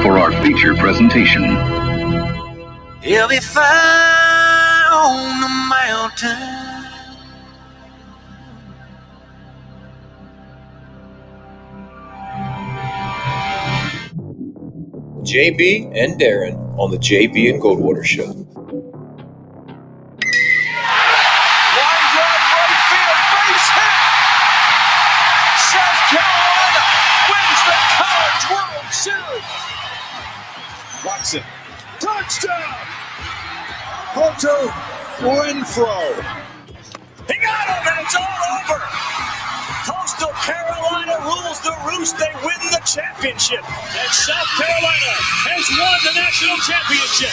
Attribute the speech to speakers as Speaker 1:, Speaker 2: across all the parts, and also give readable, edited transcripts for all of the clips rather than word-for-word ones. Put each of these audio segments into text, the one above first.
Speaker 1: for our feature presentation.
Speaker 2: He'll be fine on the mountain.
Speaker 3: JB and Darren on the JB and Goldwater Show.
Speaker 2: Line drive right field, base hit. South Carolina wins the College World Series.
Speaker 4: Watson, touchdown. Hunter Renfrow.
Speaker 2: He got him, and it's all over. Coastal Carolina rules the roost. They win the championship. And South Carolina has won the national championship.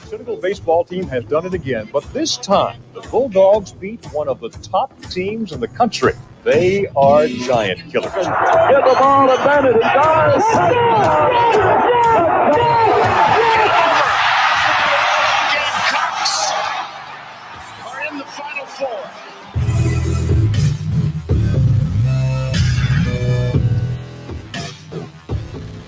Speaker 4: The Senegal baseball team has done it again, but this time the Bulldogs beat one of the top teams in the country. They are giant killers. Get the ball to Bennett. He does.
Speaker 2: Gamecocks are in the Final Four.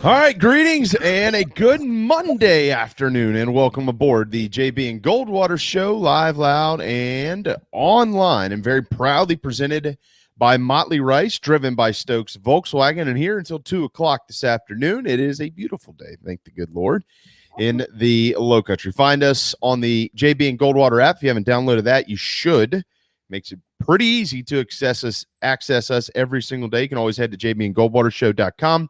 Speaker 5: All right, greetings and a good Monday afternoon, and welcome aboard the JB and Goldwater Show, live, loud, and online, and very proudly presented by Motley Rice, driven by Stokes Volkswagen, and here until 2 o'clock this afternoon. It is a beautiful day, thank the good Lord, in the Low Country. Find us on the JB and Goldwater app. If you haven't downloaded that, you should. Makes it pretty easy to access us every single day. You can always head to jbandgoldwatershow.com.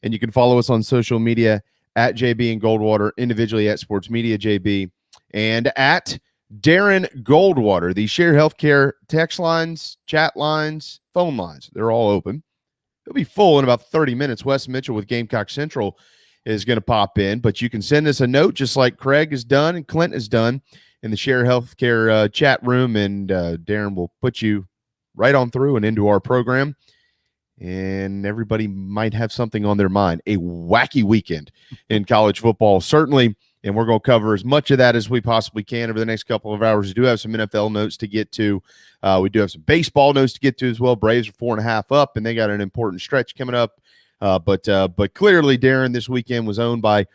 Speaker 5: And you can follow us on social media at JB and Goldwater, individually at Sports Media JB, and at Darren Goldwater. The Share Healthcare text lines, chat lines, phone lines, they're all open. It'll be full in about 30 minutes. Wes Mitchell with Gamecock Central is going to pop in, but you can send us a note just like Craig has done and Clint has done in the Share Healthcare chat room, and Darren will put you right on through and into our program. And everybody might have something on their mind. A wacky weekend in college football, certainly, and we're going to cover as much of that as we possibly can over the next couple of hours. We do have some NFL notes to get to. We do have some baseball notes to get to as well. Braves are 4.5 up, and they got an important stretch coming up. But clearly, Darren, this weekend was owned by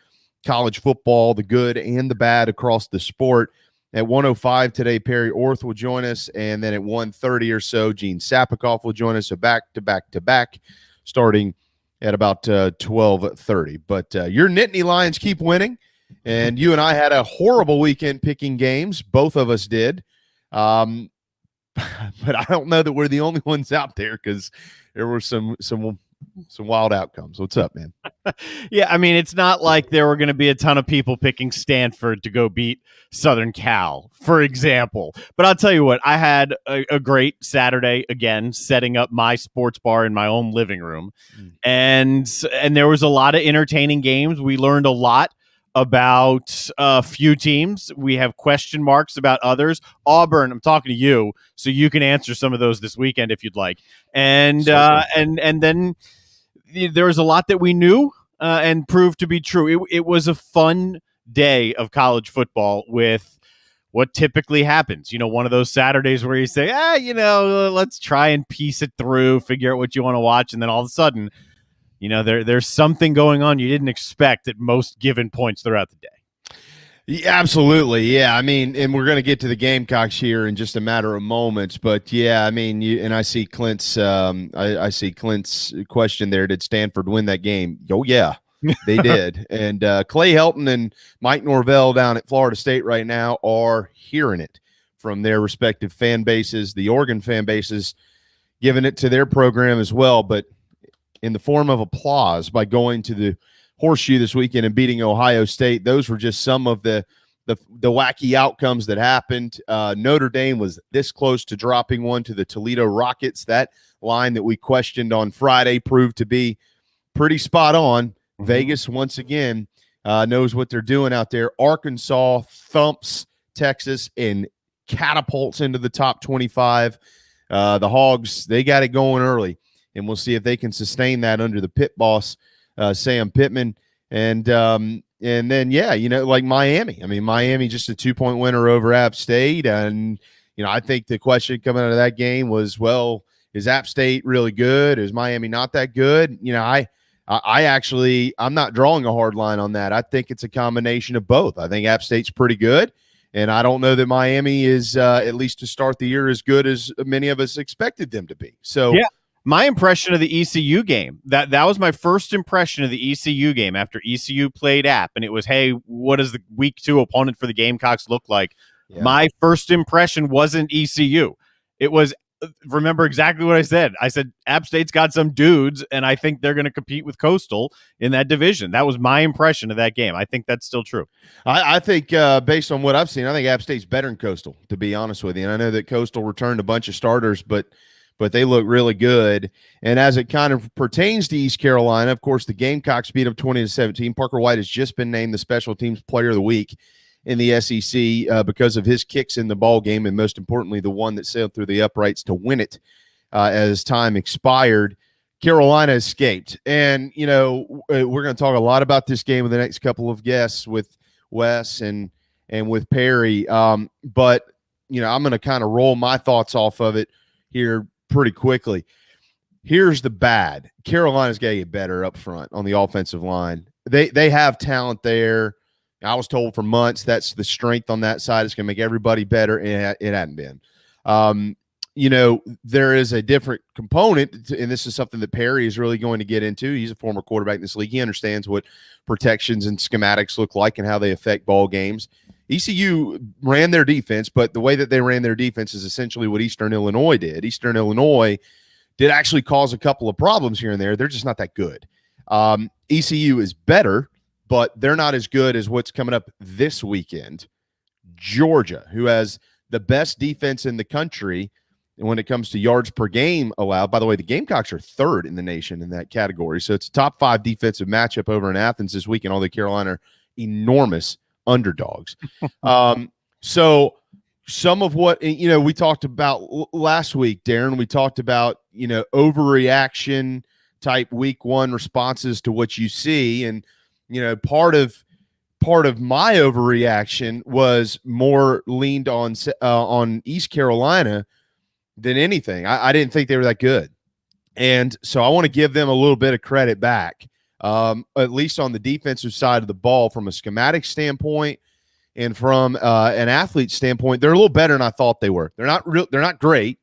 Speaker 5: college football, the good and the bad across the sport. At 1:05 today, Perry Orth will join us, and then at 1:30 or so, Gene Sapakoff will join us. So back to back, starting at about 12:30. But your Nittany Lions keep winning, and you and I had a horrible weekend picking games. Both of us did. But I don't know that we're the only ones out there, because there were some wild outcomes. What's up, man?
Speaker 6: Yeah, I mean, it's not like there were going to be a ton of people picking Stanford to go beat Southern Cal, for example. But I'll tell you what, I had a great Saturday, again, setting up my sports bar in my own living room. And there was a lot of entertaining games. We learned a lot about a few teams. We have question marks about others. Auburn, I'm talking to you, so you can answer some of those this weekend if you'd like. And then there was a lot that we knew and proved to be true. It was a fun day of college football with what typically happens. You know, one of those Saturdays where you say, let's try and piece it through, figure out what you want to watch, and then all of a sudden, there's something going on you didn't expect at most given points throughout the day.
Speaker 5: Yeah, absolutely. Yeah. I mean, and we're going to get to the Gamecocks here in just a matter of moments, but yeah, I mean, I see Clint's, I see Clint's question there. Did Stanford win that game? Oh yeah, they did. And Clay Helton and Mike Norvell down at Florida State right now are hearing it from their respective fan bases. The Oregon fan bases giving it to their program as well, but in the form of applause by going to the Horseshoe this weekend and beating Ohio State. Those were just some of the wacky outcomes that happened. Notre Dame was this close to dropping one to the Toledo Rockets. That line that we questioned on Friday proved to be pretty spot on. Mm-hmm. Vegas, once again, knows what they're doing out there. Arkansas thumps Texas and catapults into the top 25. The Hogs, they got it going early, and we'll see if they can sustain that under the pit boss, Sam Pittman. And then, yeah, like Miami. I mean, Miami just a 2-point winner over App State. And, I think the question coming out of that game was, well, is App State really good? Is Miami not that good? I'm not drawing a hard line on that. I think it's a combination of both. I think App State's pretty good, and I don't know that Miami is, at least to start the year, as good as many of us expected them to be. So,
Speaker 6: yeah. My impression of the ECU game, that was my first impression of the ECU game after ECU played App, and it was, hey, what does the week 2 opponent for the Gamecocks look like? Yeah. My first impression wasn't ECU. It was, remember exactly what I said. I said, App State's got some dudes, and I think they're going to compete with Coastal in that division. That was my impression of that game. I think that's still true.
Speaker 5: I think based on what I've seen, I think App State's better than Coastal, to be honest with you. And I know that Coastal returned a bunch of starters, but they look really good. And as it kind of pertains to East Carolina, of course, the Gamecocks beat up 20-17. Parker White has just been named the Special Teams Player of the Week in the SEC because of his kicks in the ball game, and most importantly, the one that sailed through the uprights to win it as time expired. Carolina escaped. And, we're going to talk a lot about this game with the next couple of guests with Wes and with Perry. But, I'm going to kind of roll my thoughts off of it here pretty quickly. Here's the bad. Carolina's got to get better up front on the offensive line. They have talent there. I was told for months that's the strength on that side. It's going to make everybody better. It hadn't been. There is a different component, and this is something that Perry is really going to get into. He's a former quarterback in this league. He understands what protections and schematics look like and how they affect ball games. ECU ran their defense, but the way that they ran their defense is essentially what Eastern Illinois did. Eastern Illinois did actually cause a couple of problems here and there. They're just not that good. ECU is better, but they're not as good as what's coming up this weekend. Georgia, who has the best defense in the country when it comes to yards per game allowed. By the way, the Gamecocks are third in the nation in that category. So it's a top 5 defensive matchup over in Athens this weekend. Although Carolina are enormous underdogs. So some of what, we talked about last week, Darren, we talked about, overreaction type week 1 responses to what you see. And, part of my overreaction was more leaned on East Carolina than anything. I didn't think they were that good. And so I want to give them a little bit of credit back. At least on the defensive side of the ball, from a schematic standpoint and from an athlete standpoint, they're a little better than I thought they were. They're not great.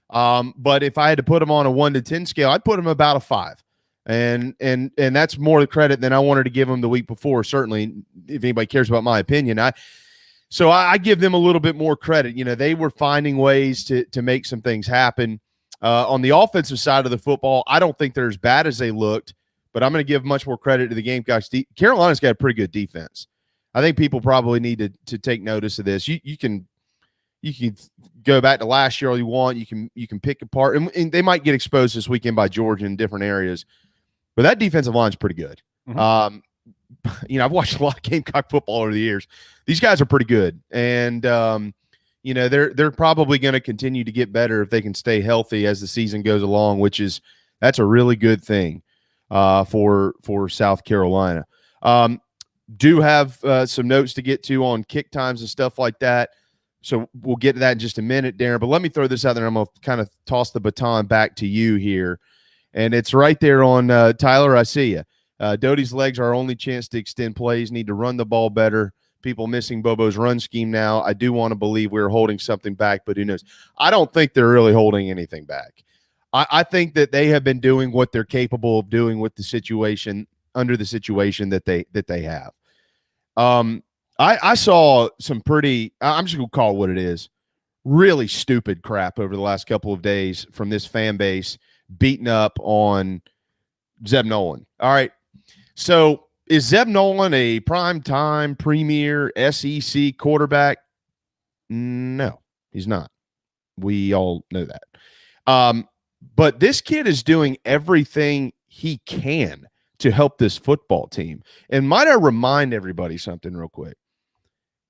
Speaker 5: But if I had to put them on a 1 to 10 scale, I'd put them about a 5. And that's more credit than I wanted to give them the week before. Certainly, if anybody cares about my opinion, I give them a little bit more credit. They were finding ways to make some things happen. On the offensive side of the football, I don't think they're as bad as they looked. But I'm going to give much more credit to the Gamecocks. Carolina's got a pretty good defense. I think people probably need to take notice of this. You can go back to last year all you want. You can pick apart, and they might get exposed this weekend by Georgia in different areas. But that defensive line is pretty good. Mm-hmm. I've watched a lot of Gamecock football over the years. These guys are pretty good, and they're probably going to continue to get better if they can stay healthy as the season goes along, that's a really good thing. For South Carolina. Do have some notes to get to on kick times and stuff like that. So we'll get to that in just a minute, Darren. But let me throw this out there. I'm going to kind of toss the baton back to you here. And it's right there on Tyler. I see you. Doty's legs are our only chance to extend plays. Need to run the ball better. People missing Bobo's run scheme now. I do want to believe we're holding something back, but who knows? I don't think they're really holding anything back. I think that they have been doing what they're capable of doing with the situation, under the situation that they have. I saw some pretty, I'm just going to call it what it is, really stupid crap over the last couple of days from this fan base beating up on Zeb Nolan. All right. So is Zeb Nolan a primetime premier SEC quarterback? No, he's not. We all know that. But this kid is doing everything he can to help this football team. And might I remind everybody something real quick?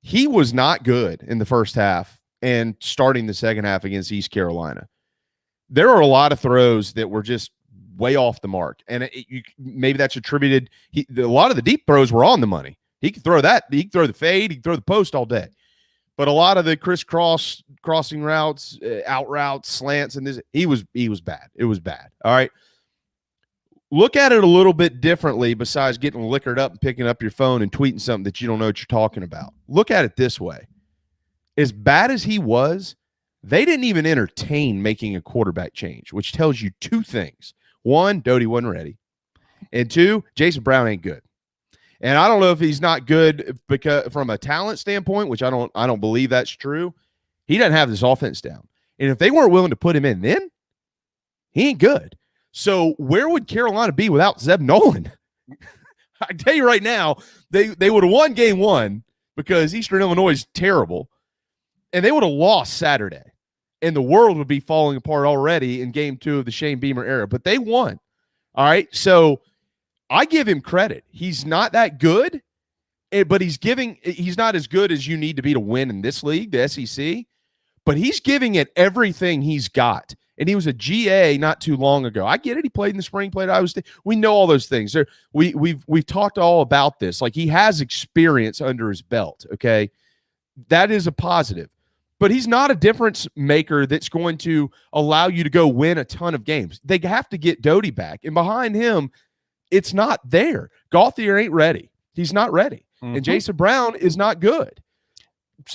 Speaker 5: He was not good in the first half and starting the second half against East Carolina. There are a lot of throws that were just way off the mark. And maybe that's attributed. A lot of the deep throws were on the money. He could throw that. He could throw the fade. He could throw the post all day. But a lot of the crossing routes, out routes, slants, and this, he was bad. It was bad. All right. look at it a little bit differently besides getting liquored up and picking up your phone and tweeting something that you don't know what you're talking about. Look at it this way. As bad as he was, they didn't even entertain making a quarterback change, which tells you two things. One, Doty wasn't ready. And two, Jason Brown ain't good. And I don't know if he's not good because from a talent standpoint, which I don't believe that's true. He doesn't have this offense down. And if they weren't willing to put him in then, he ain't good. So where would Carolina be without Zeb Nolan? I can tell you right now, they would have won game one because Eastern Illinois is terrible, and they would have lost Saturday, and the world would be falling apart already in game two of the Shane Beamer era. But they won. All right, so I give him credit. He's not that good, but he's not as good as you need to be to win in this league, the SEC, but he's giving it everything he's got. And he was a GA not too long ago. I get it. He played in the spring, played at Iowa State. We know all those things. We've talked all about this. Like, he has experience under his belt, okay? That is a positive. But he's not a difference maker that's going to allow you to go win a ton of games. They have to get Doty back. And behind him, it's not there. Gauthier ain't ready. He's not ready. Mm-hmm. And Jason Brown is not good.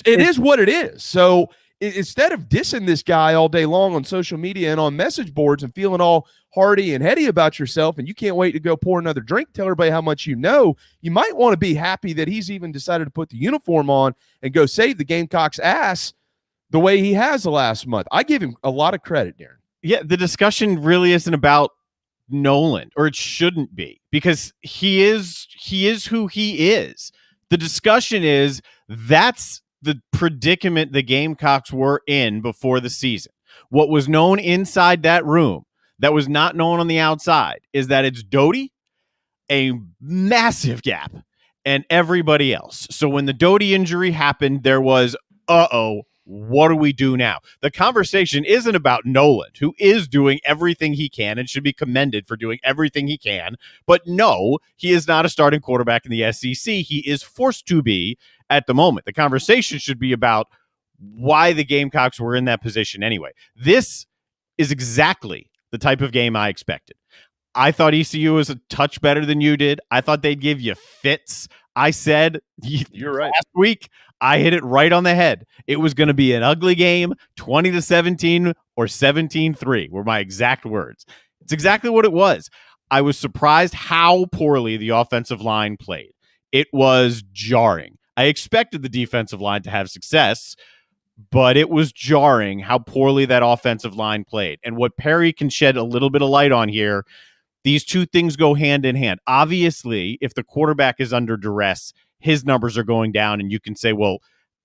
Speaker 5: It is what it is. So instead of dissing this guy all day long on social media and on message boards and feeling all hearty and heady about yourself and you can't wait to go pour another drink, tell everybody how much you know, you might want to be happy that he's even decided to put the uniform on and go save the Gamecocks' ass the way he has the last month. I give him a lot of credit, Darren.
Speaker 6: Yeah, the discussion really isn't about Nolan, or it shouldn't be, because he is who he is. The discussion is that's the predicament the Gamecocks were in before the season. What was known inside that room that was not known on the outside is that it's Doty, a massive gap, and everybody else. So when the Doty injury happened, there was, what do we do now? The conversation isn't about Nolan, who is doing everything he can and should be commended for doing everything he can. But no, he is not a starting quarterback in the SEC. He is forced to be at the moment. The conversation should be about why the Gamecocks were in that position anyway. This is exactly the type of game I expected. I thought ECU was a touch better than you did. I thought they'd give you fits. I said,
Speaker 5: you're right.
Speaker 6: Last week, I hit it right on the head. It was going to be an ugly game, 20-17 or 17-3 were my exact words. It's exactly what it was. I was surprised how poorly the offensive line played. It was jarring. I expected the defensive line to have success, but it was jarring how poorly that offensive line played. And what Perry can shed a little bit of light on here, these two things go hand in hand. Obviously, if the quarterback is under duress, his numbers are going down, and you can say, well,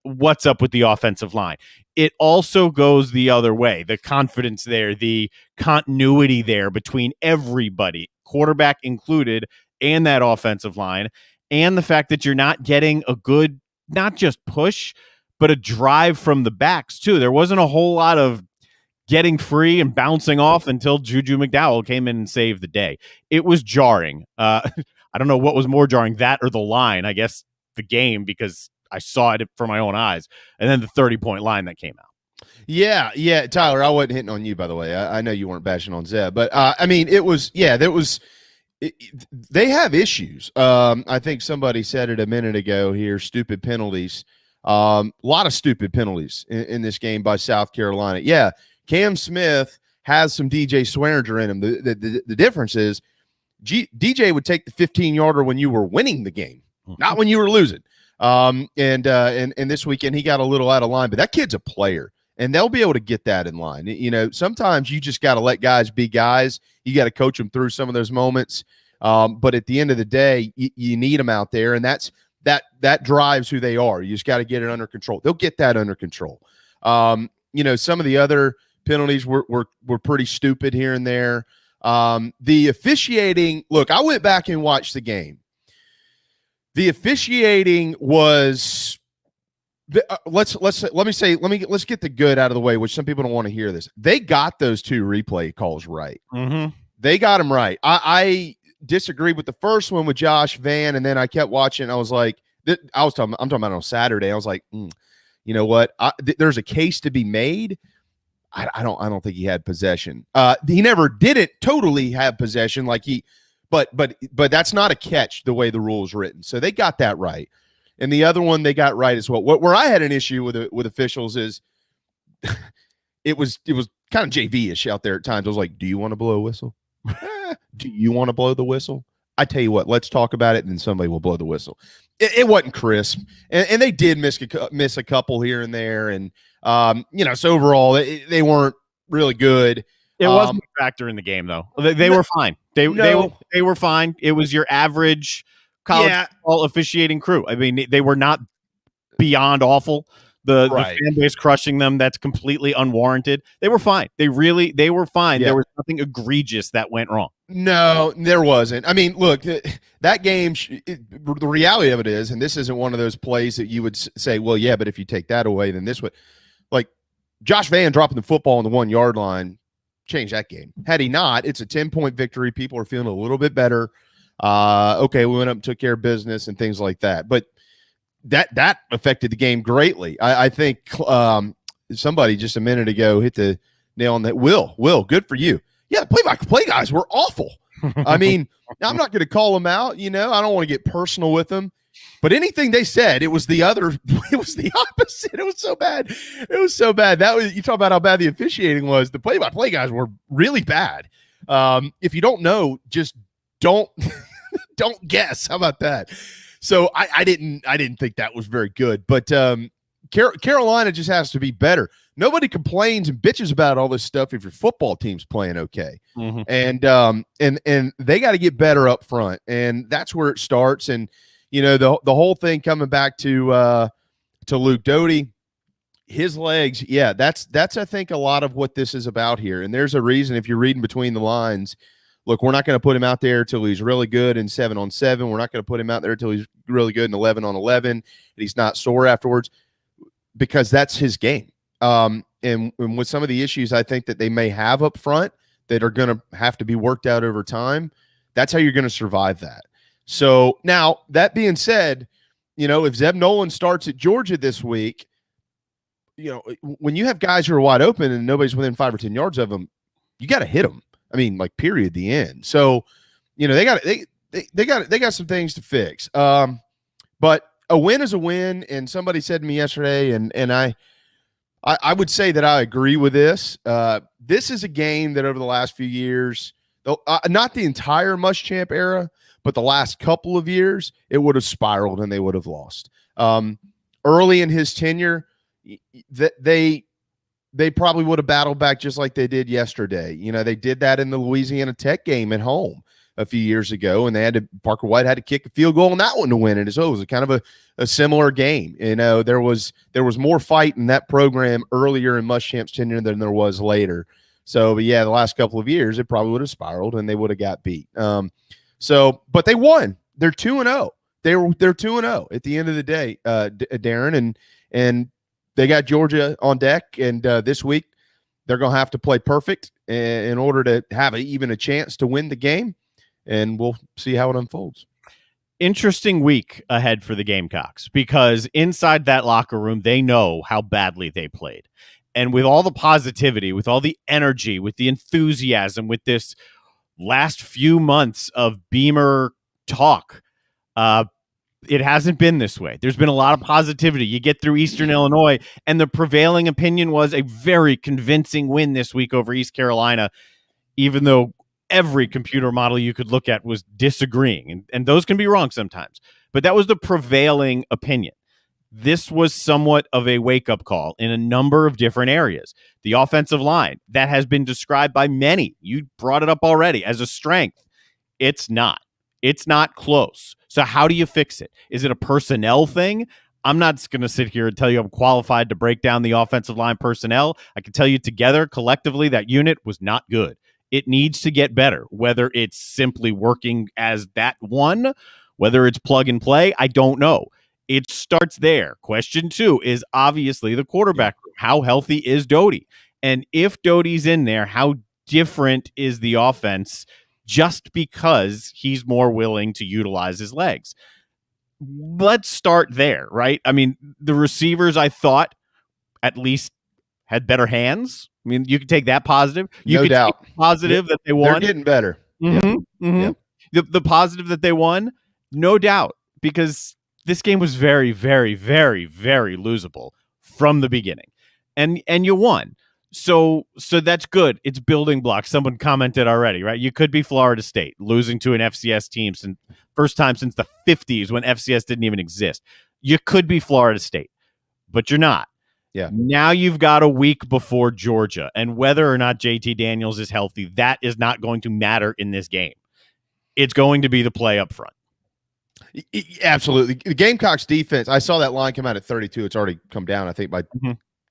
Speaker 6: what's up with the offensive line? It also goes the other way. The confidence there, the continuity there between everybody, quarterback included, and that offensive line, and the fact that you're not getting a good, not just push, but a drive from the backs, too. There wasn't a whole lot of getting free and bouncing off until Juju McDowell came in and saved the day. It was jarring. I don't know what was more jarring, that or the line. I guess the game, because I saw it from my own eyes, and then the 30-point line that came out.
Speaker 5: Yeah, Tyler, I wasn't hitting on you, by the way. I know you weren't bashing on Zeb, but I mean, it was, they have issues. I think somebody said it a minute ago here, stupid penalties. A lot of stupid penalties in this game by South Carolina. Yeah, Cam Smith has some DJ Swearinger in him. The difference is DJ would take the 15-yarder when you were winning the game, not when you were losing. And this weekend he got a little out of line, but that kid's a player, and they'll be able to get that in line. You know, sometimes you just got to let guys be guys. You got to coach them through some of those moments. But at the end of the day, you need them out there, and that drives who they are. You just got to get it under control. They'll get that under control. You know, some of the other penalties were pretty stupid here and there. The officiating, look, I went back and watched the game. The officiating was let's get the good out of the way, which some people don't want to hear this. They got those two replay calls right.
Speaker 6: Mm-hmm.
Speaker 5: They got them right. I disagreed with the first one with Josh Van, and then I kept watching. I was like, I'm talking about on Saturday. I was like, you know what? There's a case to be made. I don't think he had possession. He never didn't totally have possession but that's not a catch the way the rule is written. So they got that right. And the other one they got right as well. Where I had an issue with officials is it was kind of JV-ish out there at times. I was like, do you want to blow a whistle? Do you want to blow the whistle? I tell you what, let's talk about it, and then somebody will blow the whistle. It wasn't crisp, and they did miss a couple here and there, and so overall they weren't really good.
Speaker 6: It wasn't a factor in the game, though. They were fine. They were fine. It was your average college football officiating crew. I mean, they were not beyond awful. The fan base crushing them, that's completely unwarranted. They were fine. They were fine. Yeah. There was nothing egregious that went wrong.
Speaker 5: No, there wasn't. I mean, look, that game, the reality of it is, and this isn't one of those plays that you would say, well, yeah, but if you take that away, then this would. Like, Josh Vann dropping the football on the 1 yard line changed that game. Had he not, it's a 10-point victory. People are feeling a little bit better. Okay, we went up and took care of business and things like that. But that affected the game greatly. I think somebody just a minute ago hit the nail on that. Will, good for you. Yeah, play-by-play guys were awful. I mean, I'm not going to call them out. I don't want to get personal with them. But anything they said, it was the opposite. It was so bad. You talk about how bad the officiating was. The play-by-play guys were really bad. If you don't know, just don't guess. How about that? So I didn't think that was very good. But Carolina just has to be better. Nobody complains and bitches about all this stuff if your football team's playing okay. Mm-hmm. And they got to get better up front, and that's where it starts. And the whole thing coming back to Luke Doty, his legs, yeah, that's I think a lot of what this is about here. And there's a reason, if you're reading between the lines, look, we're not going to put him out there until he's really good in 7-on-7. We're not going to put him out there until he's really good in 11-on-11 and he's not sore afterwards, because that's his game. And with some of the issues I think that they may have up front that are going to have to be worked out over time, that's how you're going to survive that. So now, that being said, if Zeb Nolan starts at Georgia this week, when you have guys who are wide open and nobody's within 5 or 10 yards of them, you got to hit them. I mean, like, period, the end. So, they got some things to fix. But a win is a win. And somebody said to me yesterday, and I would say that I agree with this. This is a game that over the last few years, not the entire Muschamp era, but the last couple of years, it would have spiraled and they would have lost. Early in his tenure, they probably would have battled back just like they did yesterday. They did that in the Louisiana Tech game at home a few years ago, and Parker White had to kick a field goal on that one to win it. It was kind of a similar game. There was more fight in that program earlier in Muschamp's tenure than there was later. So, but yeah, the last couple of years, it probably would have spiraled and they would have got beat. But they won. They're 2-0. They're 2-0 at the end of the day, Darren, and they got Georgia on deck. And this week they're going to have to play perfect in order to have even a chance to win the game. And we'll see how it unfolds.
Speaker 6: Interesting week ahead for the Gamecocks, because inside that locker room, they know how badly they played. And with all the positivity, with all the energy, with the enthusiasm, with this last few months of Beamer talk, it hasn't been this way. There's been a lot of positivity. You get through Eastern Illinois, and the prevailing opinion was a very convincing win this week over East Carolina, even though every computer model you could look at was disagreeing. And those can be wrong sometimes. But that was the prevailing opinion. This was somewhat of a wake-up call in a number of different areas. The offensive line, that has been described by many, you brought it up already, as a strength. It's not. It's not close. So how do you fix it? Is it a personnel thing? I'm not going to sit here and tell you I'm qualified to break down the offensive line personnel. I can tell you together, collectively, that unit was not good. It needs to get better, whether it's simply working as that one, whether it's plug and play, I don't know. It starts there. Question 2 is obviously the quarterback room. How healthy is Doty? And if Doty's in there, how different is the offense just because he's more willing to utilize his legs? Let's start there, right? I mean, the receivers, I thought, at least had better hands. mean, you can take that positive. You
Speaker 5: No
Speaker 6: could
Speaker 5: doubt.
Speaker 6: take positive that they
Speaker 5: They're
Speaker 6: won.
Speaker 5: getting better. Yep.
Speaker 6: The positive that they won, no doubt, because this game was very, very, very, very losable from the beginning, and you won. So that's good. It's building blocks. Someone commented already, right? You could be Florida State losing to an FCS team since first time since the 50s when FCS didn't even exist. You could be Florida State, but you're not.
Speaker 5: Yeah.
Speaker 6: Now you've got a week before Georgia, and whether or not JT Daniels is healthy, that is not going to matter in this game. It's going to be the play up front.
Speaker 5: Absolutely. The Gamecocks defense, I saw that line come out at 32. It's already come down, I think, by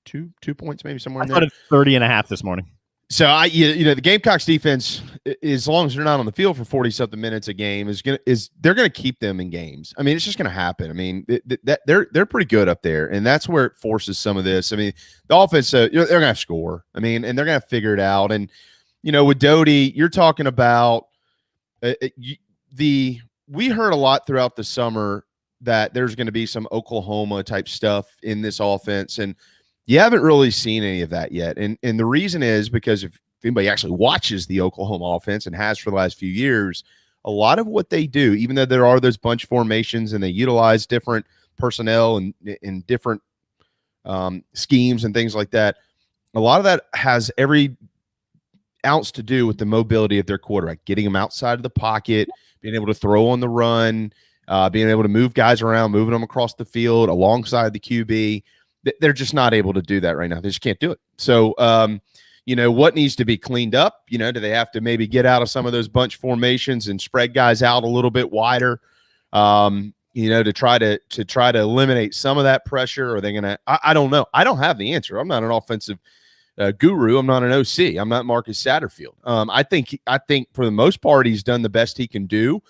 Speaker 5: 2 points, maybe somewhere in there.
Speaker 6: I thought it's 30.5 this morning.
Speaker 5: So the Gamecocks defense, as long as they're not on the field for 40-something minutes a game, they're gonna keep them in games. I mean, it's just gonna happen. I mean, they're pretty good up there, and that's where it forces some of this. I mean, the offense, they're gonna have to score. I mean, and they're gonna figure it out. And with Doty, you're talking about we heard a lot throughout the summer that there's going to be some Oklahoma type stuff in this offense, and you haven't really seen any of that yet. And the reason is because if anybody actually watches the Oklahoma offense and has for the last few years, a lot of what they do, even though there are those bunch formations and they utilize different personnel and in different schemes and things like that, a lot of that has every ounce to do with the mobility of their quarterback, getting them outside of the pocket, being able to throw on the run, being able to move guys around, moving them across the field alongside the QB. They're just not able to do that right now. They just can't do it. So, what needs to be cleaned up? Do they have to maybe get out of some of those bunch formations and spread guys out a little bit wider, to try to eliminate some of that pressure? Or are they going to – I don't know. I don't have the answer. I'm not an offensive guru. I'm not an OC. I'm not Marcus Satterfield. I think for the most part, he's done the best he can do.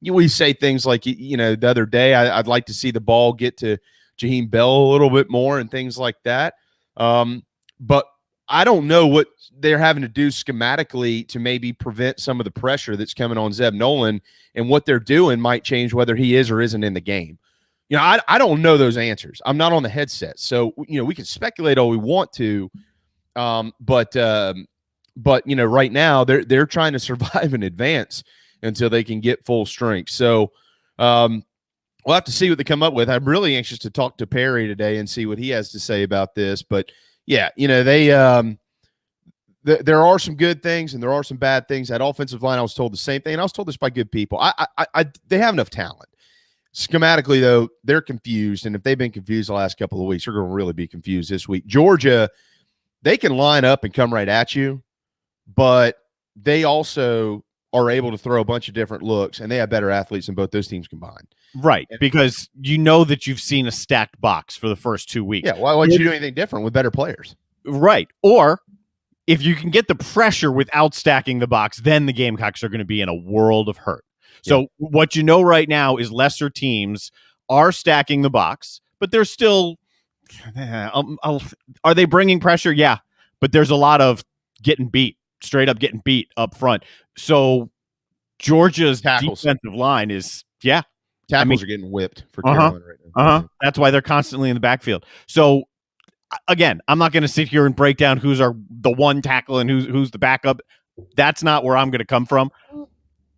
Speaker 5: We say things like, the other day, I'd like to see the ball get to Jaheim Bell a little bit more and things like that. But I don't know what they're having to do schematically to maybe prevent some of the pressure that's coming on Zeb Nolan, and what they're doing might change whether he is or isn't in the game. I don't know those answers. I'm not on the headset. So, we can speculate all we want to. But right now they're trying to survive in advance until they can get full strength. So, we'll have to see what they come up with. I'm really anxious to talk to Perry today and see what he has to say about this. But yeah, there are some good things and there are some bad things. That offensive line, I was told the same thing, and I was told this by good people. They have enough talent. Schematically, though, they're confused, and if they've been confused the last couple of weeks, they're going to really be confused this week. Georgia, they can line up and come right at you, but they also are able to throw a bunch of different looks, and they have better athletes than both those teams combined.
Speaker 6: Right, because that you've seen a stacked box for the first 2 weeks.
Speaker 5: Yeah, why would you do anything different with better players?
Speaker 6: Right, or if you can get the pressure without stacking the box, then the Gamecocks are going to be in a world of hurt. So what right now is lesser teams are stacking the box, but they're still are they bringing pressure? Yeah, but there's a lot of straight up getting beat up front. So Georgia's defensive line is
Speaker 5: tackles are getting whipped for Carolina right now.
Speaker 6: That's why they're constantly in the backfield. So again, I'm not going to sit here and break down who's the one tackle and who's the backup. That's not where I'm going to come from.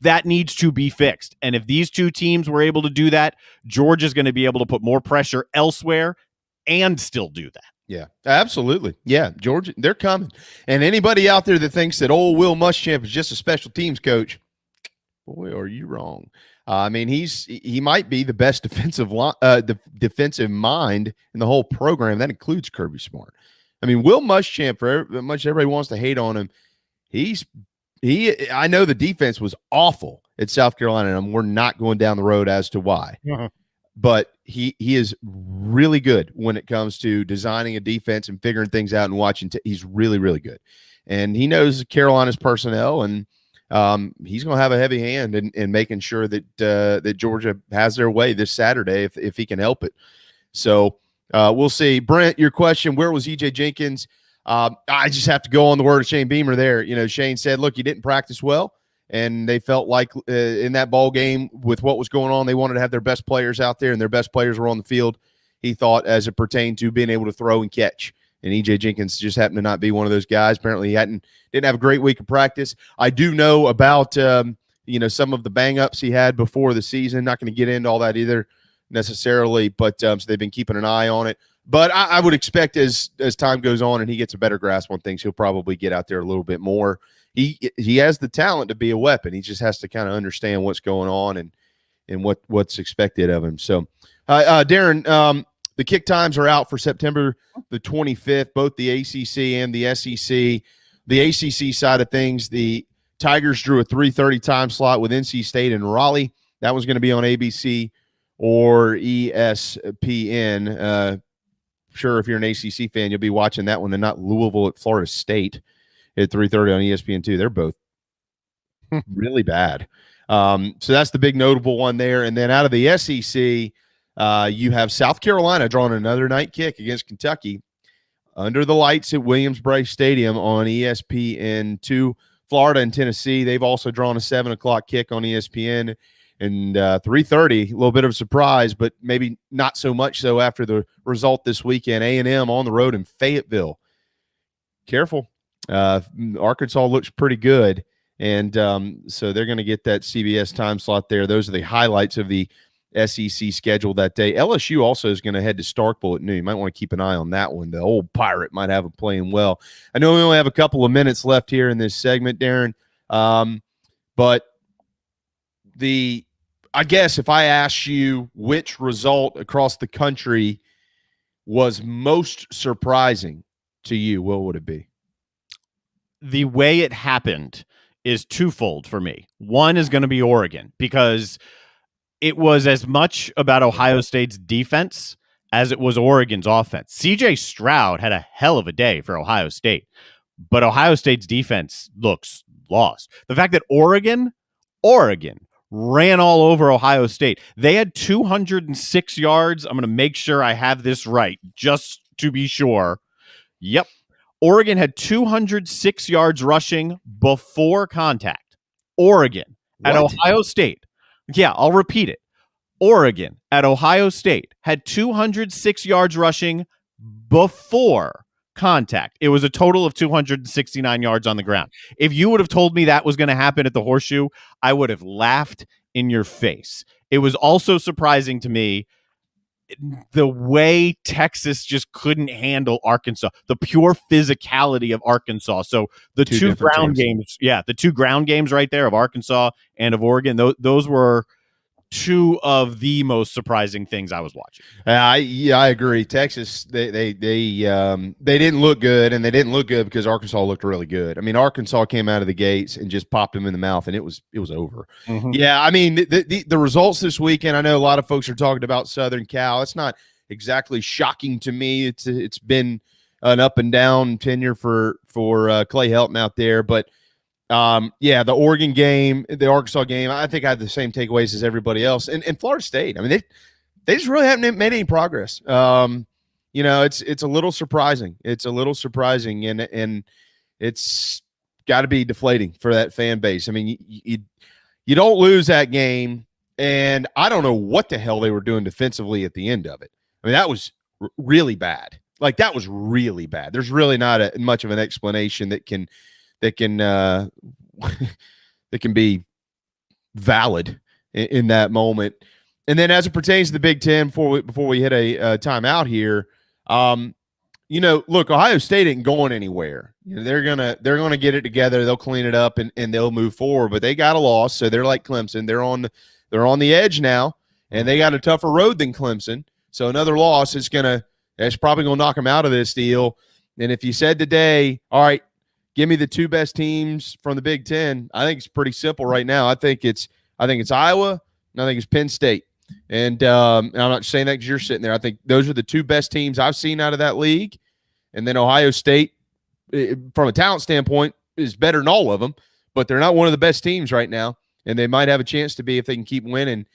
Speaker 6: That needs to be fixed. And if these two teams were able to do that, Georgia's going to be able to put more pressure elsewhere and still do that.
Speaker 5: Yeah, absolutely. Yeah, Georgia, they're coming. And anybody out there that thinks that old Will Muschamp is just a special teams coach, boy, are you wrong. He might be the best defensive mind in the whole program. That includes Kirby Smart. Will Muschamp, for much everybody wants to hate on him, I know the defense was awful at South Carolina, and we're not going down the road as to why. But he is really good when it comes to designing a defense and figuring things out and watching. He's really, really good. And he knows Carolina's personnel, and he's going to have a heavy hand in making sure that Georgia has their way this Saturday if he can help it. So we'll see. Brent, your question, where was E.J. Jenkins? I just have to go on the word of Shane Beamer there. Shane said, look, he didn't practice well. And they felt like in that ball game with what was going on, they wanted to have their best players out there, and their best players were on the field, he thought, as it pertained to being able to throw and catch. and EJ Jenkins just happened to not be one of those guys. Apparently, he didn't have a great week of practice. I do know about some of the bang-ups he had before the season. Not going to get into all that either necessarily, but so they've been keeping an eye on it. But I would expect as time goes on and he gets a better grasp on things, he'll probably get out there a little bit more. He has the talent to be a weapon. He just has to kind of understand what's going on and what's expected of him. So, Darren, the kick times are out for September the 25th, both the ACC and the SEC. The ACC side of things, the Tigers drew a 3:30 time slot with NC State and Raleigh. That was going to be on ABC or ESPN. Sure, if you're an ACC fan, you'll be watching that one and not Louisville at Florida State at 3:30 on ESPN2. They're both really bad. So that's the big notable one there. And then out of the SEC, you have South Carolina drawing another night kick against Kentucky under the lights at Williams-Brice Stadium on ESPN2. Florida and Tennessee, they've also drawn a 7 o'clock kick on ESPN. And 3:30, a little bit of a surprise, but maybe not so much so after the result this weekend. A&M on the road in Fayetteville. Careful. Arkansas looks pretty good, and so they're going to get that CBS time slot there. Those are the highlights of the SEC schedule that day. LSU also is going to head to Starkville at noon. You might want to keep an eye on that one. The old Pirate might have them playing well. I know we only have a couple of minutes left here in this segment, Darren, but I guess if I asked you which result across the country was most surprising to you, what would it be?
Speaker 6: The way it happened is twofold for me. One is going to be Oregon, because it was as much about Ohio State's defense as it was Oregon's offense. CJ Stroud had a hell of a day for Ohio State, but Ohio State's defense looks lost. The fact that Oregon ran all over Ohio State. They had 206 yards. I'm going to make sure I have this right, just to be sure. Yep. Oregon had 206 yards rushing before contact. Oregon at Ohio State. Yeah, I'll repeat it. Oregon at Ohio State had 206 yards rushing before contact. It was a total of 269 yards on the ground. If you would have told me that was going to happen at the Horseshoe, I would have laughed in your face. It was also surprising to me the way Texas just couldn't handle Arkansas, the pure physicality of Arkansas. So the two ground games, the two ground games right there of Arkansas and of Oregon, those were two of the most surprising things I was watching.
Speaker 5: I agree. Texas, they didn't look good, and they didn't look good because Arkansas looked really good. I mean, Arkansas came out of the gates and just popped them in the mouth, and it was over. Mm-hmm. Yeah, I mean, the results this weekend, I know a lot of folks are talking about Southern Cal. It's not exactly shocking to me. It's been an up and down tenure for Clay Helton out there, but the Oregon game, the Arkansas game, I think I had the same takeaways as everybody else. And Florida State, I mean, they just really haven't made any progress. It's a little surprising. It's a little surprising, and it's got to be deflating for that fan base. I mean, you don't lose that game, and I don't know what the hell they were doing defensively at the end of it. I mean, that was really bad. Like, that was really bad. There's really not much of an explanation that can be valid in that moment. And then as it pertains to the Big Ten, before we hit a timeout here, look, Ohio State ain't going anywhere. They're gonna get it together. They'll clean it up and they'll move forward. But they got a loss, so they're like Clemson. They're on the edge now, and they got a tougher road than Clemson. So another loss that's probably gonna knock them out of this deal. And if you said today, all right, give me the two best teams from the Big Ten, I think it's pretty simple right now. I think it's Iowa, and I think it's Penn State. And I'm not saying that because you're sitting there. I think those are the two best teams I've seen out of that league. And then Ohio State, from a talent standpoint, is better than all of them, but they're not one of the best teams right now, and they might have a chance to be if they can keep winning.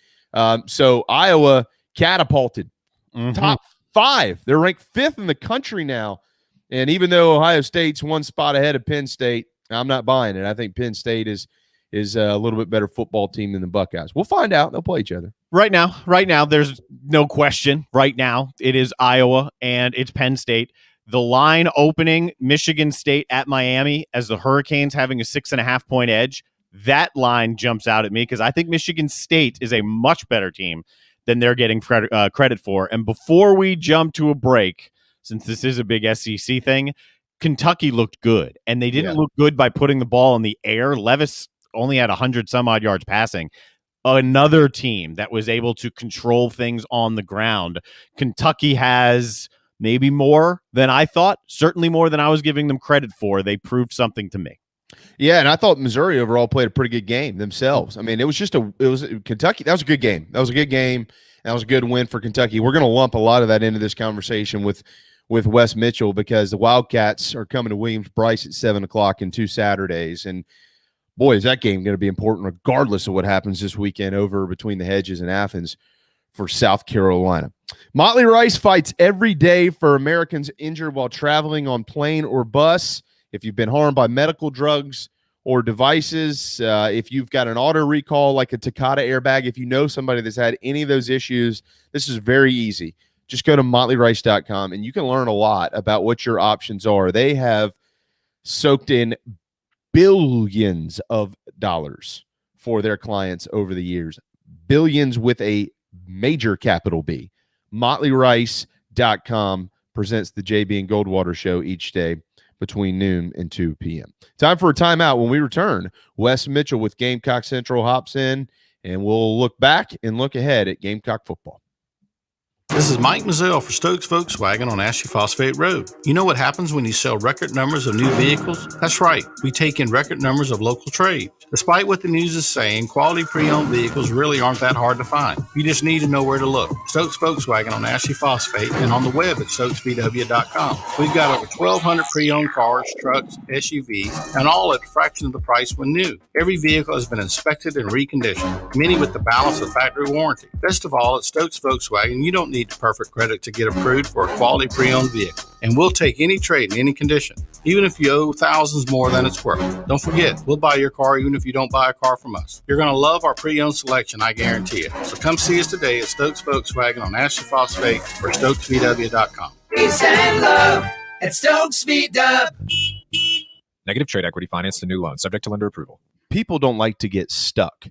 Speaker 5: So Iowa catapulted. Top 5. They're ranked 5th in the country now. And even though Ohio State's one spot ahead of Penn State, I'm not buying it. I think Penn State is a little bit better football team than the Buckeyes. We'll find out. They'll play each other.
Speaker 6: Right now, there's no question. Right now, it is Iowa and it's Penn State. The line opening Michigan State at Miami as the Hurricanes having a 6.5-point edge, that line jumps out at me because I think Michigan State is a much better team than they're getting credit for. And before we jump to a break, since this is a big SEC thing, Kentucky looked good. And they didn't look good by putting the ball in the air. Levis only had 100-some-odd yards passing. Another team that was able to control things on the ground. Kentucky has maybe more than I thought, certainly more than I was giving them credit for. They proved something to me.
Speaker 5: Yeah, and I thought Missouri overall played a pretty good game themselves. I mean, it was Kentucky. That was a good game. That was a good game. That was a good win for Kentucky. We're going to lump a lot of that into this conversation with Wes Mitchell because the Wildcats are coming to Williams-Brice at 7 o'clock in 2 Saturdays. And boy, is that game going to be important regardless of what happens this weekend over between the hedges and Athens for South Carolina. Motley Rice fights every day for Americans injured while traveling on plane or bus. If you've been harmed by medical drugs or devices, if you've got an auto recall like a Takata airbag, if you know somebody that's had any of those issues, this is very easy. Just go to motleyrice.com and you can learn a lot about what your options are. They have soaked in billions of dollars for their clients over the years. Billions with a major capital B. motleyrice.com presents the JB and Goldwater show each day between noon and 2 p.m. Time for a timeout. When we return, Wes Mitchell with Gamecock Central hops in, and we'll look back and look ahead at Gamecock football.
Speaker 7: This is Mike Mazzell for Stokes Volkswagen on Ashley Phosphate Road. You know what happens when you sell record numbers of new vehicles? That's right, we take in record numbers of local trades. Despite what the news is saying, quality pre-owned vehicles really aren't that hard to find. You just need to know where to look. Stokes Volkswagen on Ashley Phosphate and on the web at stokesvw.com. We've got over 1,200 pre-owned cars, trucks, SUVs, and all at a fraction of the price when new. Every vehicle has been inspected and reconditioned, many with the balance of factory warranty. Best of all, at Stokes Volkswagen, you don't need perfect credit to get approved for a quality pre-owned vehicle. And we'll take any trade in any condition, even if you owe thousands more than it's worth. Don't forget, we'll buy your car even if you don't buy a car from us. You're going to love our pre-owned selection, I guarantee it. So come see us today at Stokes Volkswagen on Ashley Phosphate or stokesvw.com.
Speaker 8: Peace and love at Stokes VW.
Speaker 9: Negative trade equity financed a new loan, subject to lender approval.
Speaker 5: People don't like to get stuck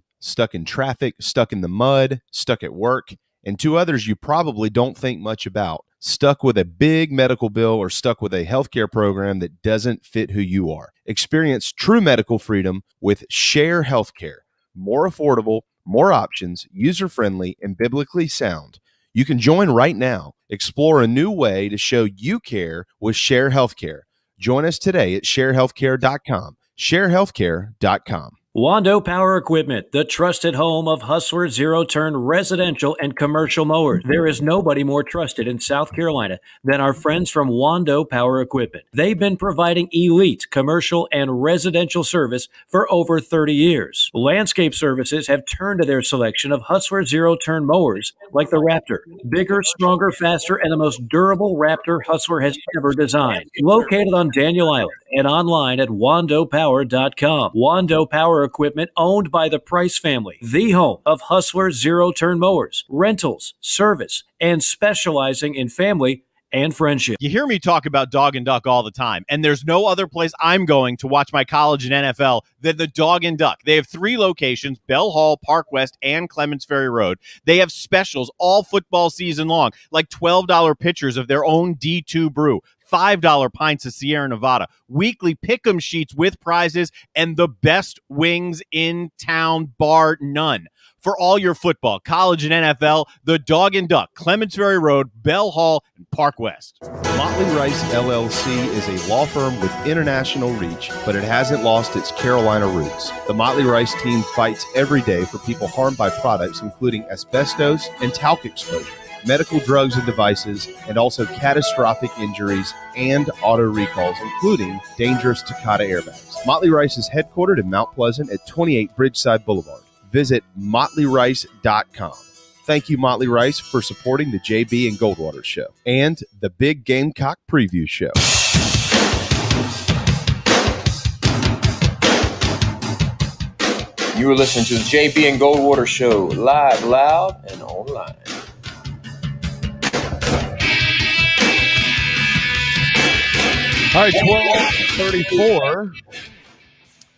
Speaker 5: in traffic, stuck in the mud, stuck at work. And 2 others you probably don't think much about, stuck with a big medical bill or stuck with a healthcare program that doesn't fit who you are. Experience true medical freedom with Share Healthcare. More affordable, more options, user-friendly, and biblically sound. You can join right now. Explore a new way to show you care with Share Healthcare. Join us today at sharehealthcare.com. sharehealthcare.com.
Speaker 10: Wando Power Equipment, the trusted home of Hustler zero-turn residential and commercial mowers. There is nobody more trusted in South Carolina than our friends from Wando Power Equipment. They've been providing elite commercial and residential service for over 30 years. Landscape Services have turned to their selection of Hustler zero-turn mowers like the Raptor. Bigger, stronger, faster, and the most durable Raptor Hustler has ever designed. Located on Daniel Island and online at wandopower.com. Wando Power Equipment, owned by the Price family, the home of Hustler zero-turn mowers, rentals, service, and specializing in family and friendship.
Speaker 6: You hear me talk about Dog and Duck all the time, and there's no other place I'm going to watch my college and NFL than the Dog and Duck. They have 3 locations, Bell Hall, Park West, and Clements Ferry Road. They have specials all football season long, like $12 pitchers of their own D2 brew, $5 pints of Sierra Nevada, weekly pick'em sheets with prizes, and the best wings in town, bar none. For all your football, college, and NFL, the Dog and Duck, Clements Ferry Road, Bell Hall, and Park West.
Speaker 5: Motley Rice LLC is a law firm with international reach, but it hasn't lost its Carolina roots. The Motley Rice team fights every day for people harmed by products including asbestos and talc exposure, medical drugs and devices, and also catastrophic injuries and auto recalls, including dangerous Takata airbags. Motley Rice is headquartered in Mount Pleasant at 28 Bridgeside Boulevard. Visit motleyrice.com. Thank you, Motley Rice, for supporting the JB and Goldwater show and the Big Gamecock Preview show.
Speaker 3: You are listening to the JB and Goldwater show, live, loud, and online.
Speaker 5: All right, 12:34.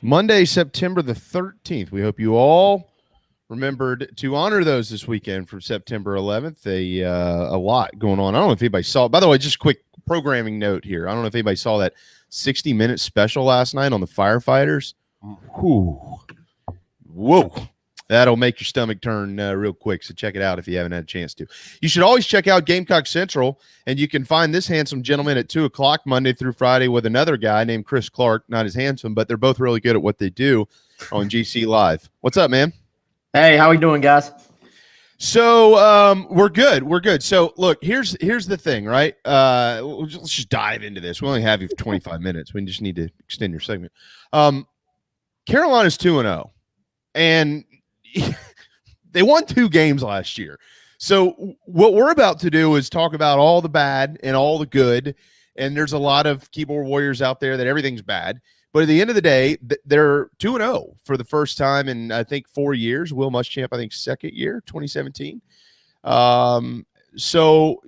Speaker 5: Monday, September the 13th. We hope you all remembered to honor those this weekend from September 11th. A lot going on. I don't know if anybody saw it. By the way, just a quick programming note here. I don't know if anybody saw that 60-minute special last night on the firefighters. Whew. Whoa. That'll make your stomach turn real quick, so check it out if you haven't had a chance to. You should always check out Gamecock Central, and you can find this handsome gentleman at 2 o'clock Monday through Friday with another guy named Chris Clark. Not as handsome, but they're both really good at what they do on GC Live. What's up, man?
Speaker 11: Hey, how we doing, guys?
Speaker 5: So we're good. We're good. So, look, here's the thing, right? Let's just dive into this. We only have you for 25 minutes. We just need to extend your segment. Carolina's 2-0, and they won 2 games last year. So what we're about to do is talk about all the bad and all the good. And there's a lot of keyboard warriors out there that everything's bad. But at the end of the day, they're 2-0 for the first time in, I think, 4 years. Will Muschamp, I think, second year, 2017. So,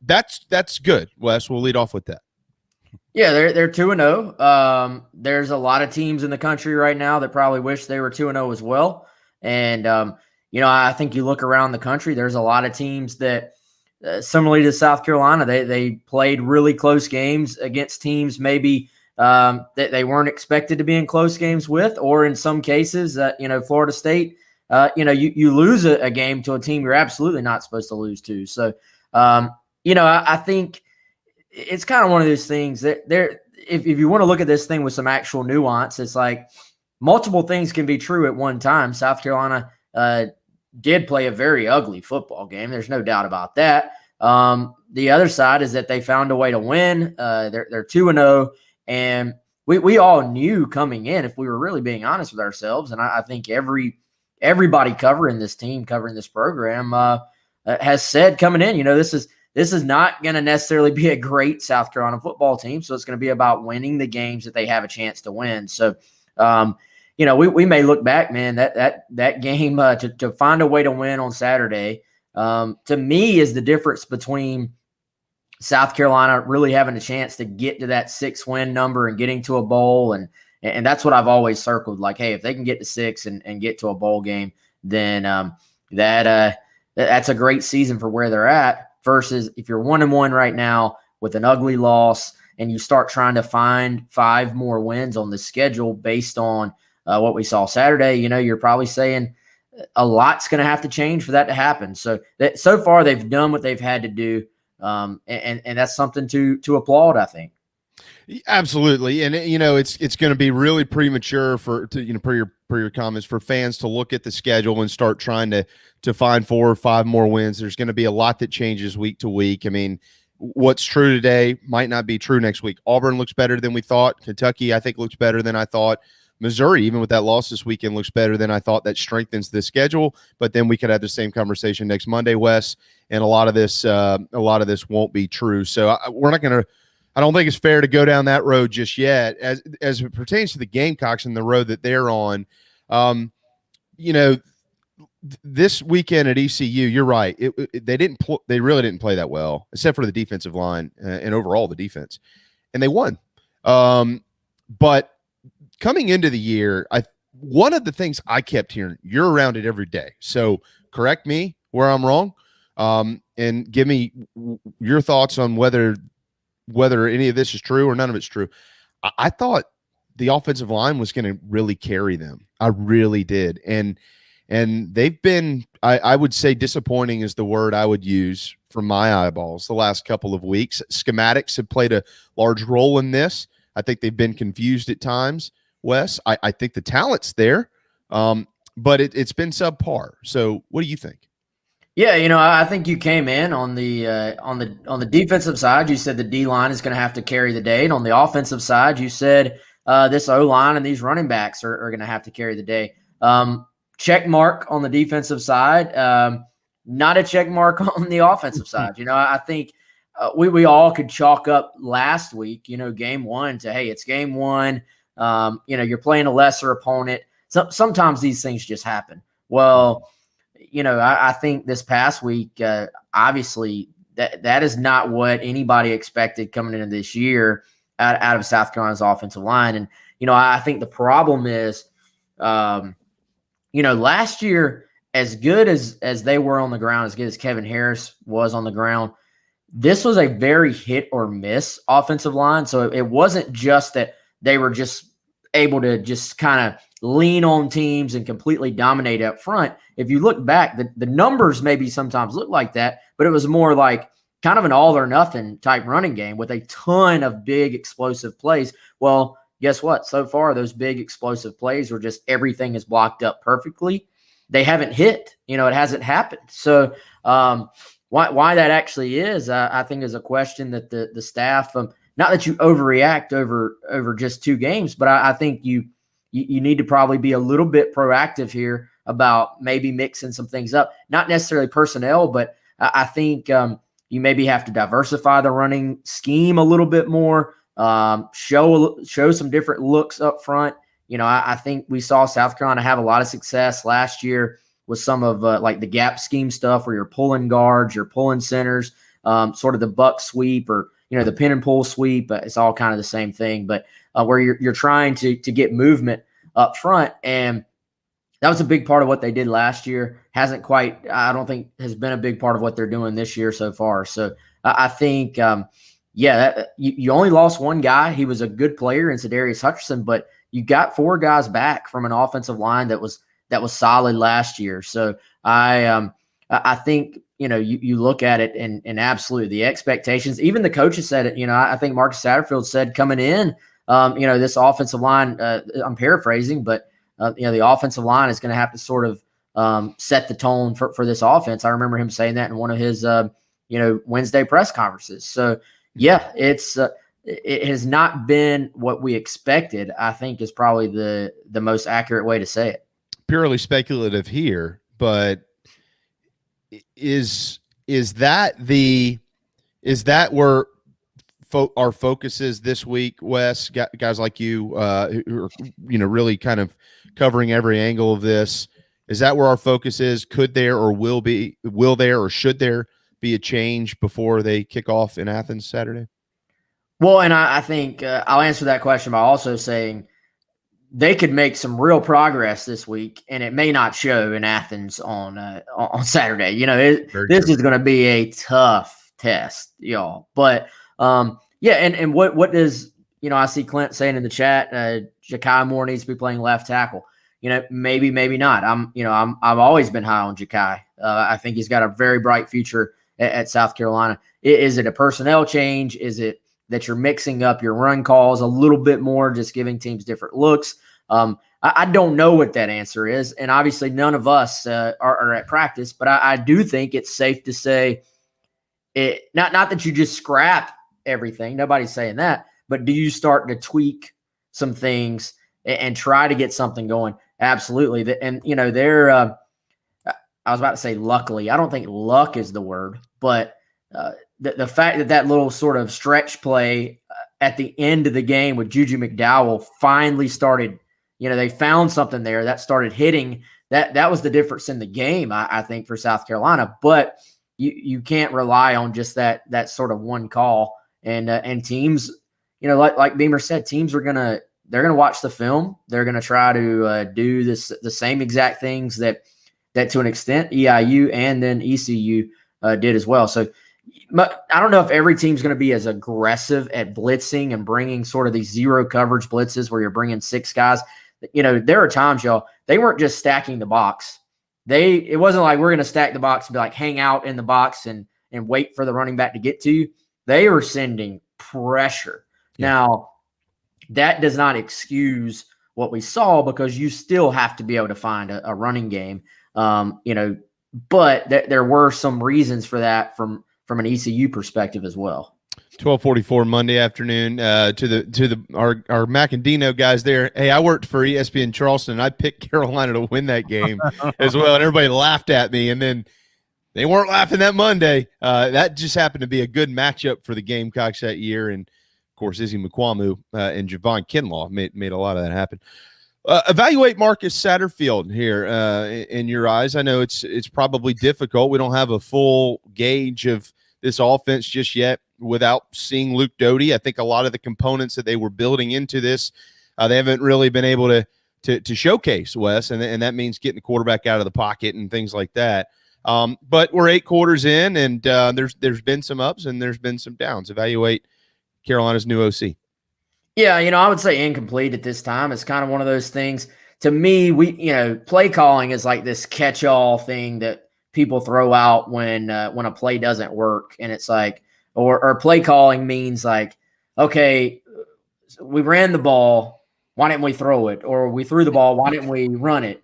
Speaker 5: that's good. Wes, we'll lead off with that.
Speaker 11: Yeah, they're 2-0. There's a lot of teams in the country right now that probably wish they were 2-0 as well. And, I think you look around the country, there's a lot of teams that, similarly to South Carolina, they played really close games against teams maybe that they weren't expected to be in close games with, or in some cases, Florida State, you lose a game to a team you're absolutely not supposed to lose to. So, I think it's kind of one of those things that if you want to look at this thing with some actual nuance, it's like multiple things can be true at one time. South Carolina did play a very ugly football game. There's no doubt about that. The other side is that they found a way to win. They're 2-0, and we all knew coming in, if we were really being honest with ourselves, and I think everybody covering this team, covering this program, has said coming in, this is not going to necessarily be a great South Carolina football team. So it's going to be about winning the games that they have a chance to win. So, we may look back, man, that game to find a way to win on Saturday, to me, is the difference between South Carolina really having a chance to get to that 6-win number and getting to a bowl. And that's what I've always circled. Like, hey, if they can get to 6 and get to a bowl game, then that's a great season for where they're at. Versus if you're 1-1 right now with an ugly loss and you start trying to find 5 more wins on the schedule based on what we saw Saturday, you're probably saying a lot's going to have to change for that to happen. So far they've done what they've had to do, and that's something to applaud, I think.
Speaker 5: Absolutely, and it's going to be really premature per your comments, for fans to look at the schedule and start trying to find 4 or 5 more wins. There's going to be a lot that changes week to week. I mean, what's true today might not be true next week. Auburn looks better than we thought. Kentucky, I think, looks better than I thought. Missouri, even with that loss this weekend, looks better than I thought. That strengthens the schedule. But then we could have the same conversation next Monday, Wes, and a lot of this won't be true. So we're not going to. I don't think it's fair to go down that road just yet. As it pertains to the Gamecocks and the road that they're on, this weekend at ECU, you're right. They really didn't play that well, except for the defensive line and overall the defense, and they won. But coming into the year, one of the things I kept hearing, you're around it every day. So correct me where I'm wrong, and give me your thoughts on whether any of this is true or none of it's true. I thought the offensive line was going to really carry them. I really did. And they've been, I would say, disappointing is the word I would use from my eyeballs the last couple of weeks. Schematics have played a large role in this. I think they've been confused at times, Wes. I think the talent's there, but it's been subpar. So what do you think?
Speaker 11: Yeah, I think you came in on the defensive side. You said the D-line is going to have to carry the day. And on the offensive side, you said this O-line and these running backs are going to have to carry the day. Check mark on the defensive side, not a check mark on the offensive side. I think we all could chalk up last week, game 1 to, hey, it's game 1. You're playing a lesser opponent. Sometimes these things just happen. Well, I think this past week, obviously, that is not what anybody expected coming into this year. out of South Carolina's offensive line. And, I think the problem is, last year, as good as they were on the ground, as good as Kevin Harris was on the ground, this was a very hit or miss offensive line. So it wasn't just that they were just able to just kind of lean on teams and completely dominate up front. If you look back, the numbers maybe sometimes look like that, but it was more like kind of an all or nothing type running game with a ton of big explosive plays. Well, guess what? So far, those big explosive plays were just everything is blocked up perfectly. They haven't hit. It hasn't happened. So why that actually is, I think, is a question that the staff, not that you overreact over just 2 games, but I think you need to probably be a little bit proactive here about maybe mixing some things up. Not necessarily personnel, but I think you maybe have to diversify the running scheme a little bit more. Show some different looks up front. I think we saw South Carolina have a lot of success last year with some of like the gap scheme stuff where you're pulling guards, you're pulling centers, sort of the buck sweep or, the pin and pull sweep. It's all kind of the same thing, but where you're trying to get movement up front. And that was a big part of what they did last year. Hasn't quite, I don't think has been a big part of what they're doing this year so far. So I think, you only lost 1 guy. He was a good player in Sedarius Hutcherson, but you got 4 guys back from an offensive line that was solid last year. So I think, you look at it and absolutely the expectations, even the coaches said it, I think Marcus Satterfield said coming in, this offensive line, I'm paraphrasing, but the offensive line is going to have to sort of set the tone for this offense. I remember him saying that in one of his, Wednesday press conferences. So yeah, it has not been what we expected, I think is probably the most accurate way to say it.
Speaker 5: Purely speculative here, but is that where our focus is this week, Wes? Guys like you, who are really kind of covering every angle of this. Is that where our focus is? Could there or will there or should there be a change before they kick off in Athens Saturday?
Speaker 11: Well, and I think I'll answer that question by also saying they could make some real progress this week, and it may not show in Athens on Saturday. This is going to be a tough test, y'all. But and what does I see Clint saying in the chat, Ja'Kai Moore needs to be playing left tackle. Maybe not. I've always been high on Ja'Kai. I think he's got a very bright future at South Carolina. Is it a personnel change? Is it that you're mixing up your run calls a little bit more, just giving teams different looks? I don't know what that answer is. And obviously none of us are at practice, but I do think it's safe to say not that you just scrap everything. Nobody's saying that, but do you start to tweak some things and try to get something going? Absolutely. And I was about to say luckily. I don't think luck is the word, but the fact that little sort of stretch play at the end of the game with Juju McDowell finally started, they found something there that started hitting. That was the difference in the game, I think, for South Carolina. But you can't rely on just that sort of one call. And teams, like Beamer said, teams they're gonna watch the film. They're gonna try to do the same exact things that to an extent EIU and then ECU did as well. So I don't know if every team's going to be as aggressive at blitzing and bringing sort of these zero coverage blitzes where you're bringing 6 guys. There are times, y'all, they weren't just stacking the box. It wasn't like we're going to stack the box and be like hang out in the box and wait for the running back to get to you. They were sending pressure. Yeah. Now, that does not excuse what we saw because you still have to be able to find a running game. But there were some reasons for that from an ECU perspective as well.
Speaker 5: 12:44 Monday afternoon to our Mac and Dino guys there. Hey, I worked for ESPN Charleston, and I picked Carolina to win that game as well, and everybody laughed at me, and then they weren't laughing that Monday. That just happened to be a good matchup for the Gamecocks that year, and, of course, Izzy McQuamu and Javon Kinlaw made a lot of that happen. Evaluate Marcus Satterfield here in your eyes. I know it's probably difficult. We don't have a full gauge of this offense just yet. without seeing Luke Doty. I think a lot of the components that they were building into this, they haven't really been able to showcase, Wes, and that means getting the quarterback out of the pocket and things like that. But we're 8 quarters in, and there's been some ups and there's been some downs. Evaluate Carolina's new OC.
Speaker 11: Yeah, I would say incomplete at this time. It's kind of one of those things. To me, play calling is like this catch-all thing that people throw out when a play doesn't work, and it's like, or play calling means like, okay, we ran the ball, why didn't we throw it? Or we threw the ball, why didn't we run it?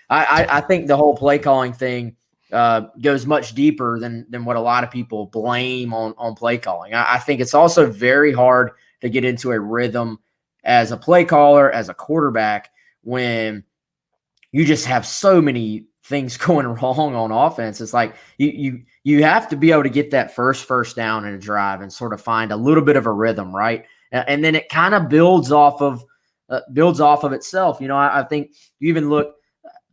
Speaker 11: I think the whole play calling thing goes much deeper than what a lot of people blame on play calling. I think it's also very hard to get into a rhythm as a play caller, as a quarterback, when you just have so many things going wrong on offense. It's like you have to be able to get that first down in a drive and sort of find a little bit of a rhythm, right? And then it kind of builds off of itself. I think you even look.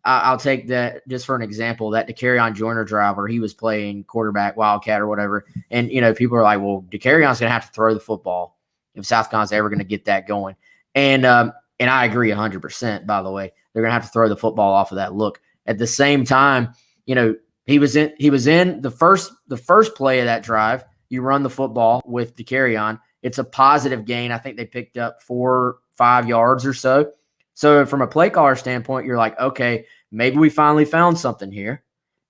Speaker 11: I'll take that just for an example, that DeCarrion Joyner drive where he was playing quarterback, Wildcat or whatever. And, people are like, well, DeCarrion's going to have to throw the football if South Carolina's ever going to get that going. And I agree 100%, by the way. They're going to have to throw the football off of that look. At the same time, he was in the first play of that drive. You run the football with DeCarrion. It's a positive gain. I think they picked up 4-5 yards or so. So from a play caller standpoint, you're like, okay, maybe we finally found something here.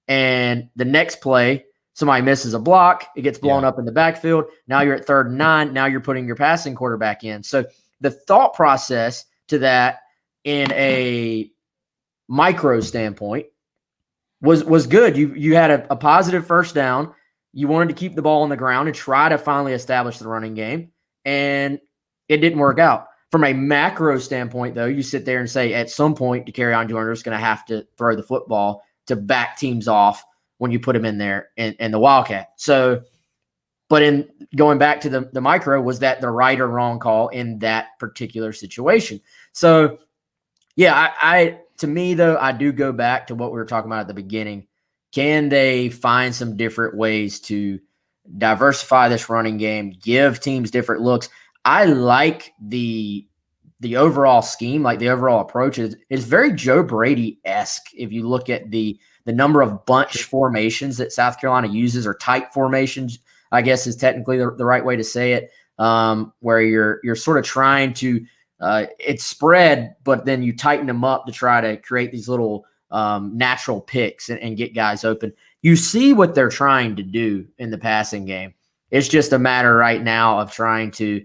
Speaker 11: And the next play, somebody misses a block. It gets blown up in the backfield. Now you're at 3rd and 9. Now you're putting your passing quarterback in. So the thought process to that in a micro standpoint was good. You had a positive first down. You wanted to keep the ball on the ground and try to finally establish the running game. And it didn't work out. From a macro standpoint, though, you sit there and say at some point, DeCarrion Joyner is going to have to throw the football to back teams off when you put him in there in the Wildcat. So, but in going back to the micro, was that the right or wrong call in that particular situation? So, yeah, to me, though, I do go back to what we were talking about at the beginning. Can they find some different ways to diversify this running game, give teams different looks? I like the overall scheme, like the overall approach is very Joe Brady-esque. If you look at the number of bunch formations that South Carolina uses, or tight formations, I guess is technically the right way to say it, where you're sort of trying to it's spread, but then you tighten them up to try to create these little natural picks and get guys open. You see what they're trying to do in the passing game. It's just a matter right now of trying to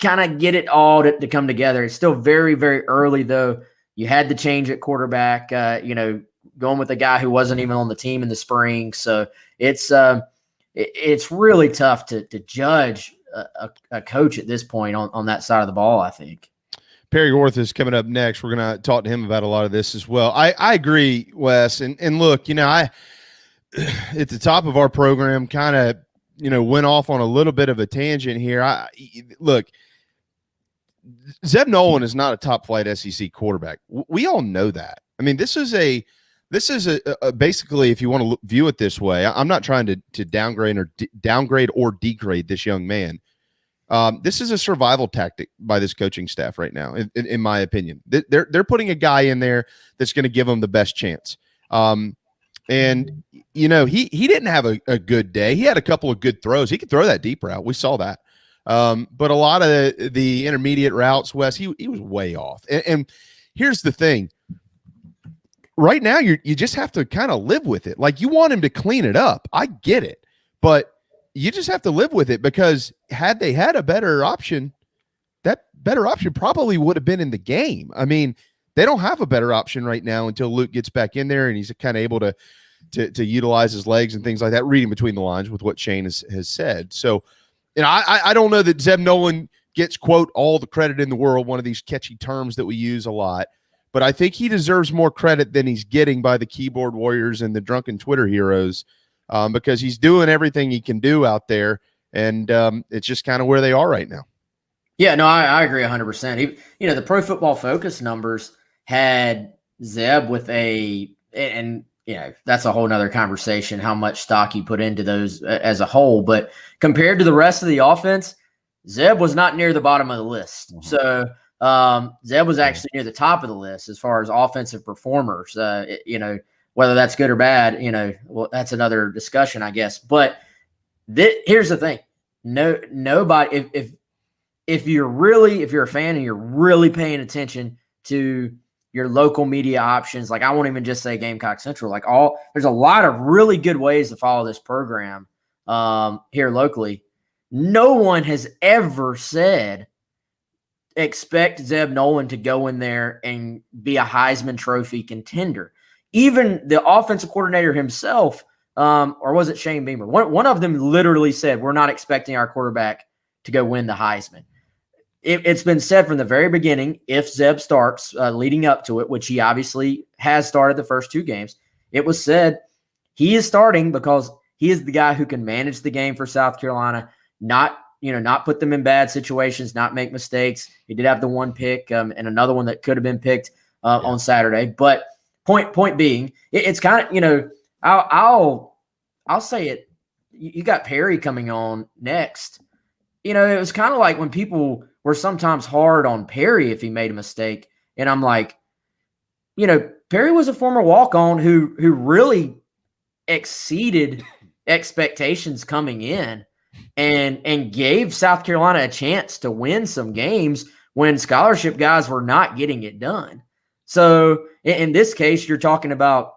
Speaker 11: kind of get it all to come together. It's still very, very early, though. You had the change at quarterback, going with a guy who wasn't even on the team in the spring. So it's really tough to judge a coach at this point on that side of the ball, I think.
Speaker 5: Perry Orth is coming up next. We're going to talk to him about a lot of this as well. I agree, Wes. And look, I at the top of our program kind of, went off on a little bit of a tangent here. Look, Zeb Nolan is not a top flight SEC quarterback. We all know that. I mean, this is a basically, if you want to view it this way, I'm not trying to downgrade or degrade this young man. This is a survival tactic by this coaching staff right now, in my opinion. They're putting a guy in there that's going to give them the best chance. And he didn't have a good day. He had a couple of good throws. He could throw that deep route. We saw that. But a lot of the intermediate routes, Wes, he was way off. And here's the thing. Right now, you just have to kind of live with it. Like, you want him to clean it up. I get it. But you just have to live with it, because had they had a better option, that better option probably would have been in the game. I mean, they don't have a better option right now until Luke gets back in there and he's kind of able to utilize his legs and things like that, reading between the lines with what Shane has said. So, I don't know that Zeb Nolan gets, quote, all the credit in the world, one of these catchy terms that we use a lot, but I think he deserves more credit than he's getting by the keyboard warriors and the drunken Twitter heroes, because he's doing everything he can do out there, and it's just kind of where they are right now.
Speaker 11: Yeah, no, I agree 100%. The Pro Football Focus numbers had Zeb with and that's a whole nother conversation, how much stock you put into those as a whole. But compared to the rest of the offense, Zeb was not near the bottom of the list. Mm-hmm. So Zeb was actually near the top of the list as far as offensive performers. Whether that's good or bad, well, that's another discussion, I guess. But here's the thing: nobody. If you're a fan and you're really paying attention to your local media options, like I won't even just say Gamecock Central. There's a lot of really good ways to follow this program here locally. No one has ever said expect Zeb Nolan to go in there and be a Heisman Trophy contender. Even the offensive coordinator himself, or was it Shane Beamer? One of them literally said, we're not expecting our quarterback to go win the Heisman. It's been said from the very beginning, if Zeb starts leading up to it, which he obviously has started the first 2 games, it was said he is starting because he is the guy who can manage the game for South Carolina, not put them in bad situations, not make mistakes. He did have the 1 pick and another one that could have been picked on Saturday. But point being, it's kind of, I'll say it. You got Perry coming on next. It was kind of like when people were sometimes hard on Perry if he made a mistake. And I'm like, Perry was a former walk-on who really exceeded expectations coming in and gave South Carolina a chance to win some games when scholarship guys were not getting it done. So in this case, you're talking about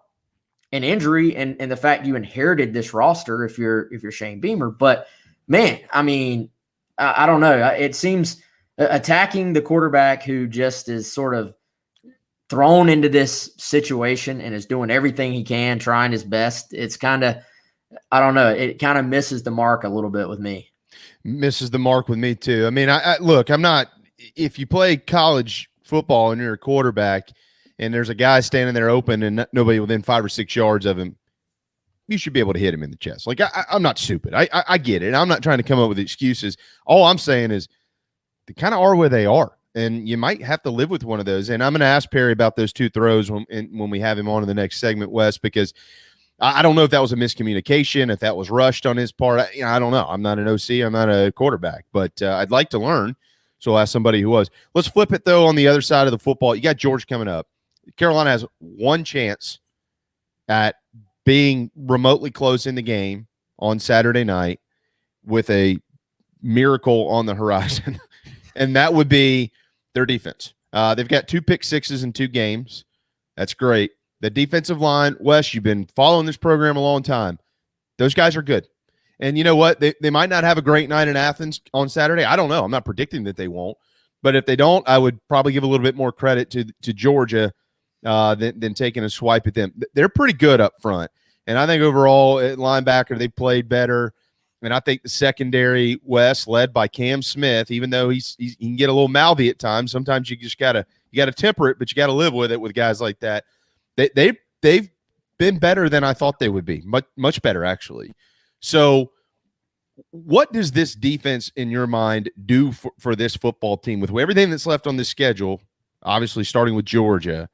Speaker 11: an injury and the fact you inherited this roster if you're Shane Beamer. But man, I mean, I don't know. It seems attacking the quarterback who just is sort of thrown into this situation and is doing everything he can, trying his best. It's kind of, I don't know. It kind of misses the mark a little bit with me.
Speaker 5: Misses the mark with me too. I mean, look, I'm not, if you play college football and you're a quarterback and there's a guy standing there open and nobody within 5 or 6 yards of him, you should be able to hit him in the chest. Like, I'm not stupid. I get it. I'm not trying to come up with excuses. All I'm saying is they kind of are where they are, and you might have to live with one of those. And I'm going to ask Perry about those 2 throws when we have him on in the next segment, Wes, because I don't know if that was a miscommunication, if that was rushed on his part. I don't know. I'm not an OC. I'm not a quarterback, but I'd like to learn. So I'll ask somebody who was. Let's flip it, though, on the other side of the football. You got Georgia coming up. Carolina has 1 chance at being remotely close in the game on Saturday night with a miracle on the horizon, and that would be their defense. They've got 2 pick sixes in 2 games. That's great. The defensive line, Wes, you've been following this program a long time. Those guys are good. And you know what? They might not have a great night in Athens on Saturday. I don't know. I'm not predicting that they won't. But if they don't, I would probably give a little bit more credit to Georgia than taking a swipe at them. They're pretty good up front. And I think overall at linebacker, they played better. And I think the secondary, Wes, led by Cam Smith, even though he can get a little mouthy at times, sometimes you just gotta temper it, but you gotta live with it with guys like that. They've been better than I thought they would be, much better actually. So what does this defense in your mind do for this football team with everything that's left on this schedule, obviously starting with Georgia?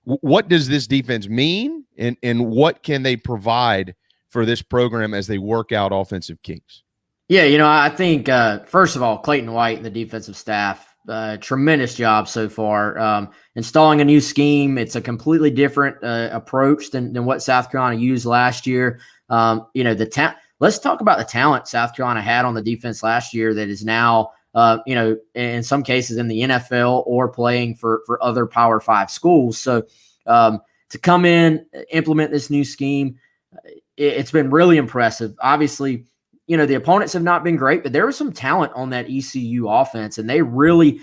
Speaker 5: What does this defense mean, and what can they provide for this program as they work out offensive kinks?
Speaker 11: Yeah, I think, first of all, Clayton White and the defensive staff, tremendous job so far. Installing a new scheme, it's a completely different approach than what South Carolina used last year. Let's talk about the talent South Carolina had on the defense last year that is now, in some cases in the NFL or playing for other Power 5 schools. So to come in, implement this new scheme, it's been really impressive. Obviously, the opponents have not been great, but there was some talent on that ECU offense, and they really,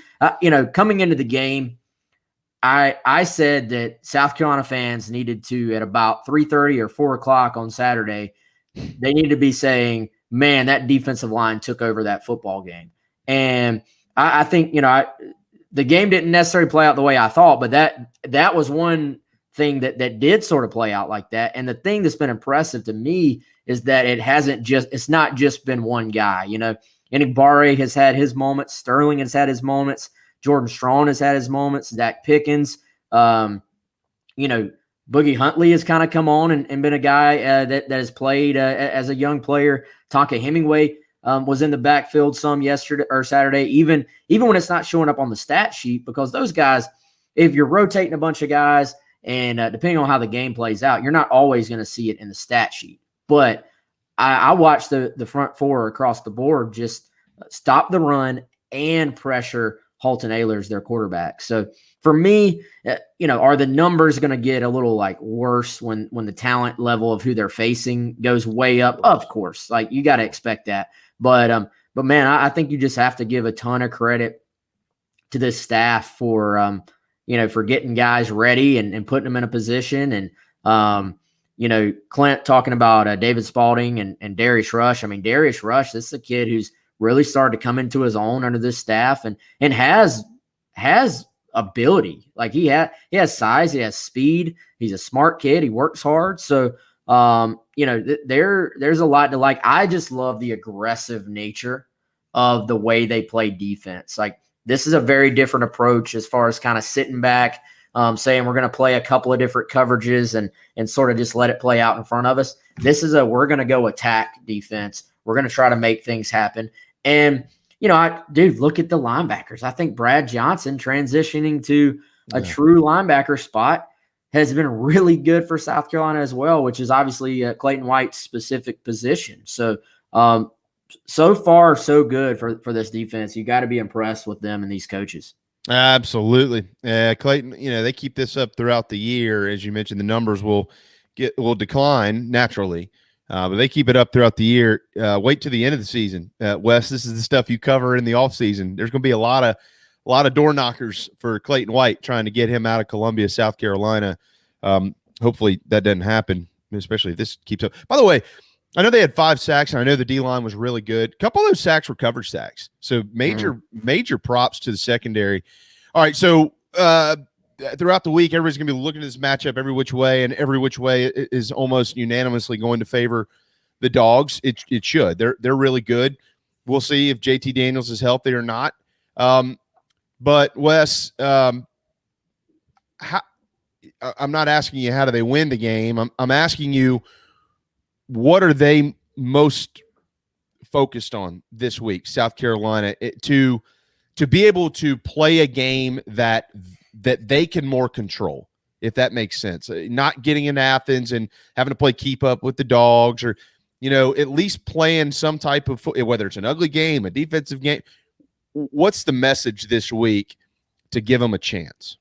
Speaker 11: coming into the game, I said that South Carolina fans needed to, at about 3:30 or 4 o'clock on Saturday, they needed to be saying, man, that defensive line took over that football game. And I think, the game didn't necessarily play out the way I thought, but that was one thing that did sort of play out like that. And the thing that's been impressive to me is that it's not just been one guy. Enigbare has had his moments. Sterling has had his moments. Jordan Strong has had his moments. Dak Pickens, Boogie Huntley has kind of come on and been a guy that has played as a young player. Tonka Hemingway was in the backfield some yesterday or Saturday, even when it's not showing up on the stat sheet, because those guys, if you're rotating a bunch of guys and depending on how the game plays out, you're not always going to see it in the stat sheet. But I watched the front four across the board just stop the run and pressure Halton Ahlers, their quarterback. So for me, are the numbers going to get a little like worse when the talent level of who they're facing goes way up? Of course, like you got to expect that. But man, I think you just have to give a ton of credit to this staff for for getting guys ready and putting them in a position. And Clint talking about David Spalding and Darius Rush. I mean, Darius Rush, this is a kid who's really started to come into his own under this staff and has ability. Like he has size, he has speed. He's a smart kid. He works hard. So, there's a lot to like. I just love the aggressive nature of the way they play defense. Like this is a very different approach as far as kind of sitting back, saying we're going to play a couple of different coverages and sort of just let it play out in front of us. This is we're going to go attack defense. We're going to try to make things happen. And, look at the linebackers. I think Brad Johnson transitioning to a true linebacker spot has been really good for South Carolina as well, which is obviously Clayton White's specific position. So, so far, so good for this defense. You got to be impressed with them and these coaches.
Speaker 5: Absolutely. Clayton, they keep this up throughout the year. As you mentioned, the numbers will decline naturally. But they keep it up throughout the year. Wait to the end of the season. Wes, this is the stuff you cover in the offseason. There's going to be a lot of door knockers for Clayton White trying to get him out of Columbia, South Carolina. Hopefully that doesn't happen, especially if this keeps up. By the way, I know they had 5 sacks, and I know the D-line was really good. A couple of those sacks were coverage sacks. So major props to the secondary. All right, so throughout the week, everybody's going to be looking at this matchup every which way, and every which way is almost unanimously going to favor the Dogs. It should. They're really good. We'll see if JT Daniels is healthy or not. But Wes, I'm not asking you how do they win the game. I'm asking you, what are they most focused on this week, South Carolina, to be able to play a game that they can more control, if that makes sense. Not getting in Athens and having to play keep up with the Dogs, or, at least playing some type of whether it's an ugly game, a defensive game. What's the message this week to give them a chance?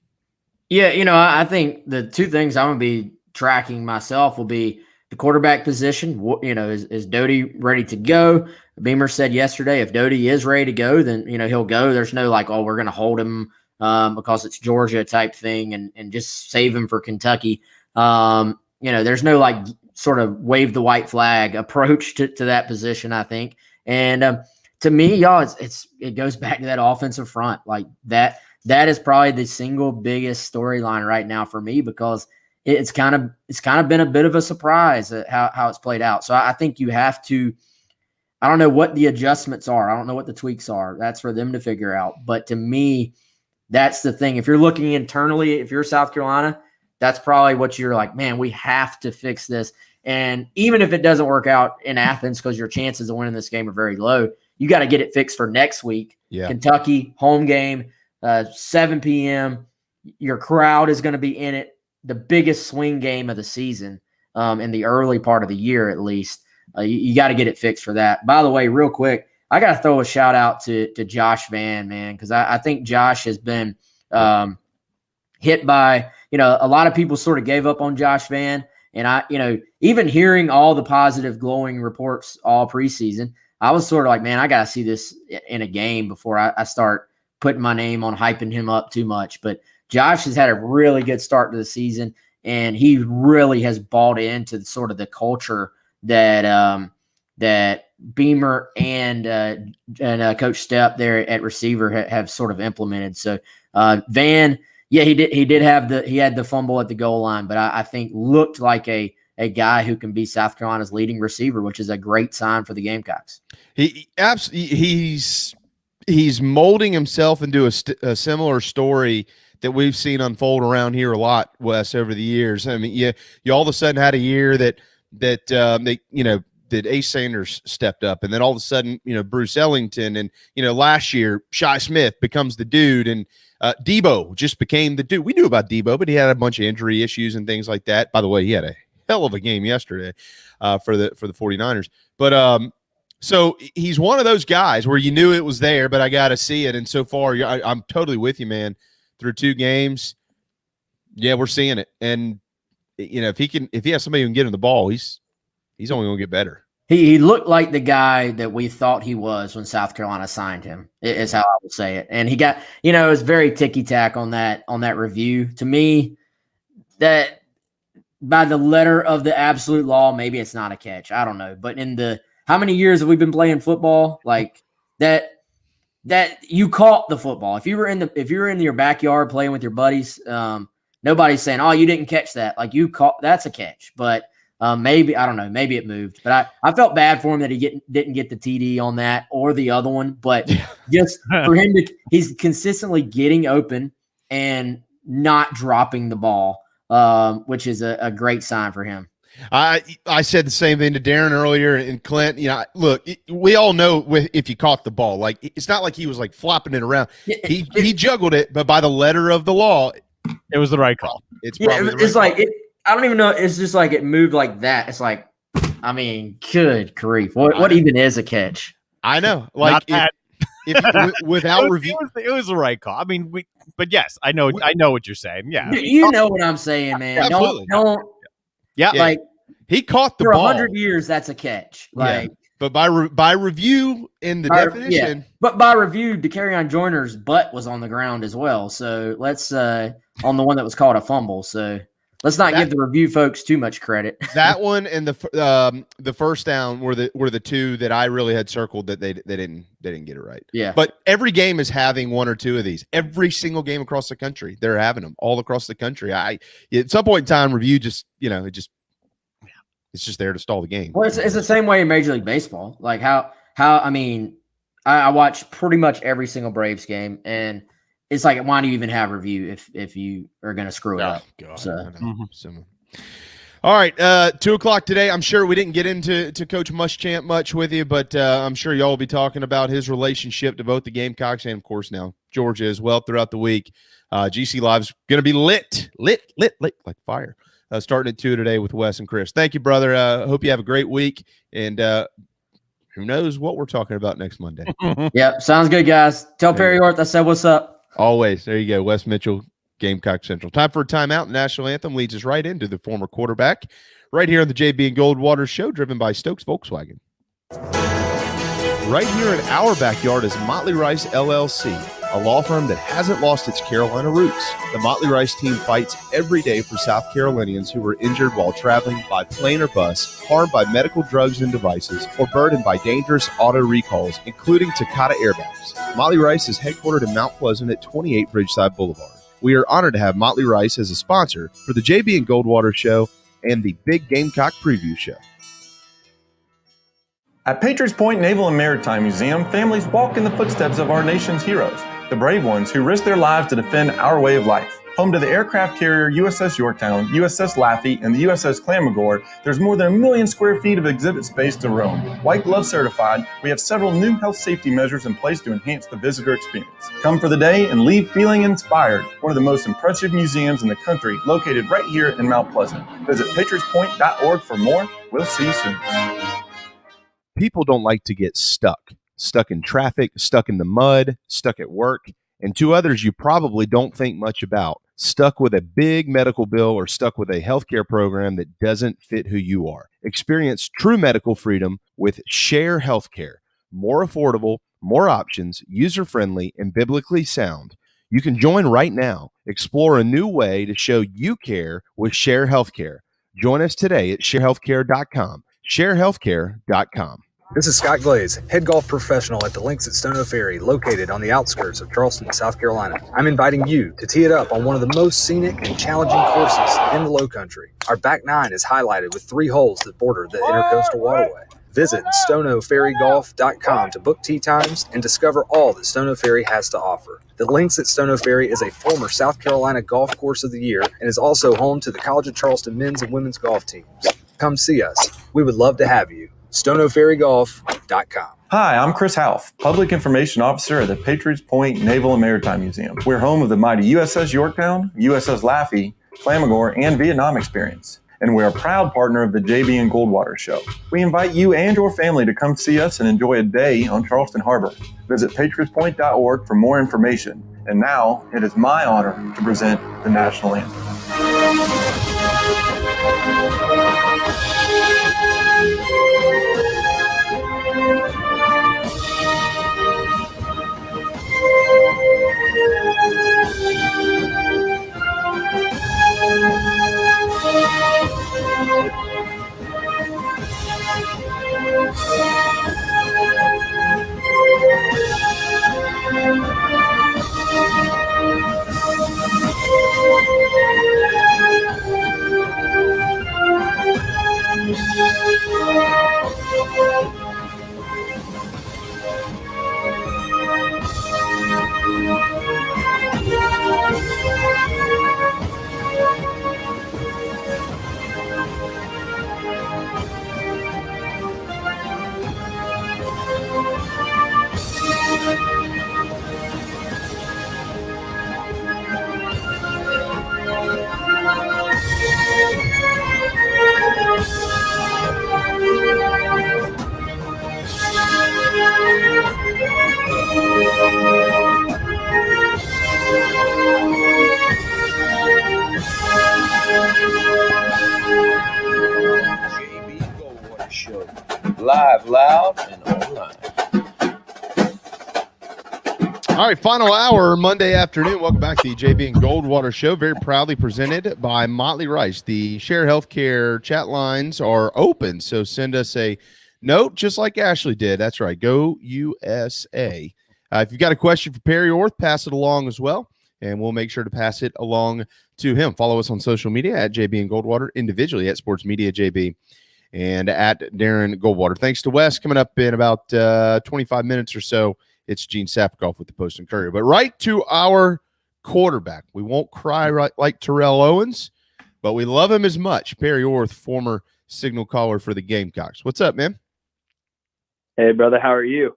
Speaker 11: Yeah, I think the two things I'm going to be tracking myself will be the quarterback position. Is Doty ready to go? Beamer said yesterday, if Doty is ready to go, then, he'll go. There's no we're going to hold him because it's Georgia type thing and just save him for Kentucky. There's no sort of wave the white flag approach to that position, I think. And to me, y'all, it goes back to that offensive front. Like that is probably the single biggest storyline right now for me, because it's kind of been a bit of a surprise at how it's played out. So I think you have to. I don't know what the adjustments are. I don't know what the tweaks are. That's for them to figure out. But to me, that's the thing. If you're looking internally, if you're South Carolina, that's probably what you're like, man, we have to fix this. And even if it doesn't work out in Athens, because your chances of winning this game are very low, you got to get it fixed for next week.
Speaker 5: Yeah.
Speaker 11: Kentucky, home game, 7 p.m. Your crowd is going to be in it. The biggest swing game of the season in the early part of the year, at least. You got to get it fixed for that. By the way, real quick, I got to throw a shout out to Josh Vann, man, because I think Josh has been hit by, a lot of people sort of gave up on Josh Vann. And even hearing all the positive glowing reports all preseason, I was sort of like, man, I got to see this in a game before I start putting my name on hyping him up too much. But Josh has had a really good start to the season, and he really has bought into sort of the culture that Beamer and Coach Stepp there at receiver have sort of implemented. So Vann, yeah, he had the fumble at the goal line, but I think looked like a guy who can be South Carolina's leading receiver, which is a great sign for the Gamecocks.
Speaker 5: He's molding himself into a similar story that we've seen unfold around here a lot, Wes, over the years. I mean, you all of a sudden had a year that Ace Sanders stepped up, and then all of a sudden, Bruce Ellington, and last year Shi Smith becomes the dude, and Debo just became the dude. We knew about Debo, but he had a bunch of injury issues and things like that. By the way, he had a hell of a game yesterday for the 49ers. But so he's one of those guys where you knew it was there, but I got to see it. And so far, I'm totally with you, man. Through 2 games, yeah, we're seeing it. And if he has somebody who can get him the ball, he's only going to get better.
Speaker 11: He looked like the guy that we thought he was when South Carolina signed him, is how I would say it. And he got, it was very ticky-tack on that review. To me, that by the letter of the absolute law, maybe it's not a catch. I don't know. But in how many years have we been playing football? Like that you caught the football. If you were in your backyard playing with your buddies, nobody's saying, "Oh, you didn't catch that." Like you caught, that's a catch. But maybe, I don't know, maybe it moved. But I felt bad for him that he didn't get the TD on that or the other one. But just for him he's consistently getting open and not dropping the ball, which is a great sign for him.
Speaker 5: I said the same thing to Darren earlier, and Clint. Look, we all know if you caught the ball, like it's not like he was like flopping it around. He juggled it, but by the letter of the law,
Speaker 6: it was the right call.
Speaker 5: It's probably
Speaker 11: it's like I don't even know. It's just like it moved like that. It's like, I mean, good grief! What even is a catch?
Speaker 5: I know, like without review,
Speaker 6: it was the right call. I mean, but yes, I know what you're saying. Yeah,
Speaker 11: you know what I'm saying, man.
Speaker 5: Absolutely.
Speaker 11: Don't.
Speaker 6: Yeah,
Speaker 11: like
Speaker 5: he caught the
Speaker 11: for
Speaker 5: ball.
Speaker 11: 100 years, that's a catch. Like,
Speaker 5: but by review in the definition,
Speaker 11: but by review, DeCarrion Joyner's butt was on the ground as well. So let's on the one that was called a fumble. So let's not give the review folks too much credit.
Speaker 5: That one and the first down were the 2 that I really had circled that they didn't get it right.
Speaker 11: Yeah.
Speaker 5: But every game is having 1 or 2 of these. Every single game across the country, they're having them all across the country. At some point in time, review just it's just there to stall the game.
Speaker 11: Well, it's the same way in Major League Baseball. Like how I mean, I watch pretty much every single Braves game, and it's like, why do you even have review if you are going to screw it up?
Speaker 5: God,
Speaker 11: so.
Speaker 5: All right, 2:00 today. I'm sure we didn't get into Coach Muschamp much with you, but I'm sure y'all will be talking about his relationship to both the Gamecocks and, of course, now Georgia as well throughout the week. GC Live's going to be lit like fire. Starting at 2 today with Wes and Chris. Thank you, brother. Hope you have a great week, and who knows what we're talking about next Monday.
Speaker 11: Yep, sounds good, guys. Tell Perry Orth I said what's up.
Speaker 5: Always. There you go. Wes Mitchell, Gamecock Central. Time for a timeout. The national anthem leads us right into the former quarterback right here on the JB and Goldwater show, driven by Stokes Volkswagen. Right here in our backyard is Motley Rice LLC, a law firm that hasn't lost its Carolina roots. The Motley Rice team fights every day for South Carolinians who were injured while traveling by plane or bus, harmed by medical drugs and devices, or burdened by dangerous auto recalls, including Takata airbags. Motley Rice is headquartered in Mount Pleasant at 28 Bridgeside Boulevard. We are honored to have Motley Rice as a sponsor for the JB and Goldwater show and the Big Gamecock Preview show.
Speaker 12: At Patriots Point Naval and Maritime Museum, families walk in the footsteps of our nation's heroes, the brave ones who risked their lives to defend our way of life. Home to the aircraft carrier USS Yorktown, USS Laffey, and the USS Clamagore, there's more than 1 million square feet of exhibit space to roam. White Glove certified, we have several new health safety measures in place to enhance the visitor experience. Come for the day and leave feeling inspired. One of the most impressive museums in the country, located right here in Mount Pleasant. Visit patriotspoint.org for more. We'll see you soon.
Speaker 5: People don't like to get stuck in traffic, stuck in the mud, stuck at work, and 2 others you probably don't think much about, stuck with a big medical bill or stuck with a healthcare program that doesn't fit who you are. Experience true medical freedom with Share Healthcare. More affordable, more options, user-friendly, and biblically sound. You can join right now. Explore a new way to show you care with Share Healthcare. Join us today at sharehealthcare.com. sharehealthcare.com.
Speaker 13: This is Scott Glaze, head golf professional at the Links at Stono Ferry, located on the outskirts of Charleston, South Carolina. I'm inviting you to tee it up on one of the most scenic and challenging courses in the Low Country. Our back nine is highlighted with 3 holes that border the Intercoastal Waterway. Visit StonoFerryGolf.com to book tee times and discover all that Stono Ferry has to offer. The Links at Stono Ferry is a former South Carolina Golf Course of the Year and is also home to the College of Charleston men's and women's golf teams. Come see us. We would love to have you. StonoFerryGolf.com.
Speaker 12: Hi, I'm Chris Half, Public Information Officer at the Patriots Point Naval and Maritime Museum. We're home of the mighty USS Yorktown, USS Laffey, Flamagore, and Vietnam experience. And we're a proud partner of the JB and Goldwater Show. We invite you and your family to come see us and enjoy a day on Charleston Harbor. Visit patriotspoint.org for more information. And now, it is my honor to present the national anthem.
Speaker 3: JB Goldwater Show. Live, loud, and online.
Speaker 5: All right, final hour, Monday afternoon. Welcome back to the JB and Goldwater Show. Very proudly presented by Motley Rice. The Share Healthcare chat lines are open, so send us a note just like Ashley did. That's right. Go USA. If you've got a question for Perry Orth, pass it along as well, and we'll make sure to pass it along to him. Follow us on social media at JB and Goldwater, individually at Sports Media JB and at Darren Goldwater. Thanks to Wes. Coming up in about 25 minutes or so, it's Gene Sapakoff with the Post and Courier. But right to our quarterback. We won't cry right like Terrell Owens, but we love him as much. Perry Orth, former signal caller for the Gamecocks. What's up, man?
Speaker 14: Hey, brother. How are you?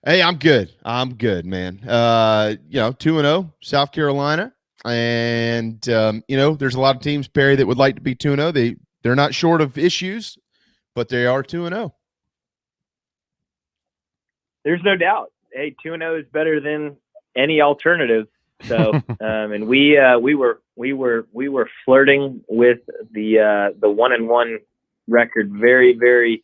Speaker 5: Hey, I'm good. I'm good, man. 2-0, South Carolina. And, there's a lot of teams, Perry, that would like to be 2-0. They're not short of issues, but they are 2-0.
Speaker 14: There's no doubt. Hey, 2-0 is better than any alternative. So, and we were flirting with the 1-1 record very, very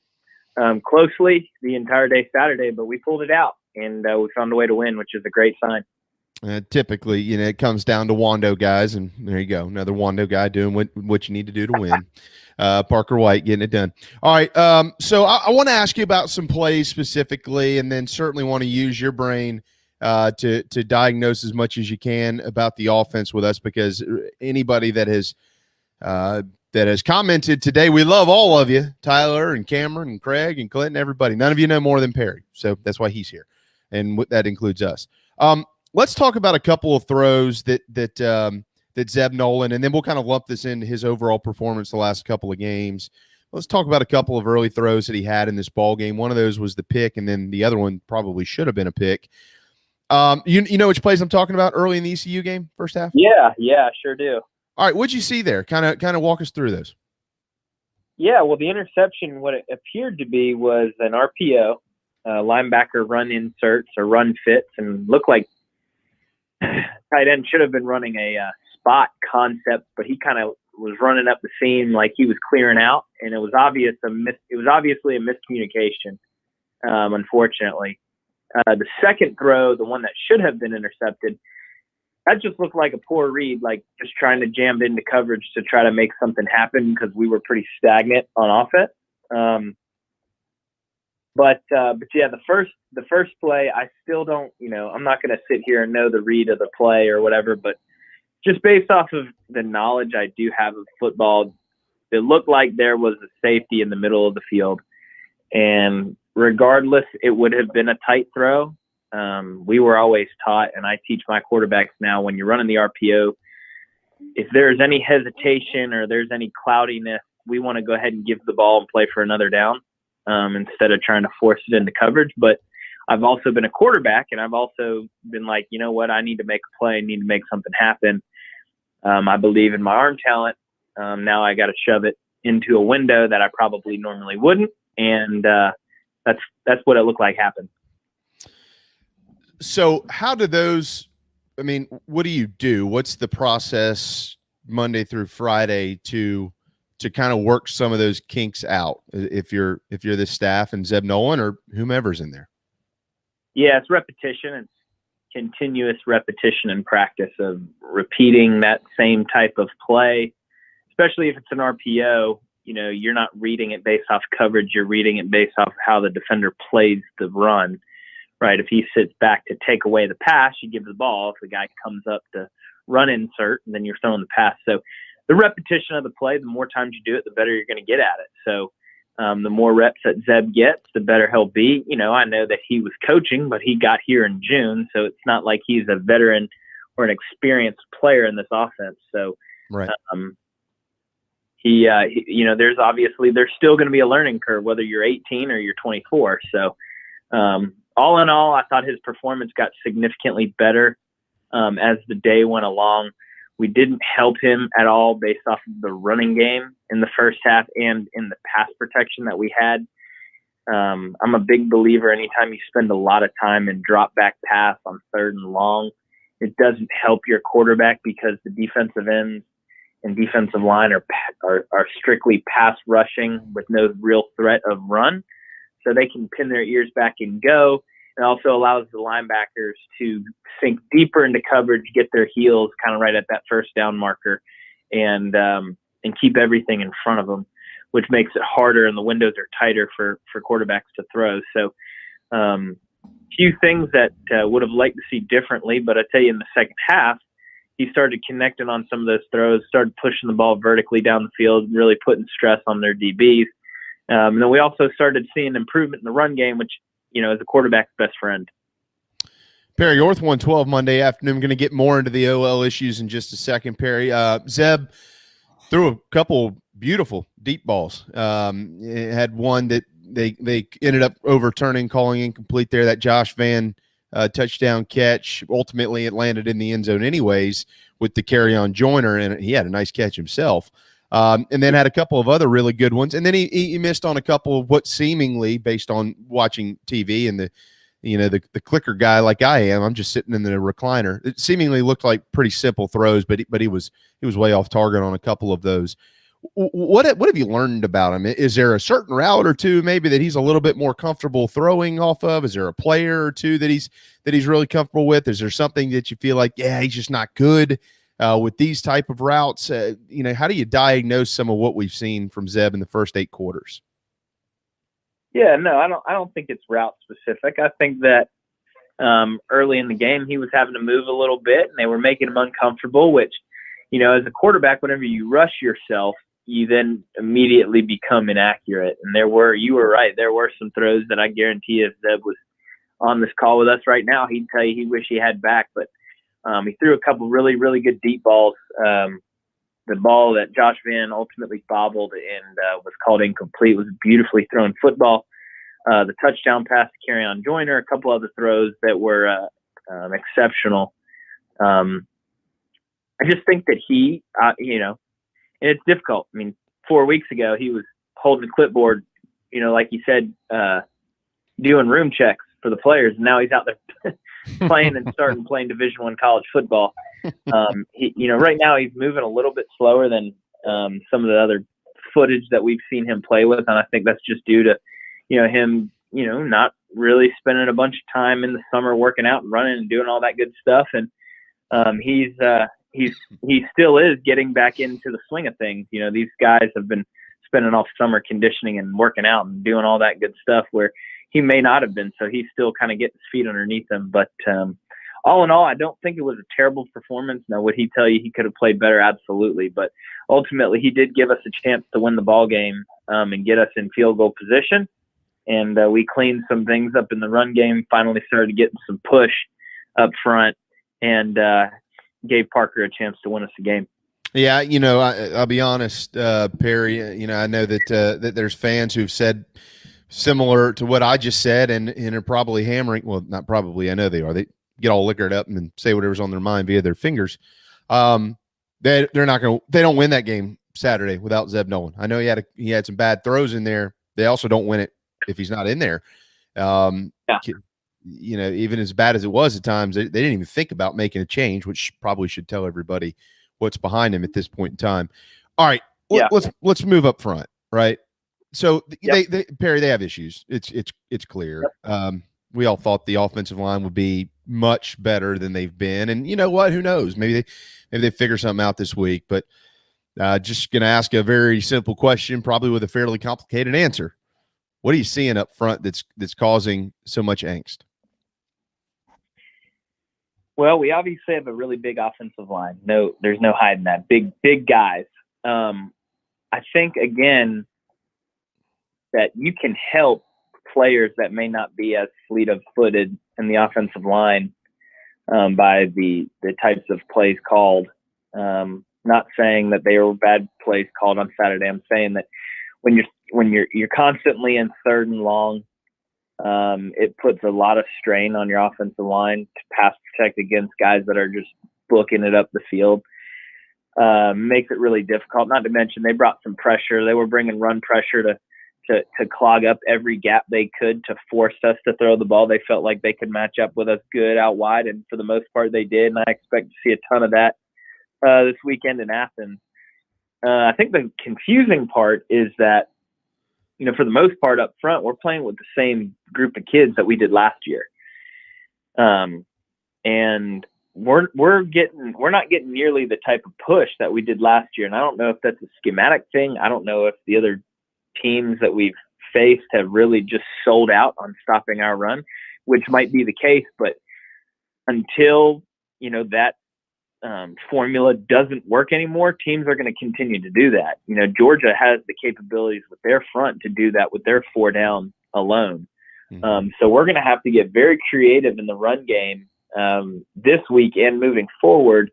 Speaker 14: closely the entire day Saturday, but we pulled it out and we found a way to win, which is a great sign.
Speaker 5: Typically, it comes down to Wando guys, and there you go, another Wando guy doing what you need to do to win. Parker White getting it done. All right, so I want to ask you about some plays specifically, and then certainly want to use your brain to diagnose as much as you can about the offense with us, because anybody that has commented today, we love all of you, Tyler and Cameron and Craig and Clinton, everybody. None of you know more than Perry, so that's why he's here, and that includes us. Let's talk about a couple of throws that Zeb Nolan, and then we'll kind of lump this into his overall performance the last couple of games. Let's talk about a couple of early throws that he had in this ball game. One of those was the pick, and then the other one probably should have been a pick. You know which plays I'm talking about early in the ECU game, first half?
Speaker 14: Yeah, sure do.
Speaker 5: All right, what'd you see there? Kind of walk us through those.
Speaker 14: Yeah, well, the interception, what it appeared to be was an RPO, linebacker run inserts or run fits, and looked like tight end should have been running a spot concept, but he kind of was running up the seam like he was clearing out, and it was obviously a miscommunication, unfortunately. The second throw, the one that should have been intercepted, that just looked like a poor read, like just trying to jam into coverage to try to make something happen because we were pretty stagnant on offense. But yeah, the first play, I still don't, I'm not going to sit here and know the read of the play or whatever, but just based off of the knowledge I do have of football, it looked like there was a safety in the middle of the field. And regardless, it would have been a tight throw. We were always taught, and I teach my quarterbacks now, when you're running the RPO, if there's any hesitation or there's any cloudiness, we want to go ahead and give the ball and play for another down instead of trying to force it into coverage. But I've also been a quarterback, and I've also been like, you know what, I need to make a play, I need to make something happen. I believe in my arm talent. Now I got to shove it into a window that I probably normally wouldn't, and that's what it looked like happened.
Speaker 5: So how do those, I mean, what do you do? What's the process Monday through Friday to kind of work some of those kinks out if you're the staff and Zeb Nolan or whomever's in there?
Speaker 14: Yeah, it's repetition. It's continuous repetition and practice of repeating that same type of play, especially if it's an RPO. You know, you're not reading it based off coverage. You're reading it based off how the defender plays the run, right? If he sits back to take away the pass, you give the ball. If the guy comes up to run insert, and then you're throwing the pass. So the repetition of the play, the more times you do it, the better you're going to get at it. So the more reps that Zeb gets, the better he'll be. You know, I know that he was coaching, but he got here in June, so it's not like he's a veteran or an experienced player in this offense. So,
Speaker 5: right.
Speaker 14: He, you know, there's still going to be a learning curve, whether you're 18 or you're 24. So, all in all, I thought his performance got significantly better as the day went along. We didn't help him at all based off of the running game in the first half and in the pass protection that we had. I'm a big believer anytime you spend a lot of time in drop back pass on 3rd and long, it doesn't help your quarterback because the defensive ends and defensive line are strictly pass rushing with no real threat of run. So they can pin their ears back and go. It also allows the linebackers to sink deeper into coverage, get their heels kind of right at that first down marker, and keep everything in front of them, which makes it harder and the windows are tighter for quarterbacks to throw. So few things that would have liked to see differently, but I tell you in the second half, he started connecting on some of those throws, started pushing the ball vertically down the field, really putting stress on their DBs. And then we also started seeing improvement in the run game, which, you know, is a quarterback's best friend.
Speaker 5: Perry Orth, 112 Monday afternoon. I'm going to get more into the OL issues in just a second, Perry. Zeb threw a couple beautiful deep balls. It had one that they ended up overturning, calling incomplete there, that Josh Van touchdown catch. Ultimately, it landed in the end zone anyways with the carry-on Joyner, and he had a nice catch himself. And then had a couple of other really good ones. And then he missed on a couple of what seemingly, based on watching TV and the clicker guy like I am, I'm just sitting in the recliner. It seemingly looked like pretty simple throws, but he was way off target on a couple of those. What have you learned about him? Is there a certain route or two maybe that he's a little bit more comfortable throwing off of? Is there a player or two that he's really comfortable with? Is there something that you feel like, yeah, he's just not good with these type of routes? How do you diagnose some of what we've seen from Zeb in the first 8 quarters?
Speaker 14: Yeah, no, I don't think it's route specific. I think that early in the game he was having to move a little bit, and they were making him uncomfortable, which, you know, as a quarterback, whenever you rush yourself, you then immediately become inaccurate. And you were right, there were some throws that I guarantee if Zeb was on this call with us right now, he'd tell you he wished he had back. But he threw a couple really, really good deep balls. The ball that Josh Van ultimately bobbled and was called incomplete was a beautifully thrown football. The touchdown pass to carry-on Joyner, a couple other throws that were exceptional. I just think that he, and it's difficult. I mean, 4 weeks ago, he was holding the clipboard, like you said, doing room checks for the players. And now he's out there playing Division I college football. Right now he's moving a little bit slower than some of the other footage that we've seen him play with. And I think that's just due to, him, not really spending a bunch of time in the summer working out and running and doing all that good stuff. And he still is getting back into the swing of things. These guys have been spending all summer conditioning and working out and doing all that good stuff where he may not have been. So he's still kind of getting his feet underneath him. But all in all, I don't think it was a terrible performance. Now, would he tell you he could have played better? Absolutely. But ultimately, he did give us a chance to win the ball game and get us in field goal position. and we cleaned some things up in the run game, finally started getting some push up front, and gave Parker a chance to win us a game.
Speaker 5: Yeah, I'll be honest, Perry. I know that there's fans who've said similar to what I just said, and are probably hammering. Well, not probably. I know they are. They get all liquored up and say whatever's on their mind via their fingers. They're not going to. They don't win that game Saturday without Zeb Nolan. I know he had some bad throws in there. They also don't win it if he's not in there. Even as bad as it was at times, they didn't even think about making a change, which probably should tell everybody what's behind him at this point in time. All right, let's move up front, right? So Perry, they have issues. It's clear. Yep. We all thought the offensive line would be much better than they've been, and you know what? Who knows? Maybe they figure something out this week. But just going to ask a very simple question, probably with a fairly complicated answer. What are you seeing up front that's causing so much angst?
Speaker 14: Well, we obviously have a really big offensive line. No, there's no hiding that. Big guys. I think, again, that you can help players that may not be as fleet-of-footed in the offensive line by the types of plays called. Not saying that they were bad plays called on Saturday. I'm saying that when you're constantly in third and long, it puts a lot of strain on your offensive line to pass protect against guys that are just booking it up the field. Makes it really difficult. Not to mention they brought some pressure. They were bringing run pressure to clog up every gap they could to force us to throw the ball. They felt like they could match up with us good out wide, and for the most part they did. And I expect to see a ton of that this weekend in Athens. I think the confusing part is that, for the most part up front, we're playing with the same group of kids that we did last year. And we're not getting nearly the type of push that we did last year. And I don't know if that's a schematic thing. I don't know if the other teams that we've faced have really just sold out on stopping our run, which might be the case. But until, that formula doesn't work anymore, teams are going to continue to do that. Georgia has the capabilities with their front to do that with their 4 down alone. So we're going to have to get very creative in the run game this week and moving forward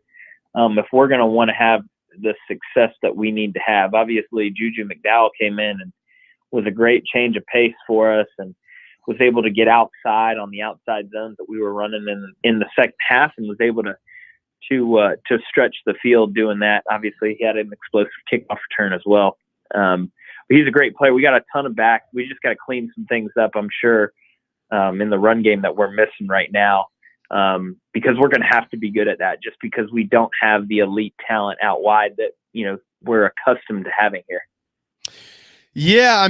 Speaker 14: if we're going to want to have the success that we need to have. Obviously, Juju McDowell came in and was a great change of pace for us and was able to get outside on the outside zones that we were running in the second half, and was able to stretch the field doing that. Obviously, he had an explosive kickoff return as well. But he's a great player. We got a ton of backs. We just got to clean some things up, I'm sure, in the run game that we're missing right now, because we're going to have to be good at that just because we don't have the elite talent out wide that, we're accustomed to having here.
Speaker 5: Yeah,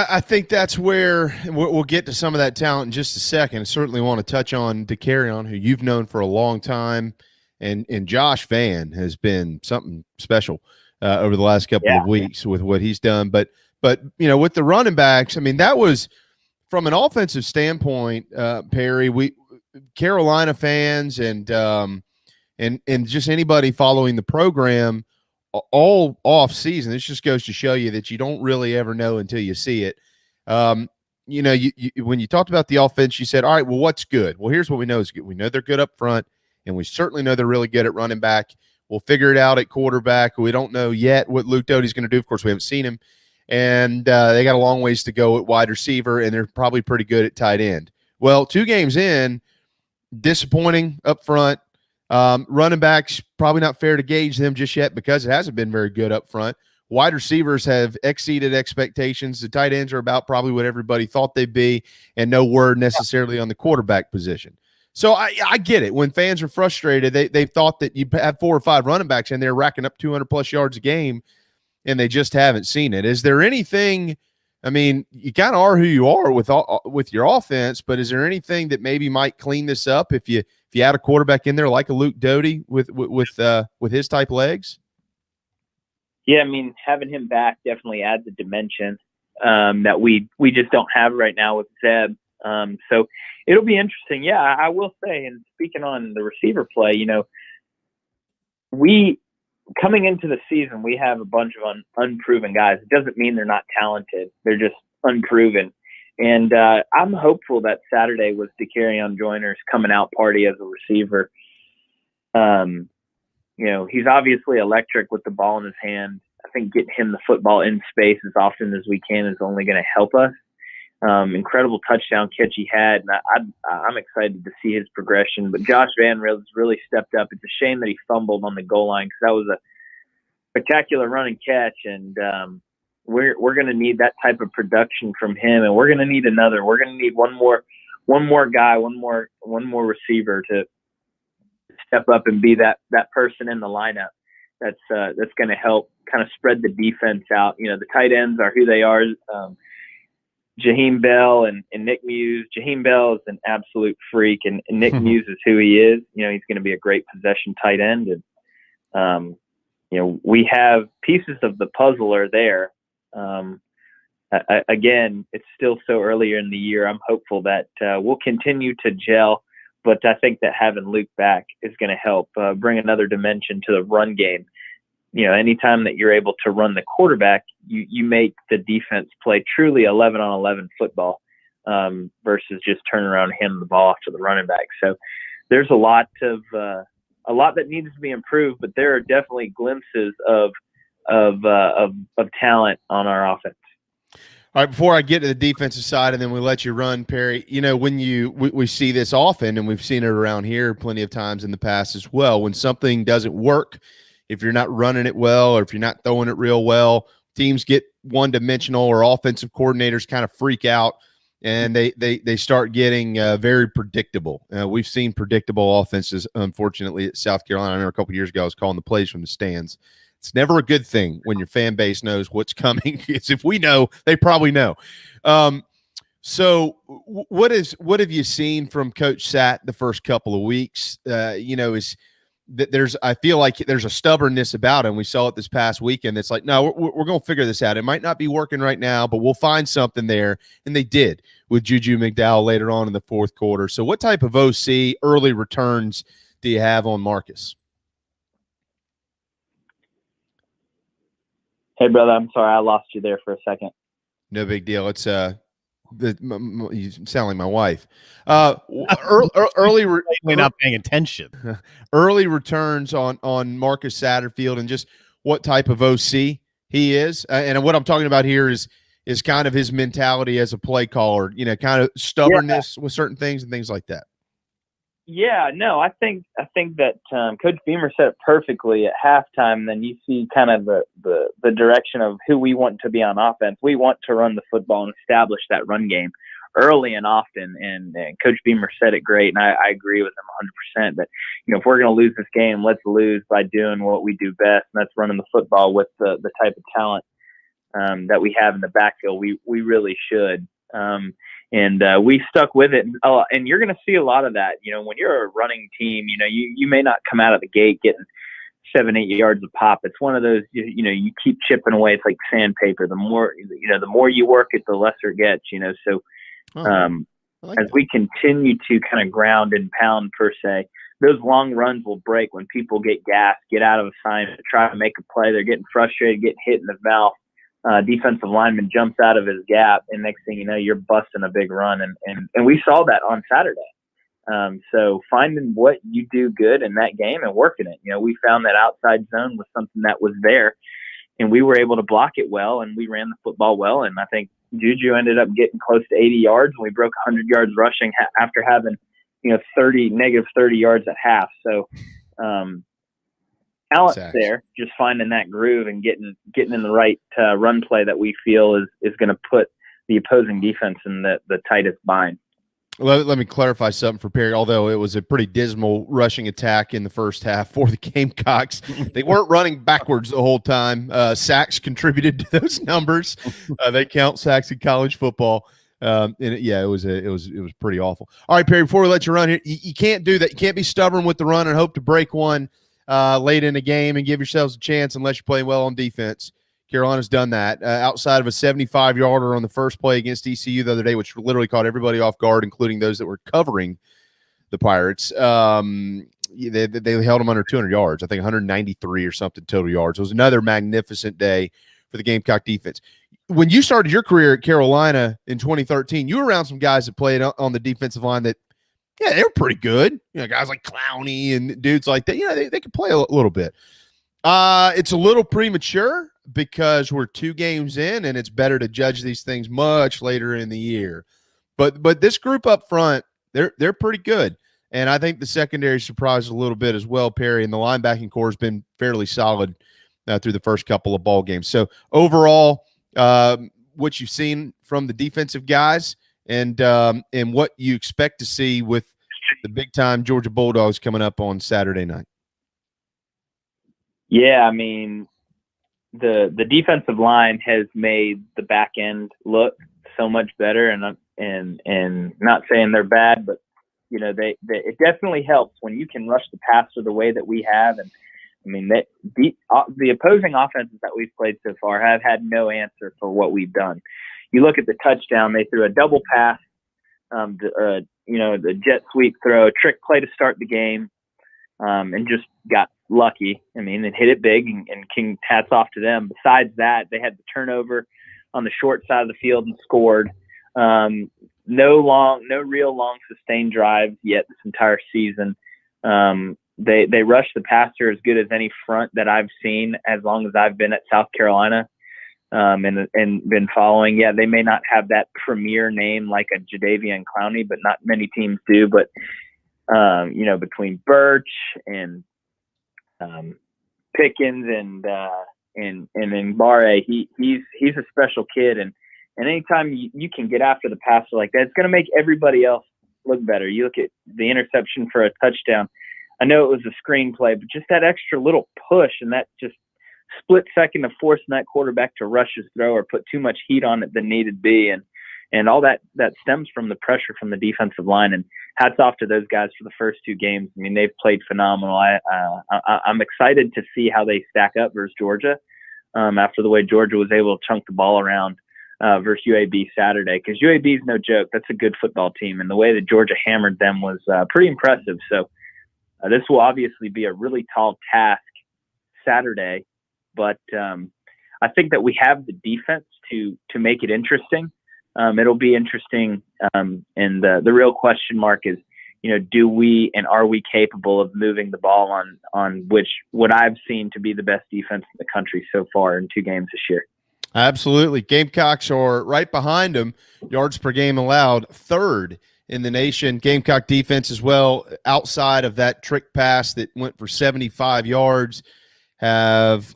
Speaker 5: I think that's where we'll get to some of that talent in just a second. I certainly want to touch on DeCarrion, who you've known for a long time. And Josh Vann has been something special over the last couple of weeks with what he's done. But with the running backs, that was from an offensive standpoint, Perry. Carolina fans and just anybody following the program all off season. This just goes to show you that you don't really ever know until you see it. When you talked about the offense, you said, "All right, well, what's good?" Well, here's what we know is good. We know they're good up front. And we certainly know they're really good at running back. We'll figure it out at quarterback. We don't know yet what Luke Doty's going to do. Of course, we haven't seen him. And they got a long ways to go at wide receiver, and they're probably pretty good at tight end. Well, 2 games in, disappointing up front. Running backs, probably not fair to gauge them just yet because it hasn't been very good up front. Wide receivers have exceeded expectations. The tight ends are about probably what everybody thought they'd be, and no word necessarily on the quarterback position. So I get it. When fans are frustrated, they thought that you have 4 or 5 running backs and they're racking up 200-plus yards a game, and they just haven't seen it. Is there anything – you kind of are who you are with your offense, but is there anything that maybe might clean this up if you add a quarterback in there like a Luke Doty with his type legs?
Speaker 14: Yeah, having him back definitely adds a dimension that we just don't have right now with Zeb. So it'll be interesting. Yeah, I will say, and speaking on the receiver play, we coming into the season, we have a bunch of unproven guys. It doesn't mean they're not talented. They're just unproven. And I'm hopeful that Saturday was DeCarrion Joyner's coming out party as a receiver. He's obviously electric with the ball in his hand. I think getting him the football in space as often as we can is only going to help us. Incredible touchdown catch he had, and I'm excited to see his progression. But Josh Van Ril's really stepped up. It's a shame that he fumbled on the goal line because that was a spectacular run and catch, and we're going to need that type of production from him, and we're going to need another. We're going to need one more guy, one more receiver to step up and be that person in the lineup that's going to help kind of spread the defense out. The tight ends are who they are. Jaheim Bell and Nick Muse. Jaheim Bell is an absolute freak, and Nick Muse is who he is. He's going to be a great possession tight end, and we have pieces of the puzzle are there. Again, it's still so earlier in the year. I'm hopeful that we'll continue to gel, but I think that having Luke back is going to help bring another dimension to the run game. Anytime that you're able to run the quarterback, you make the defense play truly 11-on-11 football versus just turning around and handing the ball off to the running back. So there's a lot that needs to be improved, but there are definitely glimpses of talent on our offense.
Speaker 5: All right, before I get to the defensive side and then we let you run, Perry, when we see this often, and we've seen it around here plenty of times in the past as well, when something doesn't work, if you're not running it well or if you're not throwing it real well, teams get one-dimensional or offensive coordinators kind of freak out, and they start getting very predictable. We've seen predictable offenses, unfortunately, at South Carolina. I remember a couple years ago I was calling the plays from the stands. It's never a good thing when your fan base knows what's coming. It's if we know, they probably know. So what have you seen from Coach Sat the first couple of weeks? Is that I feel like there's a stubbornness about him. We saw it this past weekend. It's like, no, we're going to figure this out. It might not be working right now, but we'll find something there. And they did with Juju McDowell later on in the fourth quarter. So what type of OC early returns do you have on Marcus?
Speaker 14: Hey, brother, I'm sorry. I lost you there for a second.
Speaker 5: No big deal. It's you sound like my wife. Early
Speaker 6: not paying attention.
Speaker 5: Early returns on Marcus Satterfield and just what type of OC he is. And what I'm talking about here is kind of his mentality as a play caller, kind of stubbornness with certain things and things like that.
Speaker 14: Yeah, no, I think that Coach Beamer said it perfectly at halftime. Then you see kind of the direction of who we want to be on offense. We want to run the football and establish that run game early and often. And Coach Beamer said it great, and I agree with him 100%. That if we're going to lose this game, let's lose by doing what we do best, and that's running the football with the type of talent that we have in the backfield. We really should. And we stuck with it. And you're going to see a lot of that. When you're a running team, you may not come out of the gate getting 7-8 yards of pop. It's one of those, you keep chipping away. It's like sandpaper. The more you work it, the lesser it gets, So as we continue to kind of ground and pound per se, those long runs will break when people get gassed, get out of assignment, try to make a play. They're getting frustrated, getting hit in the mouth. Defensive lineman jumps out of his gap, and next thing you know, you're busting a big run. And we saw that on Saturday. So finding what you do good in that game and working it. We found that outside zone was something that was there, and we were able to block it well, and we ran the football well. And I think Juju ended up getting close to 80 yards, and we broke 100 yards rushing after having, negative 30 yards at half. So, talent's there, just finding that groove and getting in the right run play that we feel is going to put the opposing defense in the tightest bind.
Speaker 5: Let me clarify something for Perry. Although it was a pretty dismal rushing attack in the first half for the Gamecocks, they weren't running backwards the whole time. Sacks contributed to those numbers. They count sacks in college football. It was pretty awful. All right, Perry. Before we let you run here, you can't do that. You can't be stubborn with the run and hope to break one late in the game and give yourselves a chance unless you're playing well on defense. Carolina's done that outside of a 75-yarder on the first play against ECU the other day, which literally caught everybody off guard, including those that were covering the Pirates. They held them under 200 yards. I think 193 or something total yards. It was another magnificent day for the Gamecock defense. when you started your career at Carolina in 2013, you were around some guys that played on the defensive line that, yeah, they were pretty good. You know, guys like Clowney and dudes like that. You know, they could play a little bit. It's a little premature because we're 2 games in, and it's better to judge these things much later in the year. But this group up front, they're pretty good. And I think the secondary surprised a little bit as well, Perry, and the linebacking core has been fairly solid through the first couple of ball games. So overall, what you've seen from the defensive guys and what you expect to see with the big-time Georgia Bulldogs coming up on Saturday night.
Speaker 14: Yeah, I mean, the defensive line has made the back end look so much better, and not saying they're bad, but you know, it definitely helps when you can rush the passer the way that we have. And I mean, the opposing offenses that we've played so far have had no answer for what we've done. You look at the touchdown; they threw a double pass, the jet sweep throw, a trick play to start the game, and just got lucky. I mean, it hit it big, and King, hats off to them. Besides that, they had the turnover on the short side of the field and scored. No real long sustained drives yet this entire season. They rushed the passer as good as any front that I've seen as long as I've been at South Carolina, and been following. Yeah, they may not have that premier name like a Jadeveon Clowney, but not many teams do. But between Birch and Pickens and Barre, he's a special kid, and anytime you can get after the passer like that, it's going to make everybody else look better. You look at the interception for a touchdown. I know it was a screenplay, but just that extra little push and that just split second of forcing that quarterback to rush his throw or put too much heat on it than needed be. And all that stems from the pressure from the defensive line. And hats off to those guys for the first 2 games. I mean, they've played phenomenal. I'm excited to see how they stack up versus Georgia after the way Georgia was able to chunk the ball around versus UAB Saturday, because UAB is no joke. That's a good football team, and the way that Georgia hammered them was pretty impressive. So this will obviously be a really tall task Saturday, but I think that we have the defense to make it interesting. It'll be interesting, and the real question mark is, do we and are we capable of moving the ball on what I've seen to be the best defense in the country so far in 2 games this year.
Speaker 5: Absolutely. Gamecocks are right behind them, yards per game allowed, 3rd in the nation. Gamecock defense as well, outside of that trick pass that went for 75 yards, have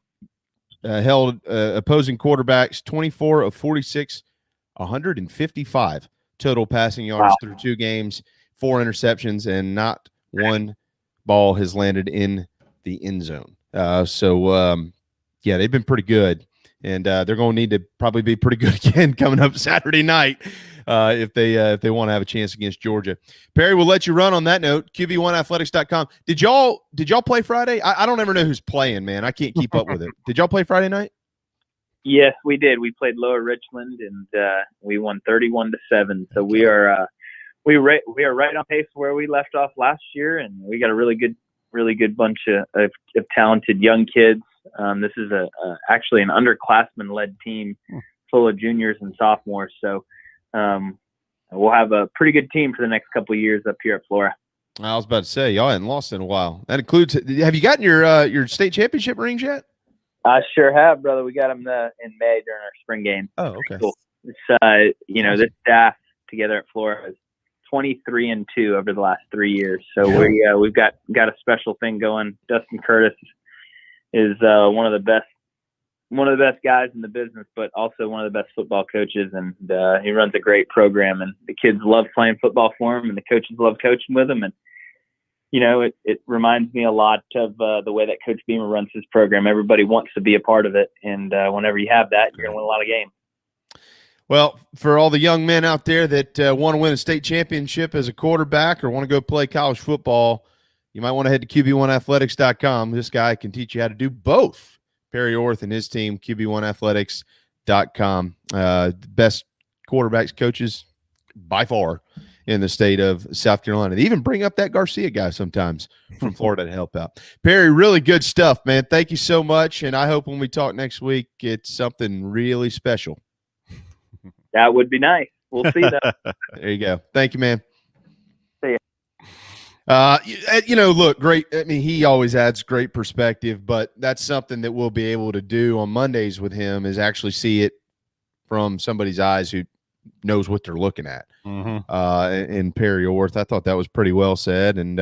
Speaker 5: held opposing quarterbacks 24 of 46, 155 total passing yards through 2 games, 4 interceptions, and not one ball has landed in the end zone. They've been pretty good. And they're going to need to probably be pretty good again coming up Saturday night if they want to have a chance against Georgia. Perry, we'll let you run on that note. QB1athletics.com. Did y'all play Friday? I don't ever know who's playing, man. I can't keep up with it. Did y'all play Friday night?
Speaker 14: Yes, we did. We played Lower Richland, and we won 31-7. So we are right on pace where we left off last year, and we got a really good bunch of talented young kids. This is actually an underclassmen-led team full of juniors and sophomores. So we'll have a pretty good team for the next couple of years up here at Flora.
Speaker 5: I was about to say, y'all hadn't lost in a while. That includes – have you gotten your state championship rings yet?
Speaker 14: I sure have, brother. We got them in May during our spring game.
Speaker 5: Oh, okay.
Speaker 14: Cool. It's, this staff together at Flora is 23-2 over the last 3 years. So we've got a special thing going. Dustin Curtis is one of the best guys in the business, but also one of the best football coaches, and he runs a great program, and the kids love playing football for him, and the coaches love coaching with him. And it reminds me a lot of the way that Coach Beamer runs his program. Everybody wants to be a part of it, and whenever you have that, you're going to win a lot of games.
Speaker 5: Well, for all the young men out there that want to win a state championship as a quarterback or want to go play college football, you might want to head to QB1athletics.com. This guy can teach you how to do both. Perry Orth and his team, QB1athletics.com. Best quarterbacks coaches by far in the state of South Carolina. They even bring up that Garcia guy sometimes from Florida to help out. Perry, really good stuff, man. Thank you so much, and I hope when we talk next week, it's something really special.
Speaker 14: That would be nice. We'll see that.
Speaker 5: There you go. Thank you, man.
Speaker 14: See
Speaker 5: ya. Look, great. I mean, he always adds great perspective, but that's something that we'll be able to do on Mondays with him is actually see it from somebody's eyes who knows what they're looking at. In Perry Orth. I thought that was pretty well said. And,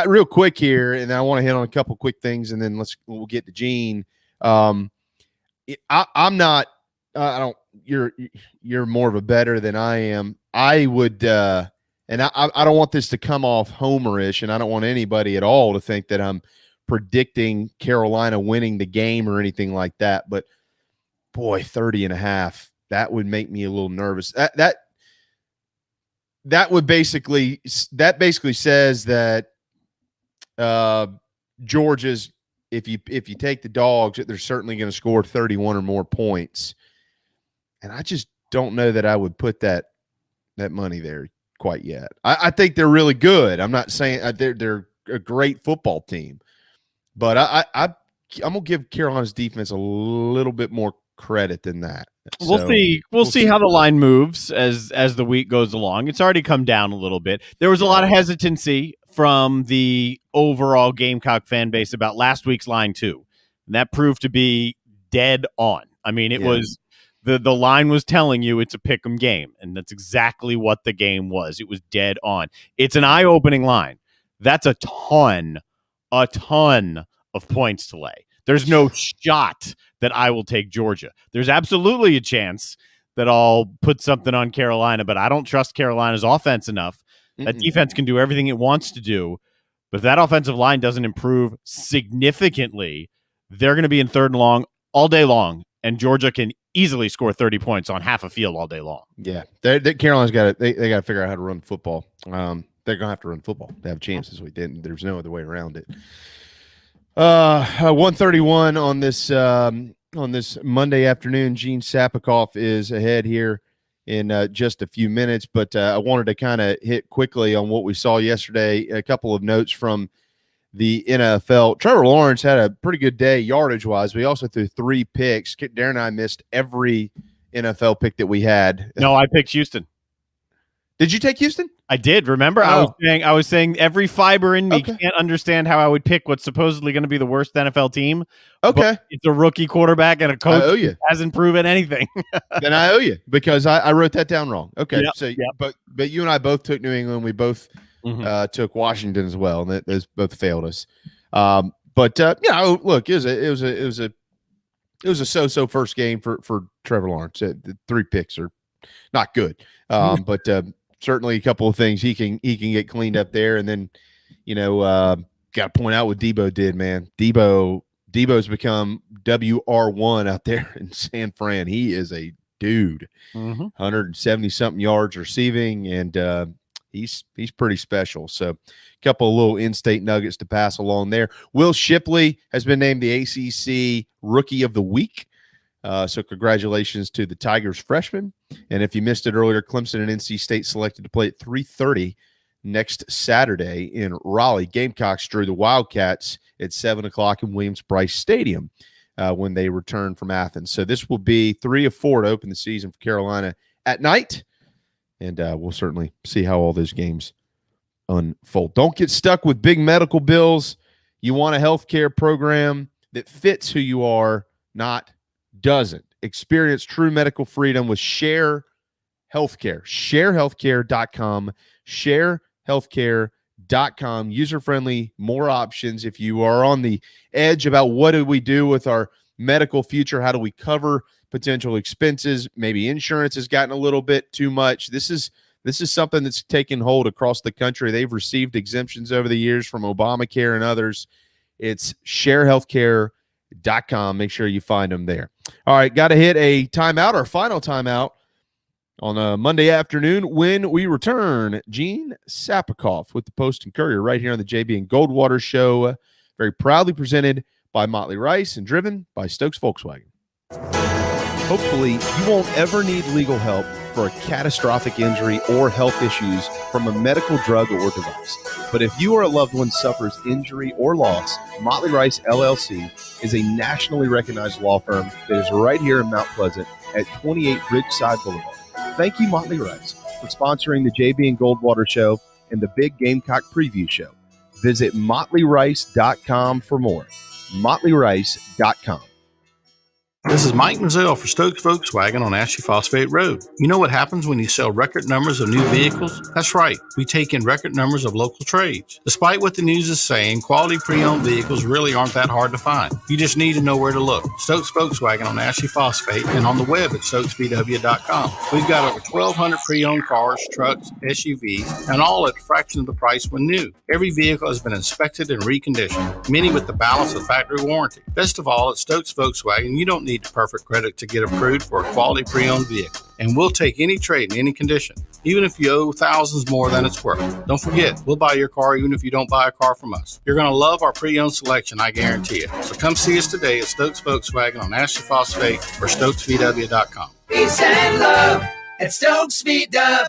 Speaker 5: real quick here, and I want to hit on a couple quick things, and then we'll get to Gene. I'm not, you're more of a better than I am. I would, and I don't want this to come off homerish, and I don't want anybody at all to think that I'm predicting Carolina winning the game or anything like that. But boy, 30.5, that would make me a little nervous. That basically says that Georgia's, if you take the dogs, they're certainly going to score 31 or more points. And I just don't know that I would put that money there quite yet. I think they're really good. I'm not saying they're a great football team, but I'm gonna give Carolina's defense a little bit more credit than that.
Speaker 6: We'll see. We'll see how the line moves as the week goes along. It's already come down a little bit. There was a lot of hesitancy from the overall Gamecock fan base about last week's line too, and that proved to be dead on. I mean, it was the line was telling you it's a pick'em game, and that's exactly what the game was. It was dead on. It's an eye-opening line. That's a ton of points to lay. There's no shot that I will take Georgia. There's absolutely a chance that I'll put something on Carolina, but I don't trust Carolina's offense enough. That defense can do everything it wants to do, but if that offensive line doesn't improve significantly, they're going to be in 3rd and long all day long, and Georgia can easily score 30 points on half a field all day long.
Speaker 5: Yeah, Carolina's got they got to figure out how to run football. They're going to have to run football to have chances. There's no other way around it. 1:31 on this Monday afternoon. Gene Sapakoff is ahead here in just a few minutes, but I wanted to kind of hit quickly on what we saw yesterday. A couple of notes from the NFL. Trevor Lawrence had a pretty good day yardage-wise, but he also threw 3 picks. Darren and I missed every NFL pick that we had.
Speaker 6: No, I picked Houston.
Speaker 5: Did you take Houston?
Speaker 6: I did. Remember, I was saying every fiber in me can't understand how I would pick what's supposedly going to be the worst NFL team.
Speaker 5: Okay,
Speaker 6: it's a rookie quarterback and a coach who hasn't proven anything.
Speaker 5: Then I owe you because I wrote that down wrong. Okay, but you and I both took New England. We both took Washington as well, and those both failed us. Look, it was a so-so first game for Trevor Lawrence. The 3 picks are not good, but. Certainly a couple of things he can get cleaned up there. And then, got to point out what Debo did, man. Debo's become WR1 out there in San Fran. He is a dude, 170-something yards receiving, and he's pretty special. So a couple of little in-state nuggets to pass along there. Will Shipley has been named the ACC Rookie of the Week. So congratulations to the Tigers freshman. And if you missed it earlier, Clemson and NC State selected to play at 3:30 next Saturday in Raleigh. Gamecocks drew the Wildcats at 7 o'clock in Williams-Brice Stadium when they return from Athens. So this will be 3 of 4 to open the season for Carolina at night. And we'll certainly see how all those games unfold. Don't get stuck with big medical bills. You want a healthcare program that fits who you are, not doesn't. Experience true medical freedom with Share Healthcare. ShareHealthcare.com. ShareHealthcare.com. User-friendly, more options. If you are on the edge about what do we do with our medical future, how do we cover potential expenses, maybe insurance has gotten a little bit too much. This is something that's taken hold across the country. They've received exemptions over the years from Obamacare and others. It's ShareHealthcare.com. Make sure you find them there. All right, got to hit a timeout, our final timeout on a Monday afternoon. When we return, Gene Sapakoff with the Post and Courier right here on the JB and Goldwater Show, very proudly presented by Motley Rice and driven by Stokes Volkswagen. Hopefully, you won't ever need legal help for a catastrophic injury or health issues from a medical drug or device. But if you or a loved one suffers injury or loss, Motley Rice LLC is a nationally recognized law firm that is right here in Mount Pleasant at 28 Ridgeside Boulevard. Thank you, Motley Rice, for sponsoring the JB and Goldwater Show and the Big Gamecock Preview Show. Visit MotleyRice.com for more. MotleyRice.com.
Speaker 7: This is Mike Mazzell for Stokes Volkswagen on Ashley Phosphate Road. You know what happens when you sell record numbers of new vehicles? That's right. We take in record numbers of local trades. Despite what the news is saying, quality pre-owned vehicles really aren't that hard to find. You just need to know where to look. Stokes Volkswagen on Ashley Phosphate and on the web at StokesVW.com. We've got over 1,200 pre-owned cars, trucks, SUVs, and all at a fraction of the price when new. Every vehicle has been inspected and reconditioned, many with the balance of factory warranty. Best of all, at Stokes Volkswagen, you don't need perfect credit to get approved for a quality pre-owned vehicle. And we'll take any trade in any condition, even if you owe thousands more than it's worth. Don't forget, we'll buy your car even if you don't buy a car from us. You're going to love our pre-owned selection, I guarantee it. So come see us today at Stokes Volkswagen on Ashley Phosphate or StokesVW.com.
Speaker 8: Peace and love at Stokes VW.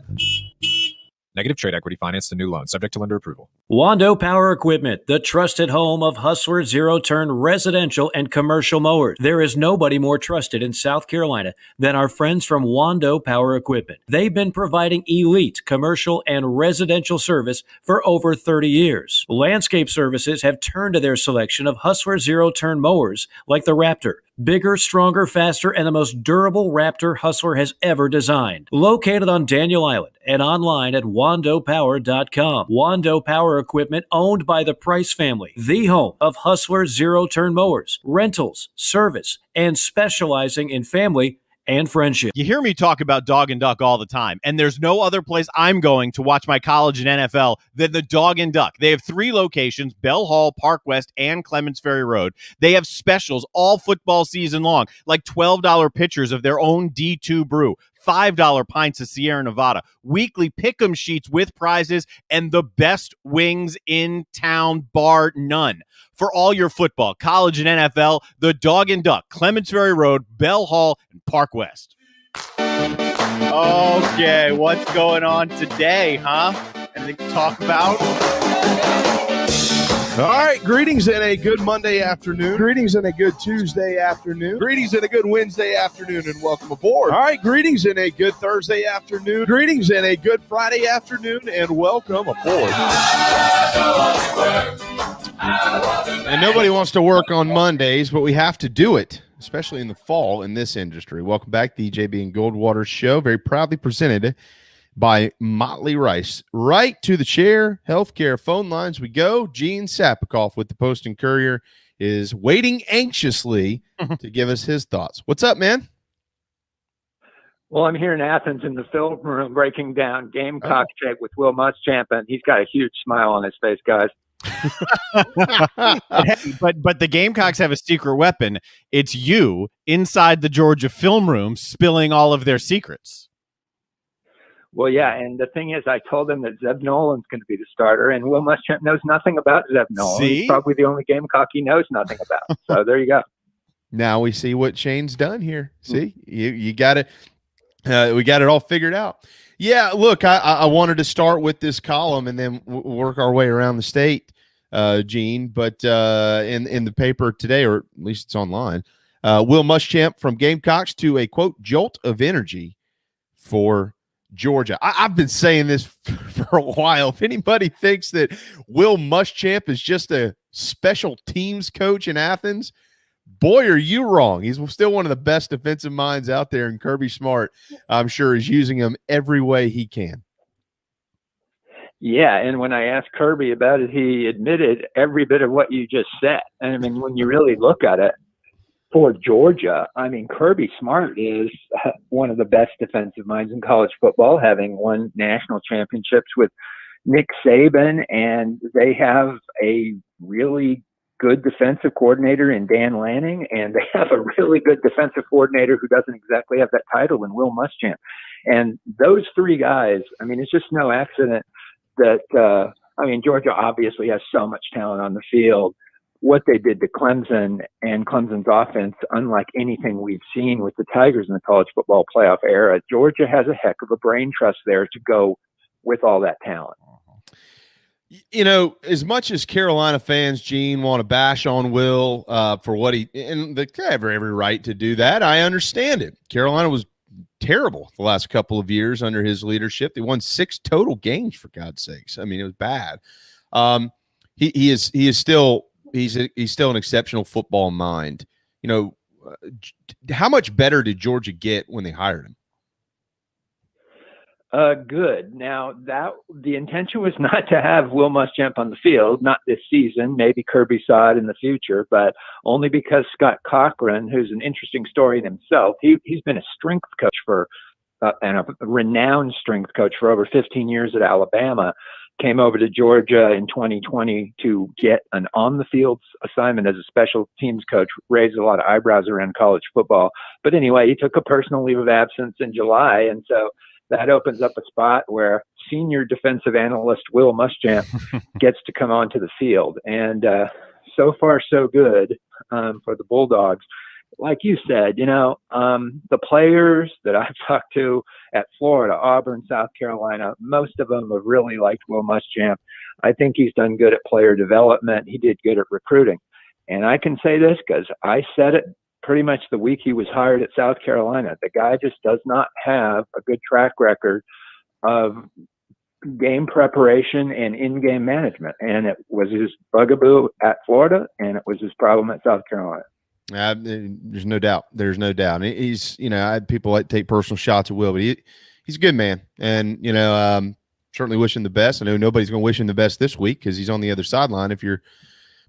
Speaker 9: Negative trade equity financed a new loan, subject to lender approval.
Speaker 10: Wando Power Equipment, the trusted home of Hustler zero-turn residential and commercial mowers. There is nobody more trusted in South Carolina than our friends from Wando Power Equipment. They've been providing elite commercial and residential service for over 30 years. Landscape Services have turned to their selection of Hustler zero-turn mowers like the Raptor. Bigger, stronger, faster, and the most durable Raptor Hustler has ever designed. Located on Daniel Island and online at wandopower.com. Wando Power Equipment, owned by the Price family, the home of Hustler zero-turn mowers, rentals, service, and specializing in family and friendship.
Speaker 6: You hear me talk about Dog and Duck all the time, and there's no other place I'm going to watch my college and NFL than the Dog and Duck. They have 3 locations, Bell Hall, Park West, and Clements Ferry Road. They have specials all football season long, like $12 pitchers of their own D2 brew, $5 pints of Sierra Nevada, weekly pick'em sheets with prizes, and the best wings in town, bar none. For all your football, college, and NFL, the Dog and Duck, Clements Ferry Road, Bell Hall, and Park West. Okay, what's going on today, huh? Anything to talk about?
Speaker 5: All right, greetings and a good Monday afternoon. Greetings and a good Tuesday afternoon. Greetings and a good Wednesday afternoon, and welcome aboard. All right, greetings and a good Thursday afternoon. Greetings and a good Friday afternoon, and welcome aboard. And nobody wants to work on Mondays, but we have to do it, especially in the fall in this industry. Welcome back, the JB and Goldwater Show, very proudly presented by Motley Rice. Right to the chair, healthcare phone lines we go. Gene Sapakoff with the Post and Courier is waiting anxiously to give us his thoughts. What's up, man?
Speaker 15: Well, I'm here in Athens in the film room breaking down Gamecock tape with Will Muschamp, and he's got a huge smile on his face, guys.
Speaker 6: but the Gamecocks have a secret weapon. It's you inside the Georgia film room spilling all of their secrets.
Speaker 15: Well, yeah, and the thing is, I told him that Zeb Nolan's going to be the starter, and Will Muschamp knows nothing about Zeb Nolan.
Speaker 5: See?
Speaker 15: He's probably the only Gamecock he knows nothing about. So there you go.
Speaker 5: Now we see what Shane's done here. See, you got it. We got it all figured out. Yeah, look, I wanted to start with this column and then work our way around the state, Gene. But in the paper today, or at least it's online, Will Muschamp from Gamecocks to a, quote, jolt of energy for Georgia. I've been saying this for a while. If anybody thinks that Will Muschamp is just a special teams coach in Athens, boy, are you wrong. He's still one of the best defensive minds out there, and Kirby Smart, I'm sure, is using him every way he can.
Speaker 15: Yeah, and when I asked Kirby about it, he admitted every bit of what you just said. And I mean, when you really look at it, for Georgia, I mean, Kirby Smart is one of the best defensive minds in college football, having won national championships with Nick Saban, and they have a really good defensive coordinator in Dan Lanning, and they have a really good defensive coordinator who doesn't exactly have that title in Will Muschamp. And those 3 guys, I mean, it's just no accident that, Georgia obviously has so much talent on the field. What they did to Clemson and Clemson's offense, unlike anything we've seen with the Tigers in the college football playoff era, Georgia has a heck of a brain trust there to go with all that talent.
Speaker 5: You know, as much as Carolina fans, Gene, want to bash on Will for what and they have every right to do that. I understand it. Carolina was terrible the last couple of years under his leadership. They won 6 total games, for God's sakes. I mean, it was bad. He's still an exceptional football mind. You know, how much better did Georgia get when they hired him?
Speaker 15: Good. Now, that the intention was not to have Will Muschamp on the field, not this season. Maybe Kirby saw it in the future, but only because Scott Cochran, who's an interesting story in himself, he's been a strength coach and a renowned strength coach for over 15 years at Alabama, came over to Georgia in 2020 to get an on-the-field assignment as a special teams coach, raised a lot of eyebrows around college football. But anyway, he took a personal leave of absence in July, and so that opens up a spot where senior defensive analyst Will Muschamp gets to come onto the field. And so far, so good for the Bulldogs. Like you said, the players that I've talked to at Florida, Auburn, South Carolina, most of them have really liked Will Muschamp. I think he's done good at player development. He did good at recruiting. And I can say this because I said it pretty much the week he was hired at South Carolina. The guy just does not have a good track record of game preparation and in-game management. And it was his bugaboo at Florida, and it was his problem at South Carolina.
Speaker 5: There's no doubt. There's no doubt. He's, I had people like take personal shots at Will, but he's a good man. And, certainly wish him the best. I know nobody's going to wish him the best this week because he's on the other sideline if you're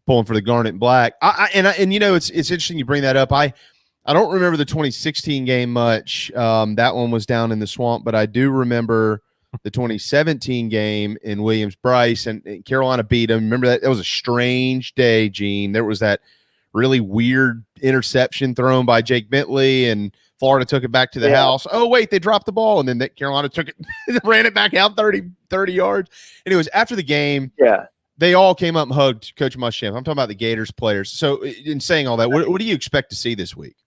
Speaker 5: pulling for the Garnet and Black. It's interesting you bring that up. I don't remember the 2016 game much. That one was down in the swamp, but I do remember the 2017 game in Williams-Brice, and Carolina beat them. Remember that? It was a strange day, Gene. There was that really weird interception thrown by Jake Bentley, and Florida took it back to the house. Oh, wait, they dropped the ball, and then Carolina took it and ran it back out 30 yards. Anyways, after the game, they all came up and hugged Coach Muschamp. I'm talking about the Gators players. So in saying all that, what do you expect to see this week?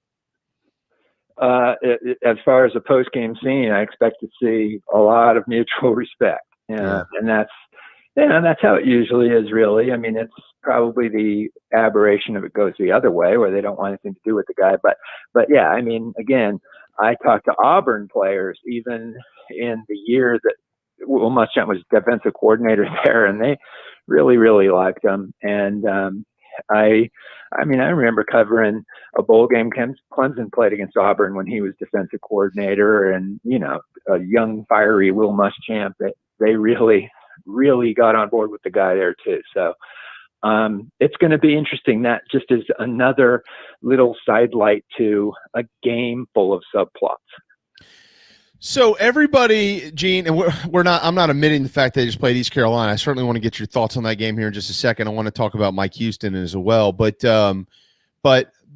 Speaker 15: As far as a post-game scene, I expect to see a lot of mutual respect. And that's how it usually is, really. I mean, it's probably the aberration if it goes the other way, where they don't want anything to do with the guy. But yeah, I mean, again, I talked to Auburn players even in the year that Will Muschamp was defensive coordinator there, and they really, really liked him. And I remember covering a bowl game. Clemson played against Auburn when he was defensive coordinator, and a young, fiery Will Muschamp. They really, really got on board with the guy there too. So it's going to be interesting. That just is another little sidelight to a game full of subplots.
Speaker 5: So everybody, Gene, and I'm not admitting the fact they just played East Carolina. I certainly want to get your thoughts on that game here in just a second. I want to talk about Mike Houston as well. But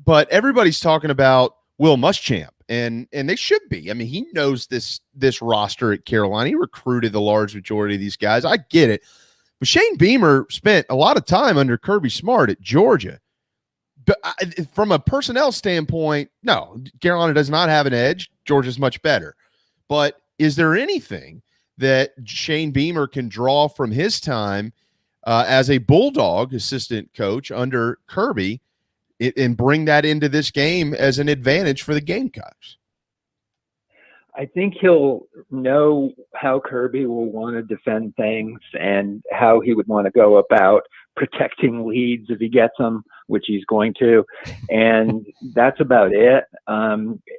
Speaker 5: everybody's talking about Will Muschamp, and they should be. I mean, he knows this roster at Carolina. He recruited the large majority of these guys. I get it. But Shane Beamer spent a lot of time under Kirby Smart at Georgia. But from a personnel standpoint, no, Carolina does not have an edge. Georgia's much better. But is there anything that Shane Beamer can draw from his time as a Bulldog assistant coach under Kirby and bring that into this game as an advantage for the Gamecocks?
Speaker 15: I think he'll know how Kirby will want to defend things and how he would want to go about protecting leads if he gets them, which he's going to. And that's about it.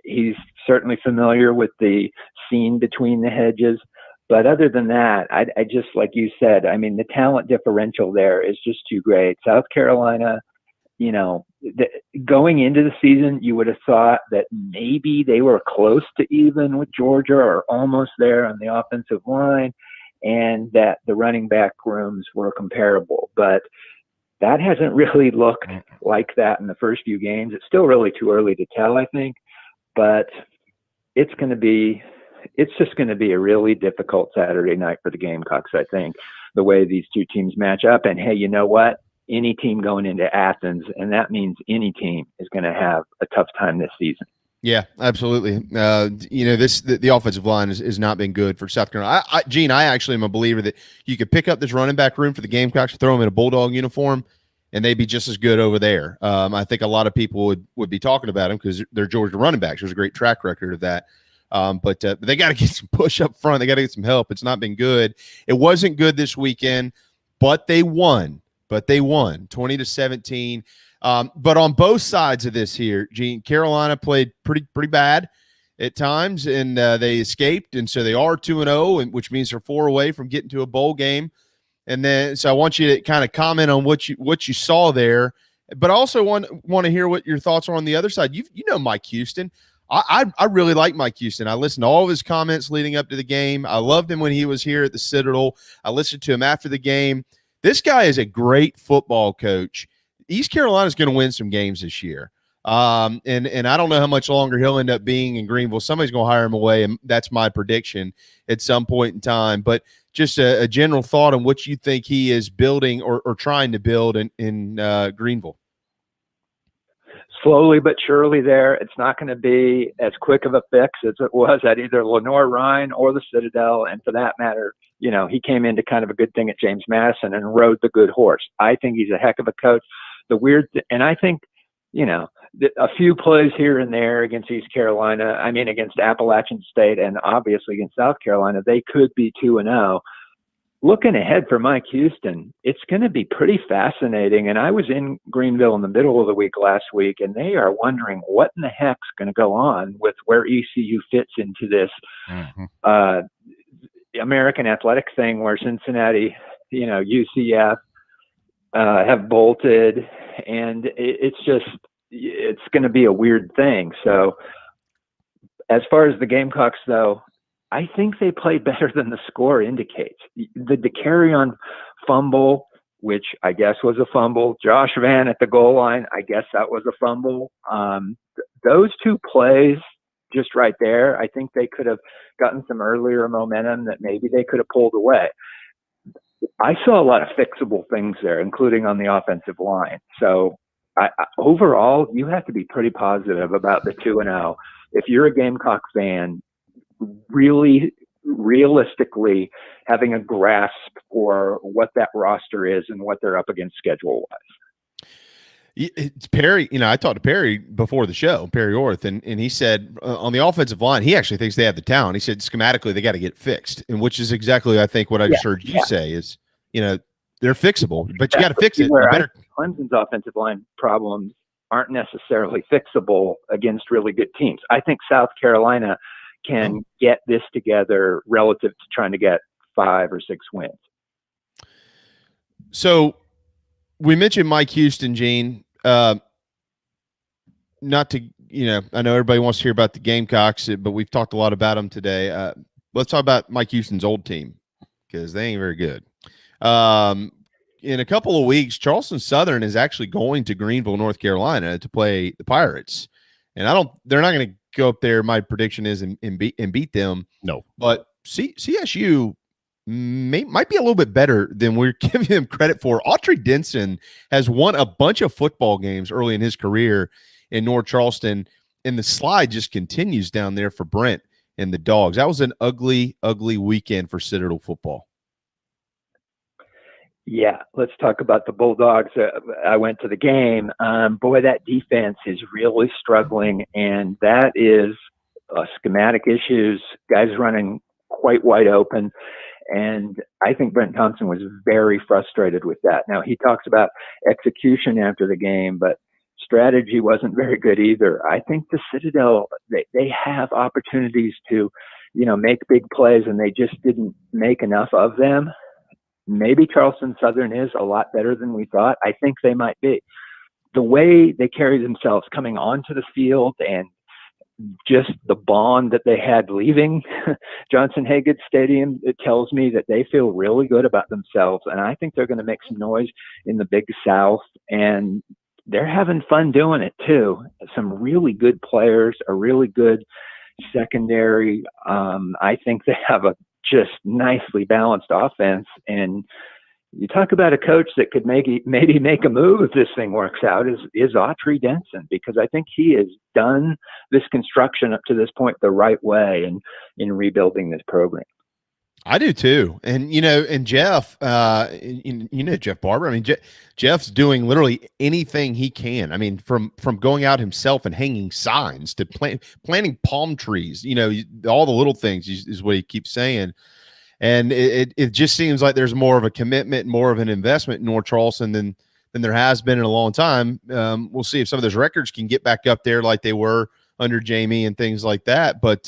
Speaker 15: He's certainly familiar with the scene between the hedges. But other than that, I just, like you said, I mean, the talent differential there is just too great. South Carolina, going into the season, you would have thought that maybe they were close to even with Georgia or almost there on the offensive line, and that the running back rooms were comparable. But that hasn't really looked like that in the first few games. It's still really too early to tell, I think. But it's just going to be a really difficult Saturday night for the Gamecocks, I think, the way these two teams match up. And hey, you know what? Any team going into Athens, and that means any team is going to have a tough time this season.
Speaker 5: Yeah, absolutely. The offensive line has not been good for South Carolina. Gene, I actually am a believer that you could pick up this running back room for the Gamecocks, throw them in a Bulldog uniform, and they'd be just as good over there. I think a lot of people would be talking about them because they're Georgia running backs. There's a great track record of that. But they got to get some push up front. They got to get some help. It's not been good. It wasn't good this weekend, but they won. 20-17. But on both sides of this here, Gene, Carolina played pretty bad at times, and they escaped, and so they are 2-0, which means they're 4 away from getting to a bowl game. And then, so I want you to kind of comment on what you saw there, but I also want to hear what your thoughts are on the other side. You know Mike Houston. I really like Mike Houston. I listened to all of his comments leading up to the game. I loved him when he was here at the Citadel. I listened to him after the game. This guy is a great football coach. East Carolina is going to win some games this year. And I don't know how much longer he'll end up being in Greenville. Somebody's going to hire him away, and that's my prediction at some point in time. But just a general thought on what you think he is building or trying to build in Greenville.
Speaker 15: Slowly but surely there. It's not going to be as quick of a fix as it was at either Lenore Ryan or the Citadel. And for that matter, he came into kind of a good thing at James Madison and rode the good horse. I think he's a heck of a coach. And I think, a few plays here and there against East Carolina, against Appalachian State and obviously against South Carolina, they could be 2-0. Looking ahead for Mike Houston, it's going to be pretty fascinating. And I was in Greenville in the middle of the week last week, and they are wondering what in the heck's going to go on with where ECU fits into this American Athletic thing where Cincinnati, UCF have bolted, and it's going to be a weird thing. So as far as the Gamecocks, though, I think they played better than the score indicates. The carry-on fumble, which I guess was a fumble. Josh Vann at the goal line, I guess that was a fumble. Those two plays just right there, I think they could have gotten some earlier momentum that maybe they could have pulled away. I saw a lot of fixable things there, including on the offensive line. So overall, you have to be pretty positive about the 2-0. If you're a Gamecock fan, really realistically having a grasp for what that roster is and what they're up against schedule-wise.
Speaker 5: It's Perry. I talked to Perry before the show, Perry Orth, and he said on the offensive line, he actually thinks they have the talent. He said schematically they got to get fixed, and which is exactly I think what I just heard you say is they're fixable, but you got to fix it.
Speaker 15: Clemson's offensive line problems aren't necessarily fixable against really good teams. I think South Carolina can get this together relative to trying to get 5 or 6 wins.
Speaker 5: So we mentioned Mike Houston, Gene. Not to, I know everybody wants to hear about the Gamecocks, but we've talked a lot about them today. Let's talk about Mike Houston's old team because they ain't very good. In a couple of weeks, Charleston Southern is actually going to Greenville, North Carolina to play the Pirates. And they're not going to go up there. My prediction is and beat them.
Speaker 6: No,
Speaker 5: but CSU might be a little bit better than we're giving them credit for. Autry Denson has won a bunch of football games early in his career in North Charleston, and the slide just continues down there for Brent and the Dogs. That was an ugly, ugly weekend for Citadel football.
Speaker 15: Yeah, let's talk about the Bulldogs. I went to the game. Boy, that defense is really struggling, and that is schematic issues, guys running quite wide open. And I think Brent Thompson was very frustrated with that. Now, he talks about execution after the game, but strategy wasn't very good either. I think the Citadel, they have opportunities to, make big plays, and they just didn't make enough of them. Maybe Charleston Southern is a lot better than we thought. I think they might be. The way they carry themselves coming onto the field and just the bond that they had leaving Johnson Haygood Stadium, it tells me that they feel really good about themselves. And I think they're going to make some noise in the Big South. And they're having fun doing it too. Some really good players, a really good secondary. I think they have a just nicely balanced offense, and You talk about a coach that could maybe make a move if this thing works out is Autry Denson, because I think he has done this construction up to this point the right way in rebuilding this program.
Speaker 5: I do too. And, and Jeff, Jeff Barber, I mean, Jeff's doing literally anything he can. I mean, from going out himself and hanging signs to planting palm trees, all the little things is what he keeps saying. And it just seems like there's more of a commitment, more of an investment in North Charleston than there has been in a long time. We'll see if some of those records can get back up there like they were under Jamie and things like that. But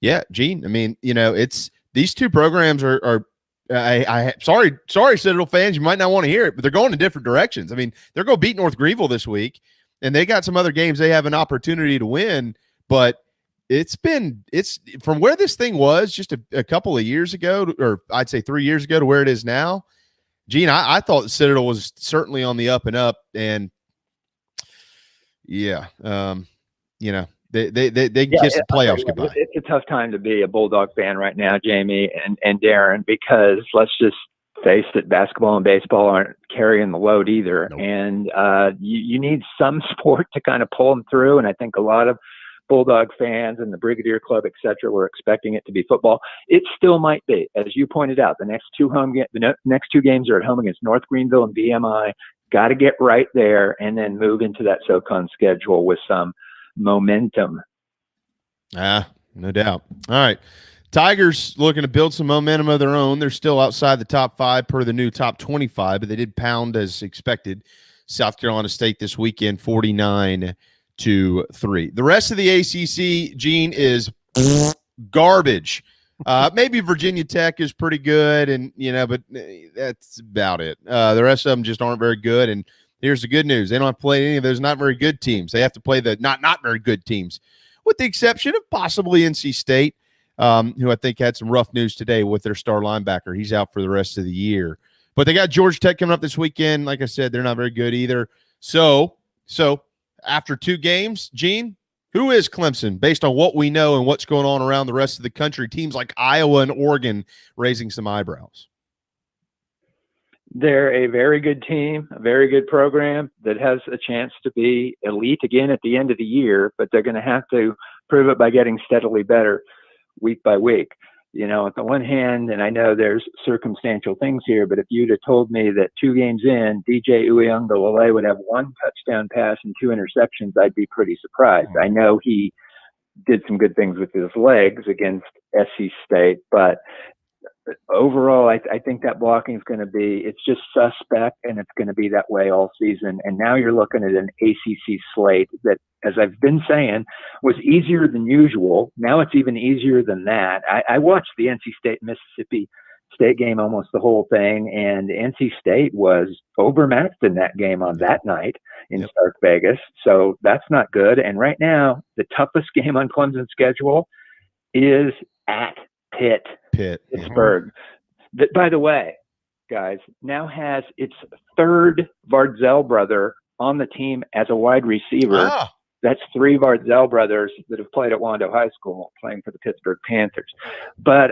Speaker 5: yeah, Gene, I mean, it's these two programs are sorry, Citadel fans, you might not want to hear it, but they're going in different directions. I mean, they're going to beat North Greenville this week, and they got some other games they have an opportunity to win, but it's from where this thing was just a couple of years ago, or I'd say 3 years ago, to where it is now. Gene, I thought the Citadel was certainly on the up and up, and yeah, they kiss the playoffs goodbye.
Speaker 15: It's a tough time to be a Bulldog fan right now, Jamie and Darren, because let's just face it, basketball and baseball aren't carrying the load either. Nope. And you need some sport to kind of pull them through. And I think a lot of Bulldog fans and the Brigadier Club, et cetera, were expecting it to be football. It still might be. As you pointed out, the next two games are at home against North Greenville and BMI. Got to get right there and then move into that SoCon schedule with some momentum.
Speaker 5: No doubt. All right. Tigers looking to build some momentum of their own. They're still outside the top 5 per the new top 25, but they did pound, as expected, South Carolina State this weekend, 49-3. The rest of the ACC, Gene, is garbage. Maybe Virginia Tech is pretty good, and but that's about it. The rest of them just aren't very good. And here's the good news: they don't have to play any of those not very good teams. They have to play the not very good teams, with the exception of possibly NC State, who I think had some rough news today with their star linebacker. He's out for the rest of the year. But they got Georgia Tech coming up this weekend. Like I said, they're not very good either. So after 2 games, Gene, who is Clemson based on what we know and what's going on around the rest of the country? Teams like Iowa and Oregon raising some eyebrows.
Speaker 15: They're a very good team, a very good program that has a chance to be elite again at the end of the year, but they're going to have to prove it by getting steadily better week by week. At the one hand, and I know there's circumstantial things here, but if you'd have told me that 2 games in, DJ Uiagalelei would have 1 touchdown pass and 2 interceptions, I'd be pretty surprised. I know he did some good things with his legs against SC State, but overall, I think that blocking is going to be, it's just suspect, and it's going to be that way all season. And now you're looking at an ACC slate that, as I've been saying, was easier than usual. Now it's even easier than that. I watched the NC State-Mississippi State game almost the whole thing, and NC State was overmatched in that game on that night in Stark Vegas. So that's not good. And right now, the toughest game on Clemson's schedule is at Pittsburgh. That, by the way, guys, now has its 3rd Vardzell brother on the team as a wide receiver. That's 3 Vardzell brothers that have played at Wando High School playing for the Pittsburgh Panthers. But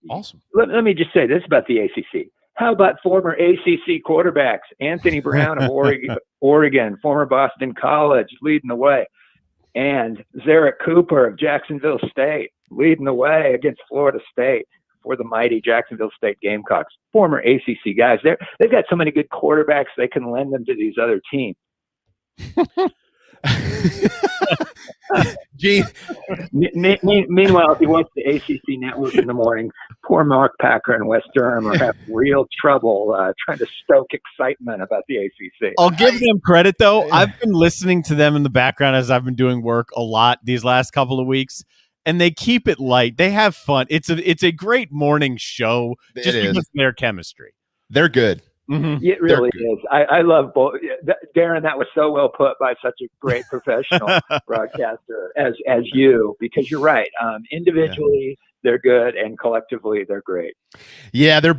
Speaker 5: awesome.
Speaker 15: Let me just say this about the ACC. How about former ACC quarterbacks? Anthony Brown of Oregon, former Boston College, leading the way. And Zarek Cooper of Jacksonville State, leading the way against Florida State for the mighty Jacksonville State Gamecocks. Former ACC guys. They've got so many good quarterbacks, they can lend them to these other teams.
Speaker 5: Gee.
Speaker 15: Meanwhile, if you watch the ACC network in the morning, poor Mark Packer and West Durham are having real trouble trying to stoke excitement about the ACC.
Speaker 6: I'll give them credit, though. I've been listening to them in the background as I've been doing work a lot these last couple of weeks, and they keep it light. They have fun. It's a great morning show just because of their chemistry.
Speaker 5: They're good.
Speaker 15: Mm-hmm. It really is. I love both. Darren, that was so well put by such a great professional broadcaster as you, because you're right. Individually, they're good, and collectively, they're great.
Speaker 5: Yeah, they're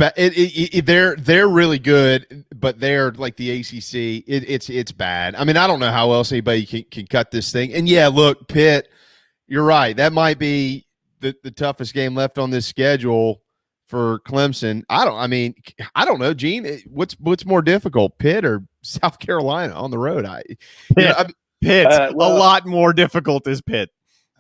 Speaker 5: they're really good, but they're like the ACC. It's bad. I mean, I don't know how else anybody can cut this thing. And yeah, look, Pitt, you're right. That might be the toughest game left on this schedule for Clemson. I don't know, Gene. What's more difficult, Pitt or South Carolina on the road?
Speaker 6: Pitt. A lot more difficult is Pitt.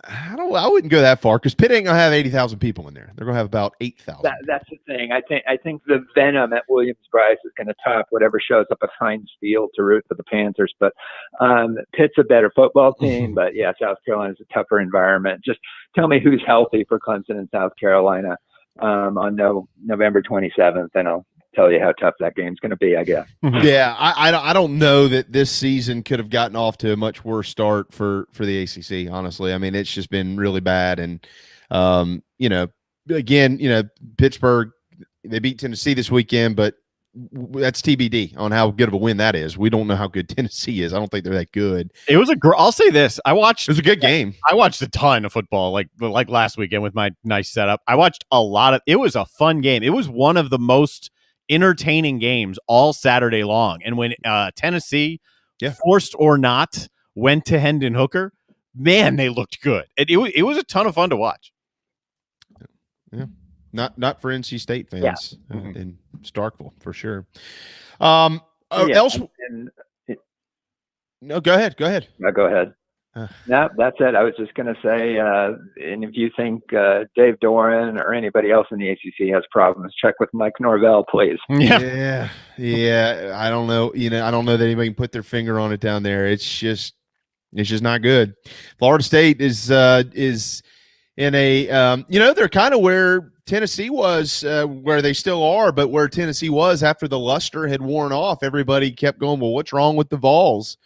Speaker 5: I wouldn't go that far because Pitt ain't gonna have 80,000 people in there. They're gonna have about 8,000.
Speaker 15: That's the thing. I think the venom at Williams-Brice is going to top whatever shows up at Heinz Field to root for the Panthers. But Pitt's a better football team. But yeah, South Carolina's a tougher environment. Just tell me who's healthy for Clemson and South Carolina on November 27th, and I'll tell you how tough that game's going to be, I guess.
Speaker 5: Yeah, I don't know that this season could have gotten off to a much worse start for the ACC, honestly. I mean, it's just been really bad. And, again, Pittsburgh, they beat Tennessee this weekend, but that's TBD on how good of a win that is. We don't know how good Tennessee is. I don't think they're that good.
Speaker 6: It was I'll say this. It was
Speaker 5: a good game.
Speaker 6: I watched a ton of football, like last weekend with my nice setup. I watched a lot of. It was a fun game. It was one of the most entertaining games all Saturday long. And when Tennessee, forced or not, went to Hendon Hooker, man, they looked good. It was a ton of fun to watch.
Speaker 5: Yeah. Not for NC State fans in Starkville, for sure. No, go ahead.
Speaker 15: No, go ahead. No, that's it. I was just going to say, and if you think Dave Doran or anybody else in the ACC has problems, check with Mike Norvell, please.
Speaker 5: Yeah. I don't know. I don't know that anybody can put their finger on it down there. It's just not good. Florida State is in a, they're kind of where Tennessee was, where they still are, but where Tennessee was after the luster had worn off. Everybody kept going, well, what's wrong with the Vols?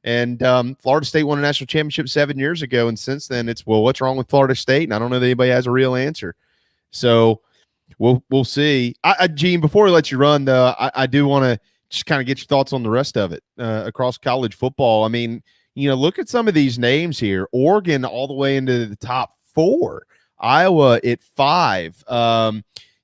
Speaker 5: And Florida State won a national championship 7 years ago, and since then it's, well, what's wrong with Florida State? And I don't know that anybody has a real answer. So we'll see. Gene, before we let you run, though, I do want to just kind of get your thoughts on the rest of it across college football. I mean, look at some of these names here. Oregon all the way into the top 4. Iowa at 5.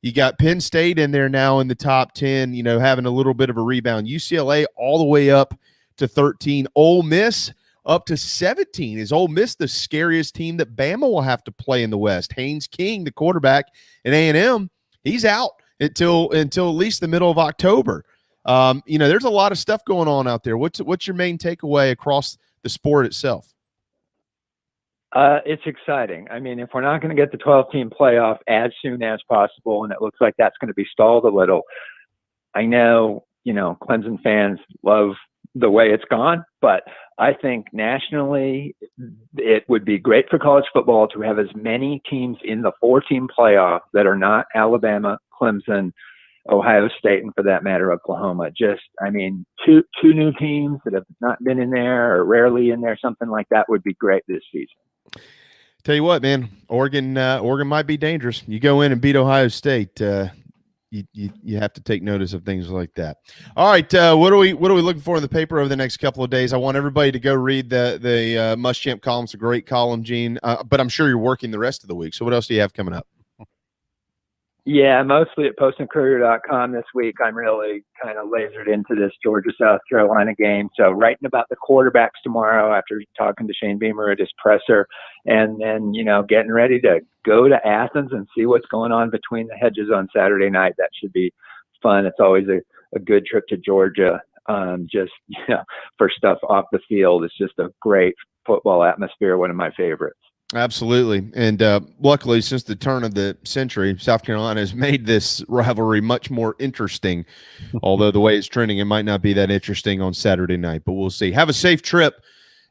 Speaker 5: You got Penn State in there now in the top 10, having a little bit of a rebound. UCLA all the way up to 13. Ole Miss up to 17. Is Ole Miss the scariest team that Bama will have to play in the West? Haynes King, the quarterback at A&M, he's out until at least the middle of October. There's a lot of stuff going on out there. What's your main takeaway across the sport itself?
Speaker 15: It's exciting. I mean, if we're not going to get the 12-team playoff as soon as possible, and it looks like that's going to be stalled a little, I know, Clemson fans love the way it's gone, but I think nationally it would be great for college football to have as many teams in the 4-team playoff that are not Alabama, Clemson, Ohio State, and for that matter, Oklahoma. Just, two new teams that have not been in there or rarely in there, something like that would be great this season.
Speaker 5: Tell you what, man, Oregon might be dangerous. You go in and beat Ohio State, you have to take notice of things like that. All right, what are we looking for in the paper over the next couple of days? I want everybody to go read the Muschamp column. It's a great column, Gene. But I'm sure you're working the rest of the week. So what else do you have coming up?
Speaker 15: Yeah, mostly at postandcourier.com this week. I'm really kind of lasered into this Georgia-South Carolina game. So writing about the quarterbacks tomorrow after talking to Shane Beamer at his presser, and then, getting ready to go to Athens and see what's going on between the hedges on Saturday night. That should be fun. It's always a good trip to Georgia. For stuff off the field. It's just a great football atmosphere, one of my favorites.
Speaker 5: Absolutely. And luckily, since the turn of the century, South Carolina has made this rivalry much more interesting, although the way it's trending, it might not be that interesting on Saturday night, but we'll see. Have a safe trip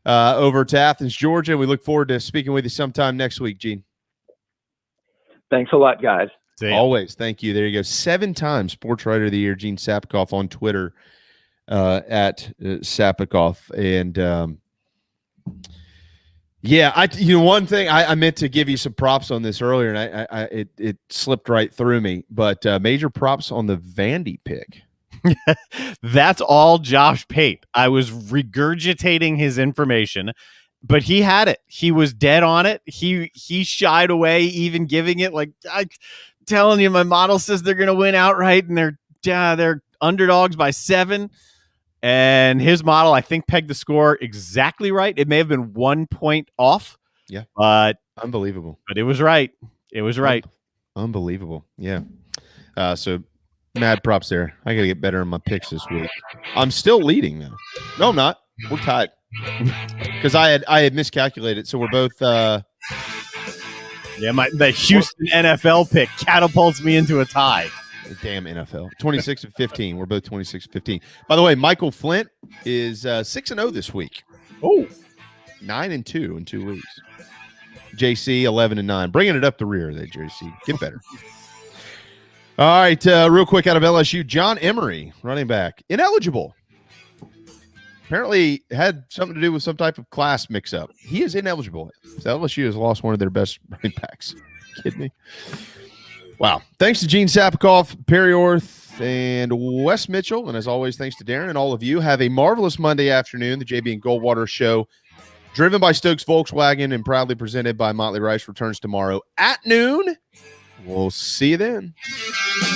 Speaker 5: over to Athens, Georgia. We look forward to speaking with you sometime next week, Gene.
Speaker 15: Thanks a lot, guys.
Speaker 5: Always. Thank you. There you go. 7-time Sports Writer of the Year, Gene Sapakoff on Twitter at Sapakoff. And one thing I meant to give you some props on this earlier, and it slipped right through me. But major props on the Vandy pick.
Speaker 6: That's all Josh Pate. I was regurgitating his information, but he had it. He was dead on it. He shied away, even giving it. Like, I'm telling you, my model says they're going to win outright, and they're underdogs by 7. And his model, I think, pegged the score exactly right. It may have been 1 point off.
Speaker 5: Yeah.
Speaker 6: But
Speaker 5: unbelievable.
Speaker 6: But it was right. It was right.
Speaker 5: Unbelievable. Yeah. So mad props there. I got to get better in my picks this week. I'm still leading though. No, I'm not. We're tied because I had miscalculated. So we're both. The
Speaker 6: Houston NFL pick catapults me into a tie.
Speaker 5: Damn NFL. 26-15. We're both 26-15. By the way, Michael Flint is 6-0 this week.
Speaker 6: Oh,
Speaker 5: 9-2 in 2 weeks. JC 11-9. Bringing it up the rear there, JC. Get better. All right, real quick out of LSU, John Emery, running back, ineligible. Apparently had something to do with some type of class mix-up. He is ineligible. So LSU has lost one of their best running backs. Kidding me? Wow. Thanks to Gene Sapakoff, Perry Orth, and Wes Mitchell. And as always, thanks to Darren and all of you. Have a marvelous Monday afternoon. The JB and Goldwater Show, driven by Stokes Volkswagen and proudly presented by Motley Rice, returns tomorrow at noon. We'll see you then.